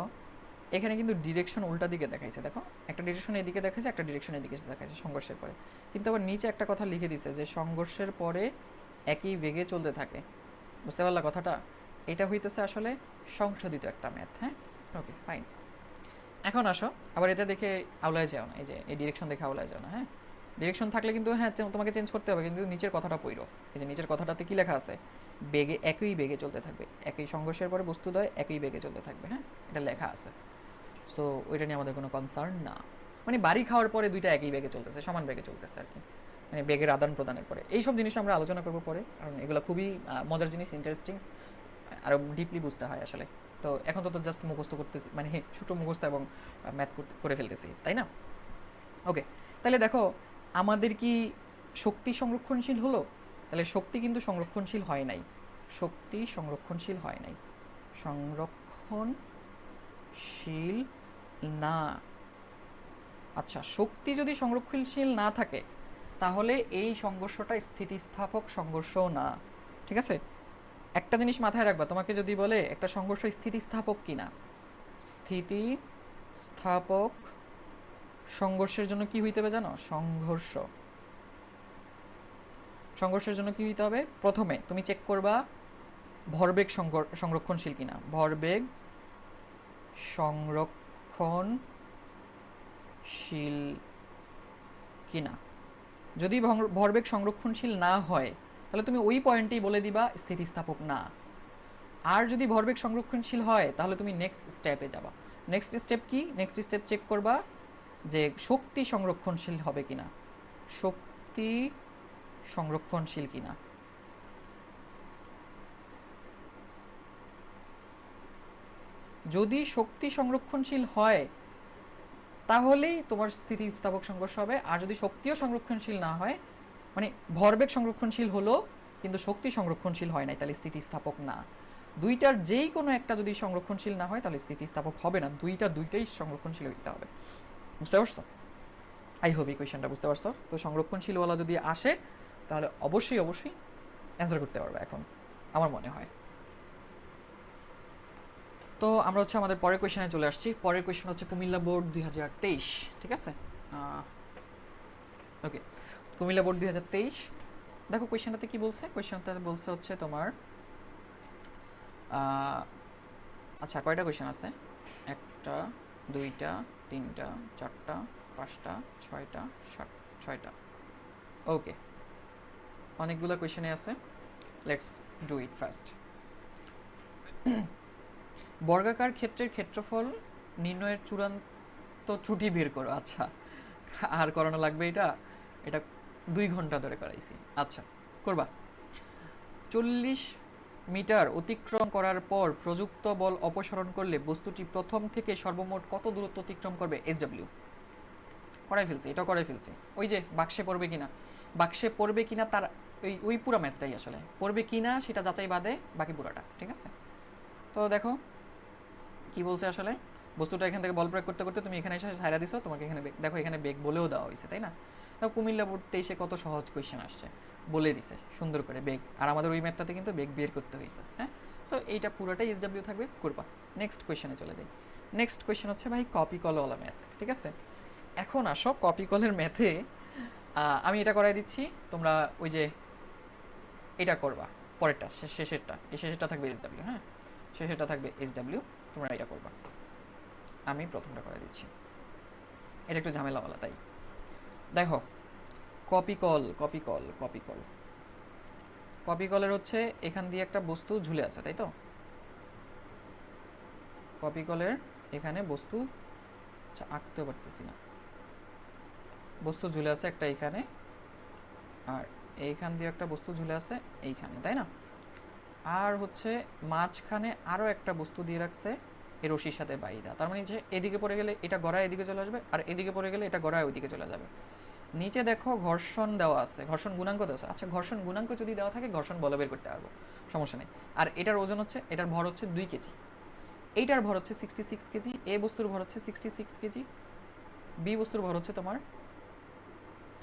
এখানে কিন্তু ডিরেকশন উল্টা দিকে দেখাইছে, দেখো একটা ডিরেকশন এদিকে দেখাইছে, একটা ডিরেকশন এদিকে দেখাইছে সংঘর্ষের পরে, কিন্তু আবার নিচে একটা কথা লিখে দিছে যে সংঘর্ষের পরে একই বেগে চলতে থাকে। বুঝতে পারলা কথাটা? এটা হইতেছে আসলে সংশোধিত একটা ম্যাথ। হ্যাঁ, ওকে ফাইন। এখন আসো, আবার এটা দেখে আওলায় যাও না, এই যে এই ডিরেকশন দেখে আওলায় যাও না। হ্যাঁ, ডিরেকশন থাকলে কিন্তু হ্যাঁ তোমাকে চেঞ্জ করতে হবে, কিন্তু নিচের কথাটা পড়ো। এই যে নিচের কথাটাতে কি লেখা আছে, বেগে একই বেগে চলতে থাকবে, একই সংঘর্ষের পরে বস্তুদ্বয় একই বেগে চলতে থাকবে। হ্যাঁ, এটা লেখা আছে। সো ওইটা নিয়ে আমাদের কোনো কনসার্ন না। মানে বাড়ি খাওয়ার পরে দুইটা একই বেগে চলতেছে, সমান বেগে চলতেছে আর কি, মানে বেগের আদান প্রদানের পরে। এইসব জিনিস আমরা আলোচনা করবো পরে, কারণ এগুলো খুবই মজার জিনিস, ইন্টারেস্টিং, আরও ডিপলি বুঝতে হয় আসলে। তো এখন তো জাস্ট মুখস্থ করতেছি, মানে ছোটো মুখস্থ এবং ম্যাথ করে ফেলতেছি, তাই না? ওকে, তাহলে দেখো আমাদের কি শক্তি সংরক্ষণশীল হলো? তাহলে শক্তি কিন্তু সংরক্ষণশীল হয় নাই, শক্তি সংরক্ষণশীল হয় নাই, সংরক্ষণশীল না। আচ্ছা, শক্তি যদি সংরক্ষণশীল না থাকে তাহলে এই সংঘর্ষটা স্থিতিস্থাপক সংঘর্ষও না। ঠিক আছে, একটা জিনিস মাথায় রাখবা, তোমাকে যদি বলে একটা সংঘর্ষ স্থিতিস্থাপক কিনা, স্থিতিস্থাপক সংঘর্ষের জন্য কি হইতে হবে জানো? সংঘর্ষের জন্য কি হইতে হবে? প্রথমে তুমি চেক করবা ভরবেগ সংরক্ষণশীল কিনা, ভরবেগ সংরক্ষণশীল কিনা। যদি ভরবেগ সংরক্ষণশীল না হয় তাহলে তুমি ওই পয়েন্টেই বলে দিবা স্থিতিস্থাপক না। আর যদি ভরবেগ সংরক্ষণশীল হয় তাহলে তুমি নেক্সট স্টেপে যাবা। নেক্সট স্টেপ কি? নেক্সট স্টেপ চেক করবা যে শক্তি সংরক্ষণশীল হবে কিনা, শক্তি সংরক্ষণশীল কিনা। যদি শক্তি সংরক্ষণশীল হয় তাহলেই তোমার স্থিতিস্থাপক সংঘর্ষ হবে। আর যদি শক্তিও সংরক্ষণশীল না হয়, মানে ভরবেগ সংরক্ষণশীল হলো কিন্তু শক্তি সংরক্ষণশীল হয় নাই, তাহলে স্থিতিস্থাপক না। দুইটার যেই কোনো একটা যদি সংরক্ষণশীল না হয় তাহলে স্থিতিস্থাপক হবে না, দুইটাই সংরক্ষণশীল হইতে হবে। বুঝতে পারছো? আই হোপ এই কোয়েশ্চেনটা বুঝতে পারছো। তো সংরক্ষণশীলওয়ালা যদি আসে তাহলে অবশ্যই অ্যান্সার করতে পারবে এখন, আমার মনে হয়। তো আমরা হচ্ছে আমাদের পরের কোয়েশ্চেনে চলে আসছি। পরের কোয়েশ্চেন হচ্ছে কুমিল্লা বোর্ড 2023। ঠিক আছে, ওকে, কুমিল্লা বোর্ড 2023। দেখো কোয়েশ্চেনটাতে কি বলছে, কোয়েশ্চেনটাতে বলছে হচ্ছে তোমার আচ্ছা কয়টা কোয়েশ্চেন আছে? একটা, দুইটা, তিনটা, চারটা, পাঁচটা, ছয়টা, ছয়টা। ওকে, অনেকগুলো কোয়েশ্চেনে আছে, লেটস ডু ইট ফার্স্ট। বর্গাকার ক্ষেত্রের ক্ষেত্রফল নির্ণয়ের চূড়ান্ত ত্রুটি বের করো। আচ্ছা, আর করানো লাগবে এটা? এটা 2 ঘন্টা ধরে করাইছি। আচ্ছা, করবা। 40 মিটার অতিক্রম করার পর প্রযুক্ত বল অপসারণ করলে বস্তুটি প্রথম থেকে সর্বমোট কত দূরত্ব অতিক্রম করবে? SW করাই ফেলছি, এটা করাই ফেলছি। ওই যে বাক্সে পড়বে কিনা, বাক্সে পড়বে কিনা তার ওই পুরো ম্যাথটাই আসলে পড়বে কিনা সেটা যাচাই বাদে বাকি পুরোটা। ঠিক আছে, তো দেখো কি বলছে আসলে। বস্তুটা এখান থেকে বল প্রয়োগ করতে করতে তুমি এখানে এসে ছাইরা দিছো, তোমাকে এখানে দেখো এখানে বেগ বলেও দেওয়া হয়েছে, তাই না? তো কুমিল্লা বোর্ড 23-এ কত সহজ কোয়েশ্চেন আসছে, বলে দিছে সুন্দর করে বেগ, আর আমাদের ওই ম্যাথটাতে কিন্তু বেগ বের করতে হয়েছে। হ্যাঁ, সো এইটা পুরোটাই SW থাকবে, করবা। নেক্সট কোয়েশ্চেনে চলে যাই। নেক্সট কোয়েশ্চেন হচ্ছে ভাই কপি কলওয়ালা ম্যাথ। ঠিক আছে, এখন আসো কপি কলের ম্যাথে আমি এটা করাই দিচ্ছি, তোমরা ওই যে এটা করবা পরেরটা, শেষেরটা, এই শেষেরটা থাকবে SW। হ্যাঁ, শেষেরটা থাকবে SW, তোমরা এটা করবা। আমি প্রথমটা করে দিচ্ছি, এটা একটু ঝামেলাওয়ালা, তাই দেখো। কপি কলের হচ্ছে এখান দিয়ে একটা বস্তু ঝুলে আছে, তাই তো? কপি কলের এখানে বস্তু, আচ্ছা আঁকতে পারতেছি না, বস্তু ঝুলে আছে একটা এইখানে, আর এইখান দিয়ে একটা বস্তু ঝুলে আছে এইখানে, তাই না? আর হচ্ছে মাঝখানে আরও একটা বস্তু দিয়ে রাখছে এই রশির সাথে বাইদা, তার মানে যে এদিকে পড়ে গেলে এটা গড়ায় এদিকে চলে আসবে, আর এদিকে পড়ে গেলে এটা গড়ায় ওইদিকে চলে যাবে। নিচে দেখো ঘর্ষণ দেওয়া আছে, ঘর্ষণ গুণাঙ্ক দেওয়া আছে। আচ্ছা, ঘর্ষণ গুণাঙ্ক যদি দেওয়া থাকে ঘর্ষণ বল বের করতে পারবো, সমস্যা নেই। আর এটার ওজন হচ্ছে, এটার ভর হচ্ছে 2 কেজি, এইটার ভর হচ্ছে 66 কেজি, এ বস্তুর ভর হচ্ছে 66 কেজি, বি বস্তুর ভর হচ্ছে তোমার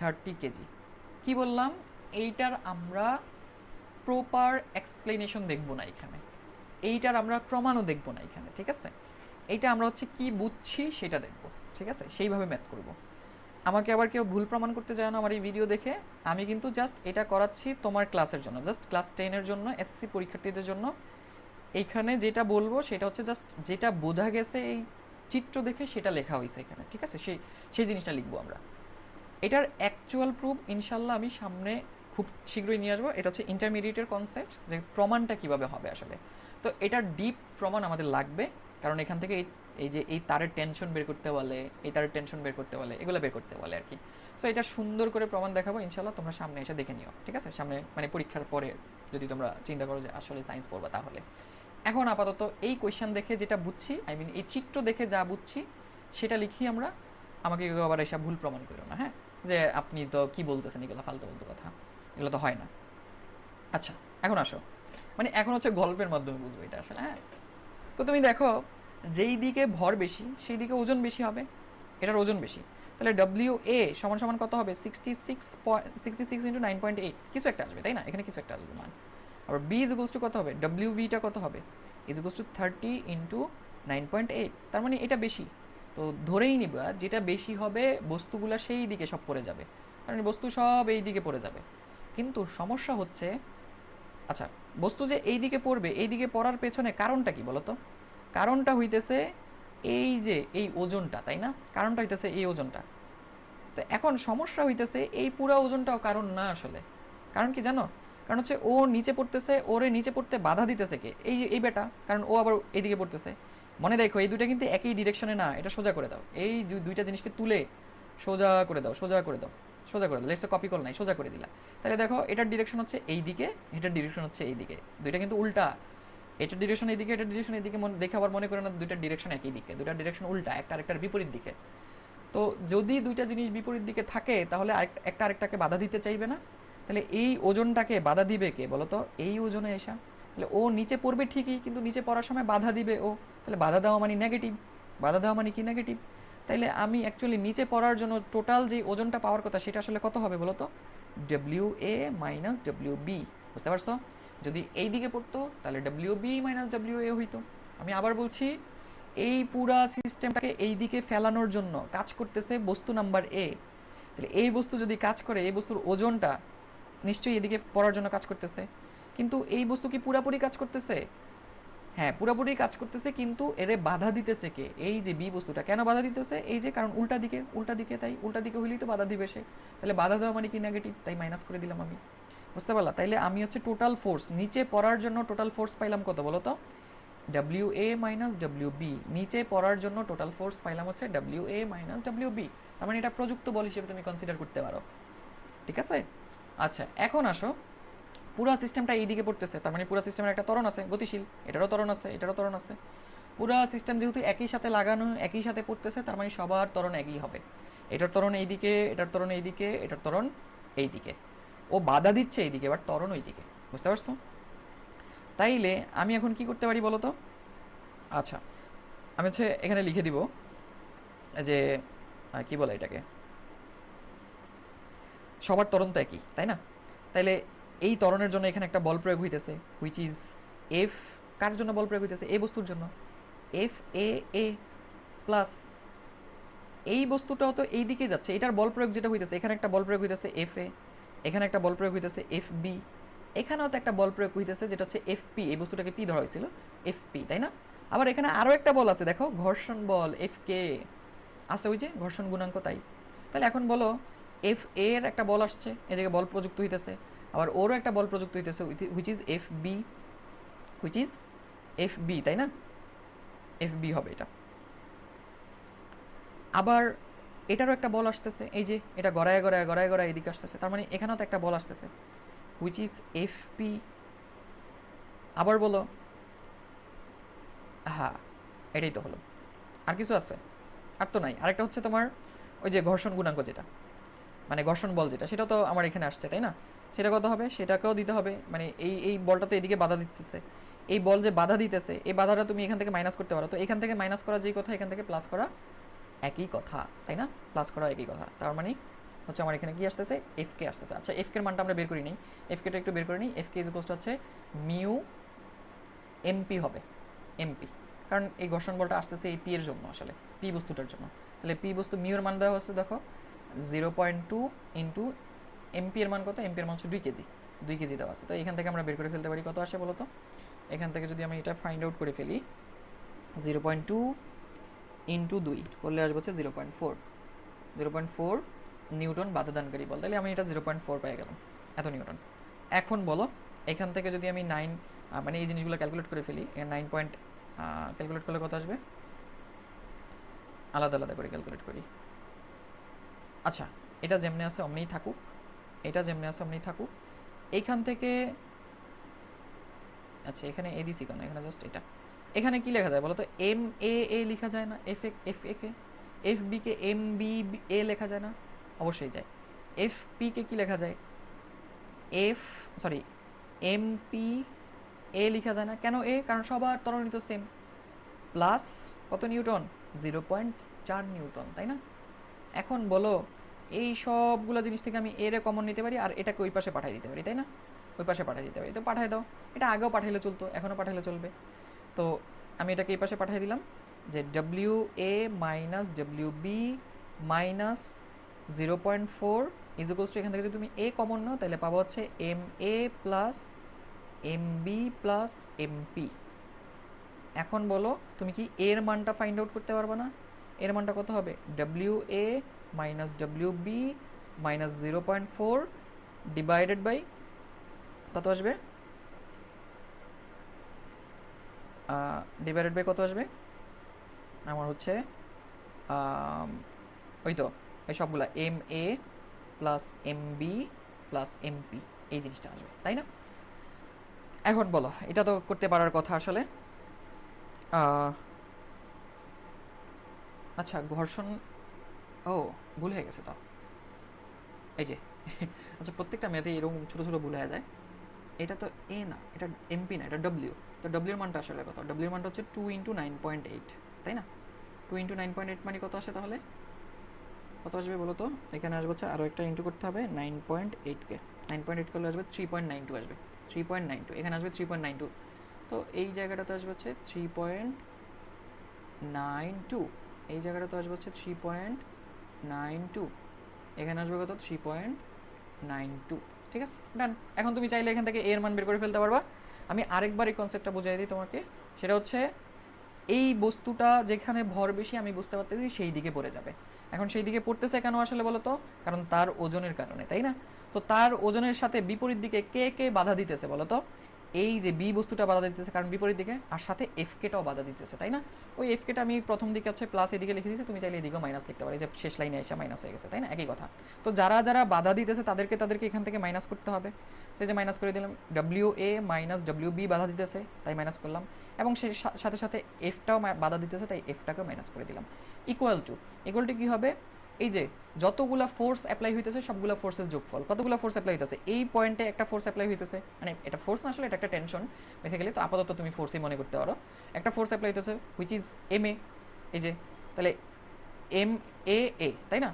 30 কেজি। কি বললাম? এইটার আমরা প্রপার এক্সপ্লেনেশন দেখব না এখানে, এইটার আমরা প্রমাণও দেখব না এখানে। ঠিক আছে, এইটা আমরা হচ্ছে কি বুঝছি সেটা দেখব, ঠিক আছে, সেইভাবে ম্যাথ করব। আমাকে আবার কেউ ভুল প্রমাণ করতে যায় না আমার এই ভিডিও দেখে। আমি কিন্তু জাস্ট এটা করাচ্ছি তোমার ক্লাসের জন্য, জাস্ট ক্লাস 10-এর জন্য, এসসি পরীক্ষার্থীদের জন্য। এইখানে যেটা বলবো সেটা হচ্ছে জাস্ট যেটা বোঝা গেছে এই চিত্র দেখে সেটা লেখা হয়েছে এখানে, ঠিক আছে, সেই সেই জিনিসটা লিখবো আমরা। এটার অ্যাকচুয়াল প্রুফ ইনশাল্লাহ আমি সামনে খুব শীঘ্রই নিয়ে আসবো। এটা হচ্ছে ইন্টারমিডিয়েটের কনসেপ্ট, যে প্রমাণটা কীভাবে হবে আসলে। তো এটার ডিপ প্রমাণ আমাদের লাগবে, কারণ এখান থেকে এই যে এই তারের টেনশন বের করতে বলে, এই তারের টেনশন বের করতে বলে, এগুলো বের করতে বলে আর কি। সো এটা সুন্দর করে প্রমাণ দেখাবো ইনশাল্লাহ, তোমরা সামনে এসে দেখে নিও, ঠিক আছে, সামনে মানে পরীক্ষার পরে যদি তোমরা চিন্তা করো যে আসলে সায়েন্স পড়বা তাহলে। এখন আপাতত এই কোয়েশ্চেন দেখে যেটা বুঝছি, আই মিন এই চিত্র দেখে যা বুঝছি সেটা লিখি আমরা। আমাকে কেউ আবার এসব ভুল প্রমাণ করো না, হ্যাঁ, যে আপনি তো কি বলতেছেন, এগুলো ফালতু ফালতু কথা, এগুলো তো হয় না। আচ্ছা, এখন আসো, মানে এখন হচ্ছে গল্পের মাধ্যমে বুঝবো এটা আসলে, হ্যাঁ। তো তুমি দেখো, যেই দিকে ভর বেশি সেই দিকে ওজন বেশি হবে, এটার ওজন বেশি, তাহলে ডব্লিউ এ সমান সমান কত হবে, 66 ইন্টু 9.8 কিছু একটা আসবে, তাই না, এখানে কিছু একটা আসবে মান। আবার বি ইজ ইকুয়ালস টু কত হবে, ডব্লিউ ভিটা কত হবে, ইজ ইকুয়ালস টু 30 ইন্টু 9.8, তার মানে এটা বেশি। তো ধরেই নিবা যেটা বেশি হবে বস্তুগুলা সেই দিকে সব পড়ে যাবে, কারণ বস্তু সব এই দিকে পড়ে যাবে। কিন্তু সমস্যা হচ্ছে, আচ্ছা, বস্তু যে এই দিকে পড়বে, এই দিকে পড়ার পেছনে কারণটা কি বলতো? কারণটা হইতেছে এই যে এই ওজনটা, তাই না, কারণটা হইতেছে এই ওজনটা। তো এখন সমস্যা হইতেছে এই পুরো ওজনটাও কারণ না আসলে। কারণ কি জানো? কারণ হচ্ছে ও নিচে পড়তেছে, ওরে নিচে পড়তে বাধা দিতেছে কে, এই বেটা, কারণ ও আবার এইদিকে পড়তেছে। মনে দেখো এই দুইটা কিন্তু একই ডিরেকশনে না, এটা সোজা করে দাও, এই দুইটা জিনিসকে তুলে সোজা করে দাও, সোজা করে দাও, সোজা করে দাও, লেটস কপি কল নাই, সোজা করে দিলা। তাহলে দেখো এটার ডিরেকশন হচ্ছে এই দিকে, এটার ডিরেকশন হচ্ছে এই দিকে, দুইটা কিন্তু উল্টা। এটার ডিরেকশন এইদিকে, এটার ডিরেকশন এইদিকে, দেখে আবার মনে করে না দুইটার ডিরেকশন একই দিকে, দুইটার ডিরেকশন উল্টা, একটা আরেকটার বিপরীত দিকে। তো যদি দুইটা জিনিস বিপরীত দিকে থাকে তাহলে একটা আরেকটাকে বাধা দিতে চাইবে না। তাহলে এই ওজনটাকে বাধা দিবে কে বলতো, এই ওজনে এসা। তাহলে ও নিচে পড়বে ঠিকই, কিন্তু নিচে পড়ার সময় বাধা দিবে ও, তাহলে বাধা দেওয়া মানে নেগেটিভ, বাধা দেওয়া মানে কি নেগেটিভ। তাইলে আমি অ্যাকচুয়ালি নিচে পড়ার জন্য টোটাল যে ওজনটা পাওয়ার কথা সেটা আসলে কত হবে বলতো, W A minus W B, বুঝতে পারছো? যদি এই দিকে পড়তো তাহলে W B minus W A হইতো। আমি আবার বলছি, এই পুরা সিস্টেমটাকে এই দিকে ফেলানোর জন্য কাজ করতেছে বস্তু নাম্বার এ। তাহলে এই বস্তু যদি কাজ করে, এই বস্তুর ওজনটা নিশ্চয়ই এদিকে পড়ার জন্য কাজ করতেছে। কিন্তু এই বস্তু কি পুরাপুরি কাজ করতেছে? হ্যাঁ, পুরাপুরি কাজ করতেছে, কিন্তু এরে বাধা দিতেছে কে, এই যে বি বস্তুটা। কেন বাধা দিতেছে? এই যে কারণ উল্টা দিকে, উল্টা দিকে, তাই উল্টা দিকে হইলেই তো বাধা দিবে সে। তাহলে বাধা দেওয়া মানে কি নেগেটিভ, তাই মাইনাস করে দিলাম আমি, বুঝতে পারলা? তাইলে আমি হচ্ছে টোটাল ফোর্স নিচে পড়ার জন্য টোটাল ফোর্স পাইলাম কত বলো তো, W A minus W B. নিচে পড়ার জন্য টোটাল ফোর্স পাইলাম হচ্ছে W A minus W B. তার মানে এটা প্রযুক্ত বল হিসেবে তুমি কনসিডার করতে পারো, ঠিক আছে? আচ্ছা, এখন আসো, পুরা সিস্টেমটা এইদিকে পড়তেছে, তার মানে পুরা সিস্টেমের একটা ত্বরণ আছে গতিশীল, এটারও ত্বরণ আছে, এটারও ত্বরণ আছে। পুরা সিস্টেম যেহেতু একই সাথে লাগানো, একই সাথে পড়তেছে, তার মানে সবার ত্বরণ একই হবে। এটার ত্বরণ এইদিকে, এটার ত্বরণ এইদিকে, এটার ত্বরণ এইদিকে। ও বাধা দিচ্ছে এইদিকে, এবার ত্বরণ ওইদিকে, বুঝতে পারছো? তাইলে আমি এখন কি করতে পারি বলো তো? আচ্ছা, আমি হচ্ছে এখানে লিখে দিব যে কি বলে এটাকে, সবার ত্বরণ তো একই, তাই না? তাইলে এই ত্বরণের জন্য এখানে একটা বল প্রয়োগ হইতেছে, হুইচ ইজ এফ। কার জন্য বল প্রয়োগ হইতেছে? এই বস্তুর জন্য, এফ এ এ প্লাস এই বস্তুটাও তো এই দিকে যাচ্ছে, এটার বল প্রয়োগ যেটা হইতেছে, এখানে একটা বল প্রয়োগ হইতেছে এফ এ, এখানে একটা বল প্রয়োগ হইতেছে এফ বি, এখানেও তো একটা বল প্রয়োগ হইতেছে যেটা হচ্ছে এফ পি, এই বস্তুটাকে পি ধরা হয়েছিল, এফ পি, তাই না? আবার এখানে আরও একটা বল আছে, দেখো ঘর্ষণ বল এফ কে আছে, ওই যে ঘর্ষণ গুণাঙ্ক, তাই। তাহলে এখন বলো, এফ এর একটা বল আসছে, এদিকে বল প্রযুক্ত হইতেছে, আবার ওরও একটা বল প্রযুক্ত হইতেছে, which is F B, which is F B, তাই না? এফ বি হবে এটা। আবার এটারও একটা বল আসতেছে, এই যে এটা গড়ায় গড়ায় গড়ায় গড়ায় এদিকে আসতেছে, তার মানে এখানেও তো একটা বল আসতেছে, হুইচ ইজ এফ পি। আবার বলো, হ্যাঁ, এটাই তো হলো। আর কিছু আছে? আর তো নাই। আরেকটা হচ্ছে তোমার ওই যে ঘর্ষণ গুণাঙ্ক যেটা, মানে ঘর্ষণ বল যেটা, সেটা তো আমার এখানে আসছে, তাই না? সেটা কত হবে? সেটাকেও দিতে হবে, মানে এই বলটা তো এদিকে বাধা দিতেছে, এই বল যে বাধা দিতেছে, এই বাধাটা তুমি এখান থেকে মাইনাস করতে পারো। তো এখান থেকে মাইনাস করা যেই কথা, এখান থেকে প্লাস করা একই কথা, তাই না? প্লাস করা একই কথা, তার মানে হচ্ছে আমার এখানে কি আসতেছে, এফ কে আসতেছে। আচ্ছা, এফ কের মানটা আমরা বের করি নিই, এফ কেটা একটু বের করে নিই। F K is equals to হচ্ছে মিউ এমপি হবে, এমপি। কারণ এই ঘর্ষণ বলটা আসতেছে এই পি এর জন্য, আসলে পি বস্তুটার জন্য। তাহলে পি বস্তু মিউর মান দেওয়া হচ্ছে দেখো 0.2 ইন্টু এমপি এর মান কত, এমপি এর মান হচ্ছে 2 কেজি, 2 কেজি দেওয়া আছে। তো এখান থেকে আমরা বের করে ফেলতে পারি কত আসে বলো তো। এখান থেকে যদি আমি এটা ফাইন্ড আউট করে ফেলি 0.2 ইন্টু 2 করলে আসবে হচ্ছে 0.4, 0.4 নিউটন বাধাদানকারী বল। তাহলে আমি এটা 0.4 পেয়ে গেলাম, এত নিউটন। এখন বলো এখান থেকে যদি আমি 9 মানে এই জিনিসগুলো ক্যালকুলেট করে ফেলি, 9 পয়েন্ট ক্যালকুলেট করলে কত আসবে, আলাদা আলাদা করে ক্যালকুলেট করি। আচ্ছা, এটা যেমনি আছে অমনিই থাকুক, এটা যেমনি আছে অমনিই থাকুক। এইখান থেকে আচ্ছা এখানে এ দিছি কেন, এখানে জাস্ট এটা, এখানে কি লেখা যায় বলো তো, এম এ এ লেখা যায় না, এফ এ কে, এফ বি কে এম বি এ লেখা যায় না, অবশ্যই যায়। এফ পি কে কি লেখা যায়, F sorry m p a লেখা যায় না কেন, এ কারণ সবার ত্বরণিত সেম, প্লাস কত নিউটন, 0.4 নিউটন, তাই না। এখন বলো এই সবগুলো জিনিস থেকে আমি এর কমন নিতে পারি আর এটাকে ওই পাশে পাঠিয়ে দিতে পারি, তাই না, ওই পাশে পাঠিয়ে দিতে পারি। তো পাঠিয়ে দাও, এটা আগেও পাঠাইলে চলতো, এখনও পাঠাইলে চলবে। তো আমি এটাকে এই পাশে পাঠিয়ে দিলাম যে W A minus W B minus 0.4 is equals to, এখান থেকে যদি তুমি এ কমন নাও তাহলে পাবো হচ্ছে m a plus m b plus m p. এখন বলো তুমি কি এর মানটা ফাইন্ড আউট করতে পারবে না, এর মানটা কত হবে, W A minus W B minus 0.4 divided by কত আসবে, ডিভাইডেড বাই কত আসবে আমার হচ্ছে ওই তো এই সবগুলা m a plus m b plus m p, এই জিনিসটা আসবে, তাই না। এখন বলো এটা তো করতে পারার কথা আসলে। আচ্ছা ঘর্ষণ, ও ভুল হয়ে গেছে তো, এই যে আচ্ছা প্রত্যেকটা ম্যাথে এরকম ছোটো ছোটো ভুল হয়ে যায়। এটা তো এ না, এটা এমপি না, এটা ডব্লিউ। তো ডব্লিউর মানটা আসলে কত, ডব্লিউর মানটা হচ্ছে 2 ইন্টু 9.8, তাই না। 2 ইন্টু 9.8 মানে কত আসে তাহলে, কত আসবে বলো তো, এখানে আসবে হচ্ছে আরও একটা ইন্টু করতে হবে 9.8কে, 9.8 করলে আসবে 3.92 আসবে, 3.92, এখানে আসবে 3.92। তো এই জায়গাটাতে আসবে হচ্ছে 3.92, এই জায়গাটাতে আসবে হচ্ছে 3.92, এখানে আসবে কত 3.92, ঠিক আছে ডান। এখন তুমি চাইলে এখান থেকে এর মান বের করে ফেলতে পারবা। আমি আরেকবার এই কনসেপ্টটা বুঝিয়ে দিই তোমাকে, সেটা হচ্ছে এই বস্তুটা যেখানে ভর বেশি আমি বুঝতে পারতেছি সেই দিকে পড়ে যাবে। এখন সেই দিকে পড়তেছে কেন আসলে বলো তো, কারণ তার ওজনের কারণে, তাই না। তো তার ওজনের সাথে বিপরীত দিকে কে কে বাধা দিতেছে বলো তো, এই যে বি বস্তুটা বাধা দিতেছে কারণ বিপরীত দিকে, আর সাথে এফ কেটাও বাধা দিতেছে, তাই না। ওই এফ কেটা আমি প্রথম দিকে হচ্ছে প্লাস এদিকে লিখে দিয়েছি, তুমি চাইলে এদিকেও মাইনাস লিখতে পারি, যে শেষ লাইনে এসে মাইনাস হয়ে গেছে, তাই না, একই কথা। তো যারা যারা বাধা দিতেছে তাদেরকে এখান থেকে মাইনাস করতে হবে, সেই যে মাইনাস করে দিলাম, W A minus W B বাধা দিতেছে তাই মাইনাস করলাম, এবং সেই সাথে সাথে এফটাও বাধা দিতেছে তাই এফটাকেও মাইনাস করে দিলাম। ইকুয়াল টু কী হবে, এই যে যতগুলা ফোর্স অ্যাপ্লাই হইতেছে সবগুলা ফোর্সের যোগফল, কতগুলা ফোর্স অ্যাপ্লাই হইতেছে, এই পয়েন্টে একটা ফোর্স অ্যাপ্লাই হইতেছে, মানে এটা ফোর্স না আসলে এটা একটা টেনশন বেসিক্যালি, তো আপাতত তুমি ফোর্সই মনে করতে পারো, একটা ফোর্স অ্যাপ্লাই হইতেছে হুইচ ইজ এম এ, এই যে তাহলে এম এ এ, তাই না।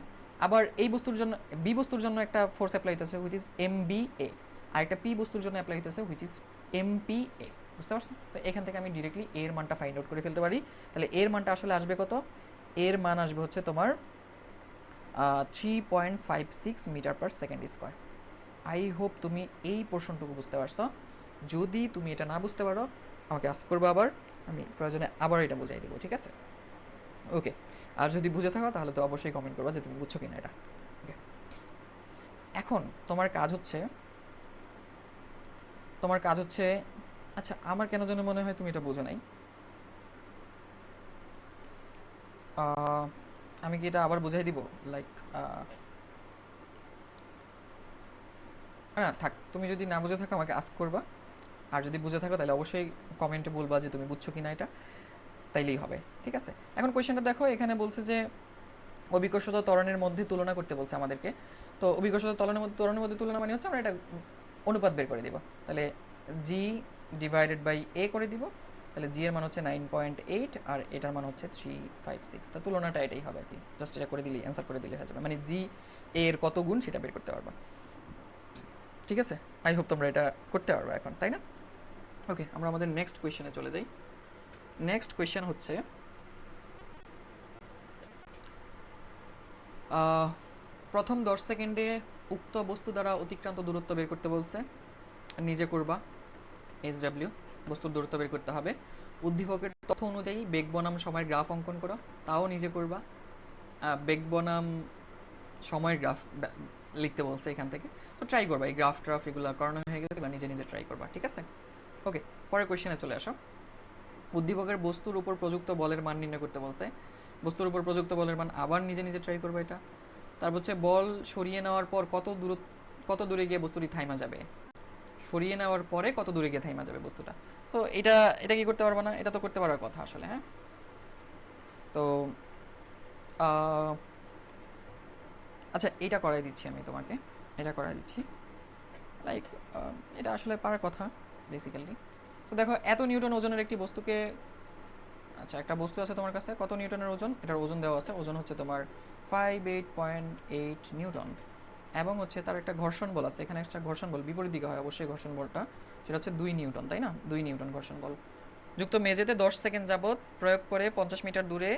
আবার এই বস্তুর জন্য বি বস্তুর জন্য একটা ফোর্স অ্যাপ্লাই হইতেছে which is m b a, আর একটা পি বস্তুর জন্য অ্যাপ্লাই হইতেছে which is m p a, বুঝতে পারছো। তো এখান থেকে আমি ডিরেক্টলি এর মানটা ফাইন্ড আউট করে ফেলতে পারি। তাহলে এর মানটা আসলে আসবে কত, এর মান আসবে হচ্ছে তোমার 3.56 metre per second square. I hope তুমি এই পোর্শনটুকু বুঝতে পারছো। যদি তুমি এটা না বুঝতে পারো আমাকে আস্ক করবে, আবার আমি প্রয়োজনে আবার এটা বুঝাই দেবো, ঠিক আছে। ওকে, আর যদি বুঝে থাকো তাহলে তো অবশ্যই কমেন্ট করবা যে তুমি বুঝছো কিনা এটা। ওকে, এখন তোমার কাজ হচ্ছে আচ্ছা আমার কেন যেন মনে হয় তুমি এটা বোঝো নাই। আমি কি এটা আবার বুঝাই দিব, লাইক না থাক, তুমি যদি না বুঝে থাকো আমাকে আস্ক করবা, আর যদি বুঝে থাকো তাহলে অবশ্যই কমেন্টে বলবা যে তুমি বুঝছো কিনা এটা, তাইলেই হবে, ঠিক আছে। এখন কোয়েশ্চেনটা দেখো, এখানে বলছে যে অভিকর্ষজ ত্বরণের মধ্যে তুলনা করতে বলছে আমাদেরকে। তো অভিকর্ষজ ত্বরণের মধ্যে তুলনা মানে হচ্ছে আমরা এটা অনুপাত বের করে দিব, তাহলে জি ডিভাইডেড বাই এ করে দিব, তাহলে জি এর মান হচ্ছে 9.8 আর এটার মান হচ্ছে 356, তা তুলনাটা এটাই হবে আর কি, জাস্ট এটা করে দিলেই অ্যান্সার করে দিলে হয়ে যাবে, মানে জি এর কত গুণ সেটা বের করতে পারবা, ঠিক আছে। আই হোপ তোমরা এটা করতে পারবে এখন, তাই না। ওকে, আমরা আমাদের নেক্সট কোয়েশ্চেনে চলে যাই। নেক্সট কোয়েশ্চেন হচ্ছে প্রথম 10 সেকেন্ডে উক্ত বস্তু দ্বারা অতিক্রান্ত দূরত্ব বের করতে বলছে, নিজে করবা। SW বস্তুর দূরত্ব বের করতে হবে। উদ্দীপকের তথ্য অনুযায়ী বেগ বনাম সময়ের গ্রাফ অঙ্কন করো, তাও নিজে করবা। বেগ বনাম সময়ের গ্রাফ লিখতে বলছে এখান থেকে, তো ট্রাই করবা। এই গ্রাফ ট্রাফ এগুলো করানো হয়ে গেছে, নিজে নিজে ট্রাই করবা, ঠিক আছে? ওকে, পরের কোয়েশ্চেনে চলে আসো। উদ্দীপকের বস্তুর উপর প্রযুক্ত বলের মান নির্ণয় করতে বলছে। বস্তুর উপর প্রযুক্ত বলের মান আবার নিজে নিজে ট্রাই করবা এটা। তারপর হচ্ছে বল সরিয়ে নেওয়ার পর কত দূরে গিয়ে বস্তুটি থাইমা যাবে, সরিয়ে নেওয়ার পরে কত দূরে গিয়ে থাইমা যাবে বস্তুটা। সো এটা কি করতে পারবা না? এটা তো করতে পারার কথা আসলে, হ্যাঁ। তো আচ্ছা, এটা করাই দিচ্ছি আমি তোমাকে, এটা করাই দিচ্ছি। লাইক এটা আসলে পারার কথা বেসিক্যালি। তো দেখো, এত নিউটন ওজনের একটি বস্তুকে, আচ্ছা একটা বস্তু আছে তোমার কাছে, কত নিউটনের ওজন? এটার ওজন দেওয়া আছে, ওজন হচ্ছে তোমার 58.8 নিউটন, এবং হচ্ছে তার একটা ঘর্ষণ বল আছে। এখানে একটা ঘর্ষণ বল বিপরীত দিকে হয় অবশ্যই ঘর্ষণ বলটা, সেটা হচ্ছে 2 নিউটন, তাই না? 2 নিউটন ঘর্ষণ বল যুক্ত মেঝেতে 10 সেকেন্ড যাবত প্রয়োগ করে 50 মিটার দূরে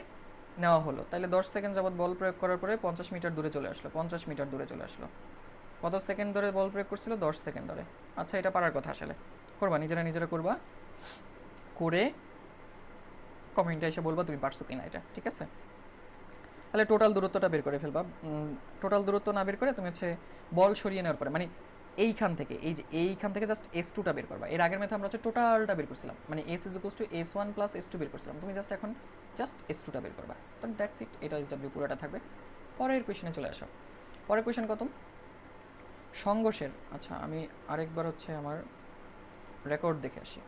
নেওয়া হলো। তাহলে 10 সেকেন্ড যাবত বল প্রয়োগ করার পরে 50 মিটার দূরে চলে আসলো, 50 মিটার দূরে চলে আসলো। কত সেকেন্ড ধরে বল প্রয়োগ করছিল? 10 সেকেন্ড ধরে। আচ্ছা, এটা পারার কথা আসলে, করবা, নিজেরা করবা, করে কমেন্টে এসে বলবা তুমি পারছো কিনা এটা, ঠিক আছে? তাহলে টোটাল দূরত্বটা বের করে ফেলবা। টোটাল দূরত্ব না বের করে তুমি হচ্ছে বল সরিয়ে নেওয়ার পরে, মানে এইখান থেকে, এই যে এইখান থেকে জাস্ট S2টা বের করবা। এর আগের মেথড আমরা হচ্ছে টোটালটা বের করছিলাম, মানে S is equals two S1 plus S2 বের করছিলাম। তুমি জাস্ট এখন জাস্ট S2টা বের করবা, তো দ্যাটস ইট। এটা SW পুরোটা থাকবে। পরের কোয়েশনে চলে আসো। পরের কোয়েশন কত? সংঘর্ষের, আচ্ছা আমি আরেকবার হচ্ছে আমার রেকর্ড দেখে আসি।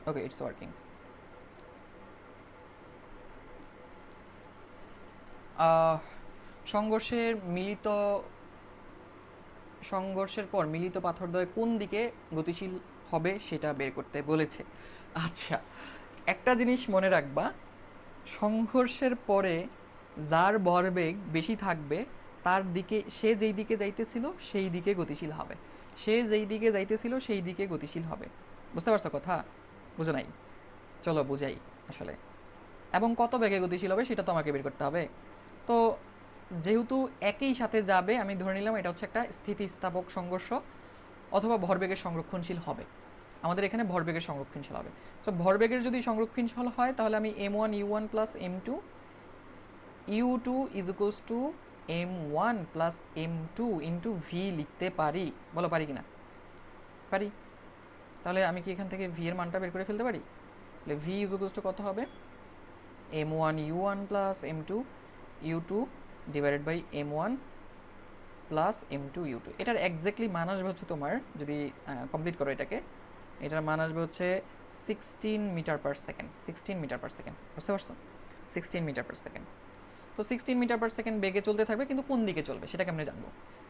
ওকে, ইটস ওয়ার্কিং। সংঘর্ষের পর মিলিত পাথরদ্বয় কোন দিকে গতিশীল হবে সেটা বের করতে বলেছে। আচ্ছা, একটা জিনিস মনে রাখবা, সংঘর্ষের পরে যার ভরবেগ বেশি থাকবে তার দিকে, সে যেই দিকে যাইতেছিল সেই দিকে গতিশীল হবে, সে যেই দিকে যাইতেছিল সেই দিকে গতিশীল হবে। বুঝতে পারছো কথা? বুঝো নাই? চলো বুঝাই আসলে। এবং কত বেগে গতিশীল হবে সেটা তো আমাকে বের করতে হবে। তো যেহেতু একই সাথে যাবে, আমি ধরে নিলাম এটা হচ্ছে একটা স্থিতিস্থাপক সংঘর্ষ, অথবা ভরবেগের সংরক্ষণশীল হবে। আমাদের এখানে ভরবেগের সংরক্ষণশীল হবে। সো ভরবেগের যদি সংরক্ষণশীল হয় তাহলে আমি M1U1 plus M2 U2 is equals two M1 plus M2 into V লিখতে পারি। বলো পারি কিনা? পারি। তাহলে আমি কি এখান থেকে ভি এর মানটা বের করে ফেলতে পারি? তাহলে ভি ইজ ইকুয়ালস টু কত হবে? M1U1 plus M2 U2 divided by M1 plus M2 U2। এটার এক্স্যাক্টলি মান আসবে হচ্ছে তোমার, যদি কমপ্লিট করো এটাকে, এটার মান আসবে হচ্ছে 16 metre per second. 16 metre per second, বুঝতে পারছো? 16 মিটার পার সেকেন্ড। তো 16 মিটার পার সেকেন্ড বেগে চলতে থাকবে, কিন্তু কোন দিকে চলবে সেটা কেমনে জানবো?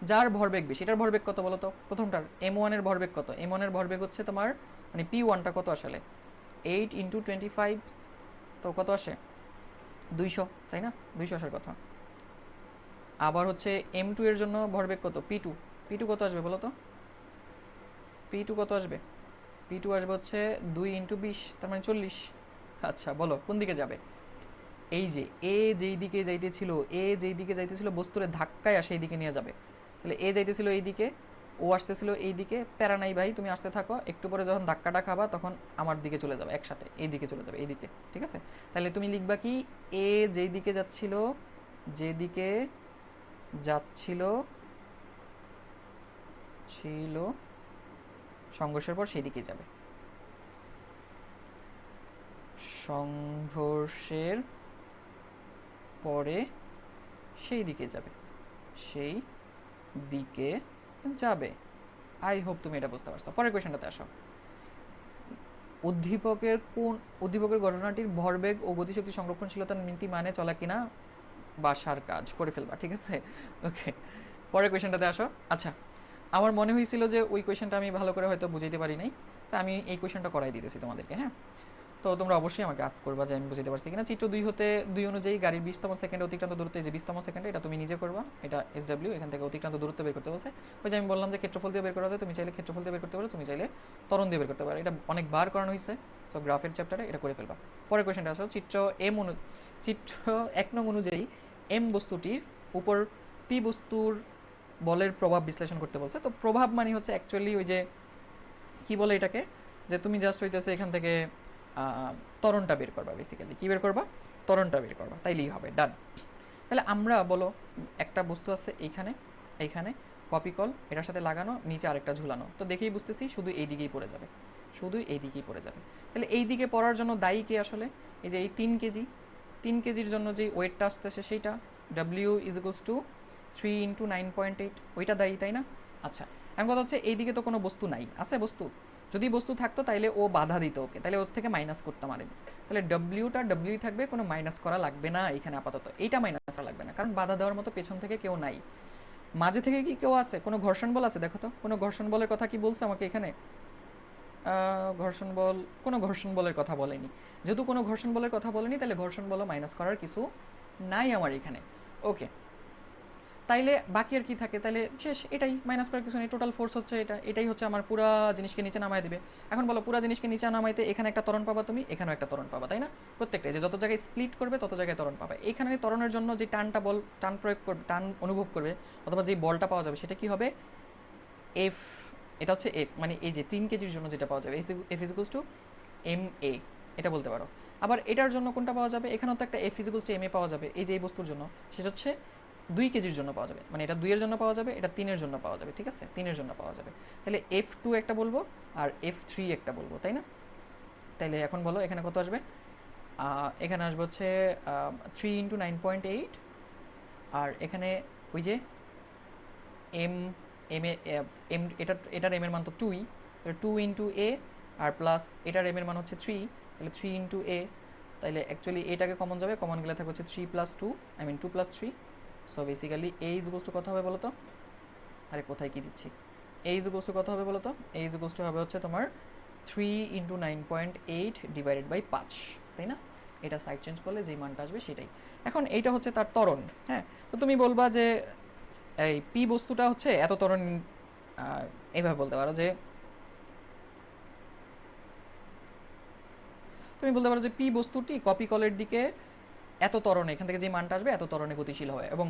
যার ভরবেগ বেশি, এটার ভরবেগ কত বলো তো? প্রথমটার M1 এর ভরবেগ কত? M1 এর ভরবেগ হচ্ছে তোমার, মানে P1টা কত আসলে? 8 ইন্টু 25, তো কত আসে? 200, তাই না? 200 আসার কথা। আবার হচ্ছে M2 এর জন্য ভরবেগ কত? P2 কত আসবে বলো তো? P2 কত আসবে? P2 আসবে হচ্ছে 2 ইন্টু 20, তার মানে 40। আচ্ছা বলো কোন দিকে যাবে? এই যে যেই দিকে যাইতেছিল বস্তুরে ধাক্কায় আসে এই দিকে নিয়ে যাবে। তাহলে যাইতেছিল এই দিকে, ও আসতেছিল এই দিকে, প্যারা নাই ভাই, তুমি আসতে থাকো, একটু পরে যখন ধাক্কাটা খাবা তখন আমার দিকে চলে যাবে, একসাথে এই দিকে চলে যাবে, এই দিকে, ঠিক আছে? তাহলে তুমি লিখবা কি, যেদিকে যাচ্ছিল সংঘর্ষের পর সেই দিকে যাবে। সংঘর্ষের পরে সেই দিকে যাবে। আই হোপ তুমি এটা বুঝতে পারছো। পরের কোয়েশনটাতে আসো। উদ্দীপকের ঘটনাটির ভরবেগ ও গতিশক্তি সংরক্ষণশীলতার নীতি মানে চলা কিনা বাসার কাজ করে ফেলবা, ঠিক আছে? ওকে, পরের কোয়েশনটাতে আসো। আচ্ছা, আমার মনে হয়েছিল যে ওই কোয়েশনটা আমি ভালো করে হয়তো বুঝাইতে পারি নাই, তা আমি এই কোয়েশনটা করাই দিতেছি তোমাদেরকে, হ্যাঁ। তো তোমরা অবশ্যই আমাকে আস্ক করবা যে আমি বুঝতে পারছি কিনা। চিত্র 2 হতে 2 অনুযায়ী গাড়ির 20তম সেকেন্ডে অতিক্রান্ত দূরত্ব, এই যে 20তম সেকেন্ডে, এটা তুমি নিজে করবা, এটা SW, এখান থেকে অতিক্রান্ত দূরত্ব বের করতে বলছে। ওই যে আমি বললাম যে ক্ষেত্রফল দিয়ে বের করা যায়, তুমি চাইলে ক্ষেত্রফল দিয়ে বের করতে পারো, তুমি চাইলে ত্বরণ দিয়ে বের করতে পারো। এটা অনেকবার করানো হয়েছে, সো গ্রাফের চ্যাপ্টারে এটা করে ফেলবা। পরের কোয়েশ্চেনটা আসো, চিত্র 1 নং অনুযায়ী এম বস্তুটির উপর পি বস্তুর বলের প্রভাব বিশ্লেষণ করতে বলছে। তো প্রভাব মানে হচ্ছে অ্যাকচুয়ালি ওই যে কি বলে এটাকে, যে তুমি জাস্ট হইতেছে এখান থেকে ত্বরণটা বের করবা, বেসিক্যালি কী বের করবা, ত্বরণটা বের করবা, তাইলেই হবে, ডান। তাহলে আমরা বলো একটা বস্তু আছে এইখানে, এইখানে কপি কল, এটার সাথে লাগানো, নিচে আরেকটা ঝুলানো, তো দেখেই বুঝতেছি শুধু এই দিকেই পড়ে যাবে, শুধু এই দিকেই পড়ে যাবে। তাহলে এই দিকে পড়ার জন্য দায়ী কে আসলে, এই যে এই 3 কেজি, 3 কেজির জন্য যে ওয়েটটা আসতেছে সেইটা W = 3 × 9.8, ওইটা দায়ী, তাই না? আচ্ছা, এখন কথা হচ্ছে এইদিকে তো কোনো বস্তু নাই, আছে বস্তু? যদি বস্তু থাকতো তাইলে ও বাধা দিত ওকে, তাহলে ওর থেকে মাইনাস করতাম আর, তাহলে ডব্লিউটা ডব্লিউই থাকবে, কোনো মাইনাস করা লাগবে না এখানে আপাতত, এইটা মাইনাস করা লাগবে না, কারণ বাধা দেওয়ার মতো পেছন থেকে কেউ নাই। মাঝে থেকে কি কেউ আছে? কোনো ঘর্ষণ বল আছে? দেখো তো কোনো ঘর্ষণ বলের কথা কি বলছে আমাকে এখানে? ঘর্ষণ বল, কোনো ঘর্ষণ বলের কথা বলেনি। যেহেতু কোনো ঘর্ষণ বলের কথা বলেনি, তাহলে ঘর্ষণ বল মাইনাস করার কিছু নাই আমার এখানে। ওকে, তাইলে বাকি আর কি থাকে, তাইলে শেষ, এটাই, মাইনাস করার কিছু নেই, টোটাল ফোর্স হচ্ছে এটা, এটাই হচ্ছে আমার পুরা জিনিসকে নিচে নামায় দিবে। এখন বলো পুরা জিনিসকে নিচে নামাইতে এখানে একটা ত্বরণ পাবা তুমি, এখানেও একটা ত্বরণ পাবা, তাই না? প্রত্যেকটা যে যত জায়গায় স্প্লিট করবে তত জায়গায় ত্বরণ পাবে। এখানে ত্বরণের জন্য যে টানটা বল, টান প্রয়োগ করবে, টান অনুভব করবে, অথবা যে বলটা পাওয়া যাবে সেটা কি হবে? এফ, এটা হচ্ছে এফ, মানে এই যে 3 কেজির জন্য যেটা পাওয়া যাবে, এফ = MA, এটা বলতে পারো। আবার এটার জন্য কোনটা পাওয়া যাবে? এখানেও তো একটা এফ = MA পাওয়া যাবে, এই যে এই বস্তুর জন্য, সেটা হচ্ছে 2 কেজির জন্য পাওয়া যাবে, মানে এটা 2 এর জন্য পাওয়া যাবে, এটা 3 এর জন্য পাওয়া যাবে, ঠিক আছে? 3 এর জন্য পাওয়া যাবে। তাহলে F2 একটা বলবো আর F3 একটা বলবো, তাই না? তাইলে এখন বলো এখানে কত আসবে? এখানে আসবে হচ্ছে 3 × 9.8, আর এখানে ওই যে এম, এম এ এম, এটার এম এর মান তো 2ই, তাহলে 2 × A, আর প্লাস এটার এম এর মান হচ্ছে 3, তাহলে 3 × A, তাহলে অ্যাকচুয়ালি এটাকে কমন যাবে, কমন গেলে থাকবে হচ্ছে 3 + 2, 2 + 3। সো বেসিক্যালি A = কত হবে বলো তো? আরে কোথায় কি দিচ্ছি? A = কত হবে বলো তো? A = হবে হচ্ছে তোমার 3 × 9.8 / 5, তাই না? এটা সাইড চেঞ্জ করলে যেই মানটা আসবে সেটাই। এখন এইটা হচ্ছে তার ত্বরণ, হ্যাঁ। তো তুমি বলবা যে এই পি বস্তুটা হচ্ছে এত ত্বরণ, এইভাবে বলতে পারো যে, তুমি বলতে পারো যে পি বস্তুটি কপি কলের দিকে এত ত্বরণে, এখান থেকে যে মানটা আসবে এত ত্বরণে গতিশীল হয়, এবং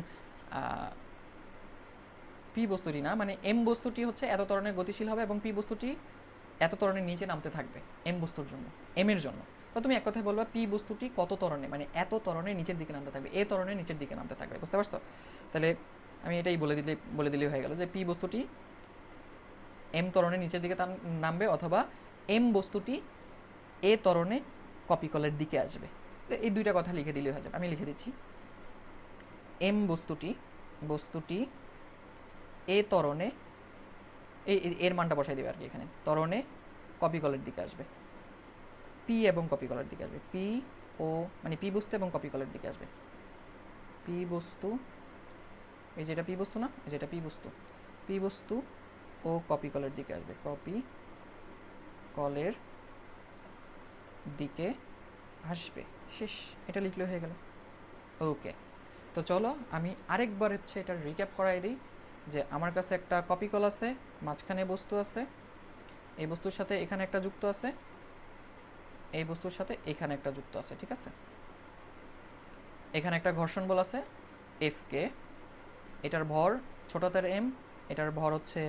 পি বস্তুটি না, মানে এম বস্তুটি হচ্ছে এত ত্বরণে গতিশীল হবে, এবং পি বস্তুটি এত ত্বরণের নিচে নামতে থাকবে এম বস্তুর জন্য, এম এর জন্য। তো তুমি এক কথায় বলবা পি বস্তুটি কত ত্বরণে, মানে এত ত্বরণের নিচের দিকে নামতে থাকবে, এ ত্বরণের নিচের দিকে নামতে থাকবে, বুঝতে পারছো? তাহলে আমি এটাই বলে দিলেই হয়ে গেল যে পি বস্তুটি এম ত্বরণের নিচের দিকে নামবে, অথবা এম বস্তুটি এ ত্বরণে কপি কলের দিকে আসবে। তো এই দুইটা কথা লিখে দিলেই হয়ে যাবে। আমি লিখে দিচ্ছি, এম বস্তুটি এ ত্বরণে, এর মানটা বসাই দেবে আর কি, এখানে ত্বরণে কপি কলের দিকে আসবে, পি এবং কপি কলের দিকে আসবে, পি ও মানে পি বস্তু এবং কপি কলের দিকে আসবে, পি বস্তু, এই যেটা পি বস্তু না, এই যেটা পি বস্তু, পি বস্তু ও কপি কলের দিকে আসবে, কপি কলের দিকে আসবে, শেষ, এটা লিখলে হয়ে গেল। ওকে, তো চলো আমি আরেকবার হচ্ছে এটা রিক্যাপ করাই দিই, যে আমার কাছে একটা কপি কল আছে, মাঝখানে বস্তু আছে, এই বস্তুর সাথে এখানে একটা যুক্ত আছে, এই বস্তুর সাথে এখানে একটা যুক্ত আছে, ঠিক আছে? এখানে একটা ঘর্ষণ বল আছে এফ কে, এটার ভর ছোটতার এম, এটার ভর হচ্ছে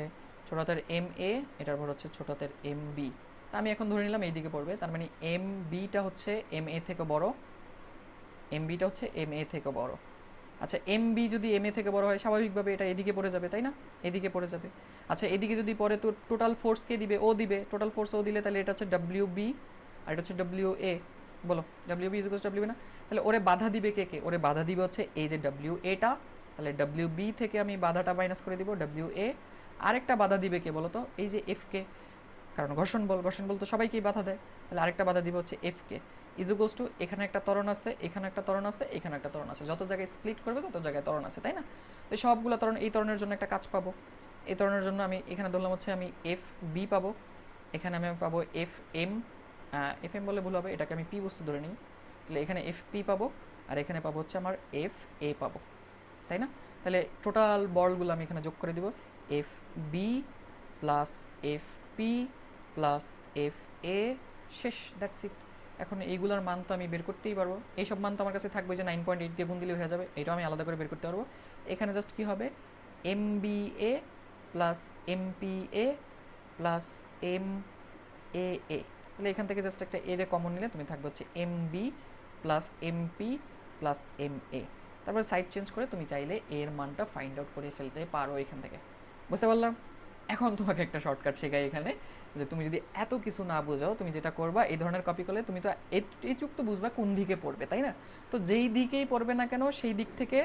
ছোটতার এম এ, এটার ভর হচ্ছে ছোটতার এম বি। তা আমি এখন ধরে নিলাম এই দিকে পড়বে, তার মানে এম বিটা হচ্ছে এম এ থেকে বড়, এম বিটা হচ্ছে এম এ থেকে বড়। আচ্ছা, এম বি যদি এম এ থেকে বড় হয়, স্বাভাবিকভাবে এটা এদিকে পড়ে যাবে, তাই না? এদিকে পড়ে যাবে। আচ্ছা, এদিকে যদি পড়ে তো টোটাল ফোর্স কে দিবে? ও দিবে, টোটাল ফোর্স ও দিলে তাহলে এটা হচ্ছে ডাব্লিউ বি, আর এটা হচ্ছে ডাব্লিউ এ। বলো ডাব্লিউ বি = ডাব্লিউ না, তাহলে ওরে বাধা দিবে কে কে? ওরে বাধা দিবে হচ্ছে এই যে ডাব্লিউ এটা, তাহলে ডাব্লিউ বি থেকে আমি বাধাটা মাইনাস করে দিব ডাব্লিউ এ। আরেকটা বাধা দিবে কে বলো তো? এই যে এফ কে, কারণ ঘর্ষণ বল তো সবাইকেই বাধা দেয়, তাহলে আরেকটা বাধা দিব হচ্ছে এফ কে, এখানে একটা ত্বরণ আছে, এখানে একটা ত্বরণ আছে, এখানে একটা ত্বরণ আছে, যত জায়গায় স্প্লিট করবে তত জায়গায় ত্বরণ আছে, তাই না? তো সবগুলো ত্বরণ, এই ত্বরণের জন্য একটা কাজ পাবো, এই ত্বরণের জন্য আমি এখানে ধরলাম হচ্ছে আমি এফ বি পাবো, এখানে আমি পাবো এফ এম, এফ এম বলে ভুল হবে, এটাকে আমি পি বস্তু ধরে নিই, তাহলে এখানে এফ পি পাবো আর এখানে পাবো হচ্ছে আমার এফ এ পাবো, তাই না? তাহলে টোটাল বলগুলো আমি এখানে যোগ করে দিব, F B plus F P plus F A, শেষ, দ্যাটস ইট। এখন এইগুলোর মান তো আমি বের করতেই পারবো, এইসব মান তো আমার কাছে থাকবে, যে 9.8 দিয়ে গুণ দিলে হয়ে যাবে, এটাও আমি আলাদা করে বের করতে পারবো। এখানে জাস্ট কী হবে, m b a plus m p a plus m a a, তাহলে এখান থেকে জাস্ট একটা এ রে কমন নিলে তুমি থাকবে হচ্ছে m b plus m p plus m a. তারপরে সাইড চেঞ্জ করে তুমি চাইলে এর মানটা ফাইন্ড আউট করে ফেলতে পারো এখান থেকে। বুঝতে পারলাম? এখন তোমাকে একটা শর্টকাট শেখাই এখানে, যে তুমি যদি এত কিছু না বোঝাও, তুমি যেটা করবা, এই ধরনের কপি করলে তুমি তো এইটুক তো বুঝবা কোন দিকে পড়বে, তাই না? তো যেই দিকেই পড়বে না কেন সেই দিক থেকে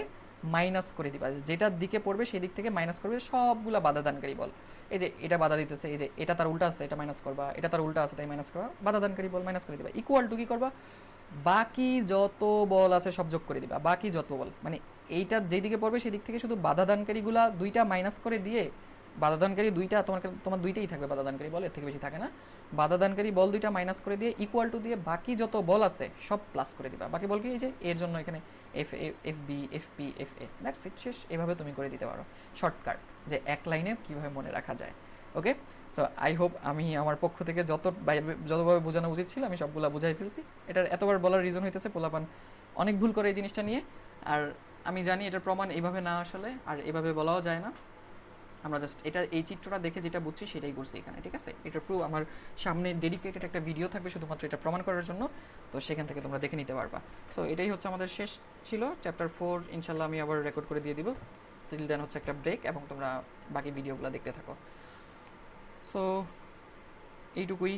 মাইনাস করে দিবা, যেটার দিকে পড়বে সেই দিক থেকে মাইনাস করবে সবগুলা বাধা দানকারী বল। এই যে এটা বাধা দিতেছে, এই যে এটা তার উল্টা আছে, এটা মাইনাস করবা, এটা তার উল্টা আছে তাই মাইনাস করবা, বাধা দানকারী বল মাইনাস করে দিবা, ইকুয়াল টু কী করবা, বাকি যত বল আছে সব যোগ করে দিবা, বাকি যত বল মানে এইটা যেই দিকে পড়বে সেই দিক থেকে শুধু বাধাদানকারীগুলা দুইটা মাইনাস করে দিয়ে, বাধাদানকারী দুইটা তোমার দুইটাই থাকবে, বাধাদানকারী বল, এর থেকে বেশি থাকে না, বাধাদানকারী বল দুইটা মাইনাস করে দিয়ে ইকুয়াল টু দিয়ে বাকি যত বল আছে সব প্লাস করে দিবা। বাকি বল কি, এই যে এর জন্য এখানে F A F B F P F A, that's it, শেষ। এভাবে তুমি করে দিতে পারো শর্টকাট, যে এক লাইনে কীভাবে মনে রাখা যায়। ওকে, সো আই হোপ আমি আমার পক্ষ থেকে যতভাবে বোঝানো উচিত ছিল আমি সবগুলো বুঝাই ফেলছি। এটার এতবার বলার রিজন হইতেছে পোলাপান অনেক ভুল করে এই জিনিসটা নিয়ে, আর আমি জানি এটার প্রমাণ এইভাবে না আসলে, আর এভাবে বলাও যায় না। আমরা জাস্ট এটা এই চিত্রটা দেখে যেটা বুঝছি সেটাই করছি এখানে, ঠিক আছে? এটার প্রুফ আমার সামনে ডেডিকেটেড একটা ভিডিও থাকবে শুধুমাত্র এটা প্রমাণ করার জন্য, তো সেখান থেকে তোমরা দেখে নিতে পারবা। সো এটাই হচ্ছে আমাদের শেষ ছিল চ্যাপ্টার 4, ইনশাল্লাহ আমি আবার রেকর্ড করে দিয়ে দিব। টিল দেন হচ্ছে একটা ব্রেক, এবং তোমরা বাকি ভিডিওগুলো দেখতে থাকো। সো এইটুকুই।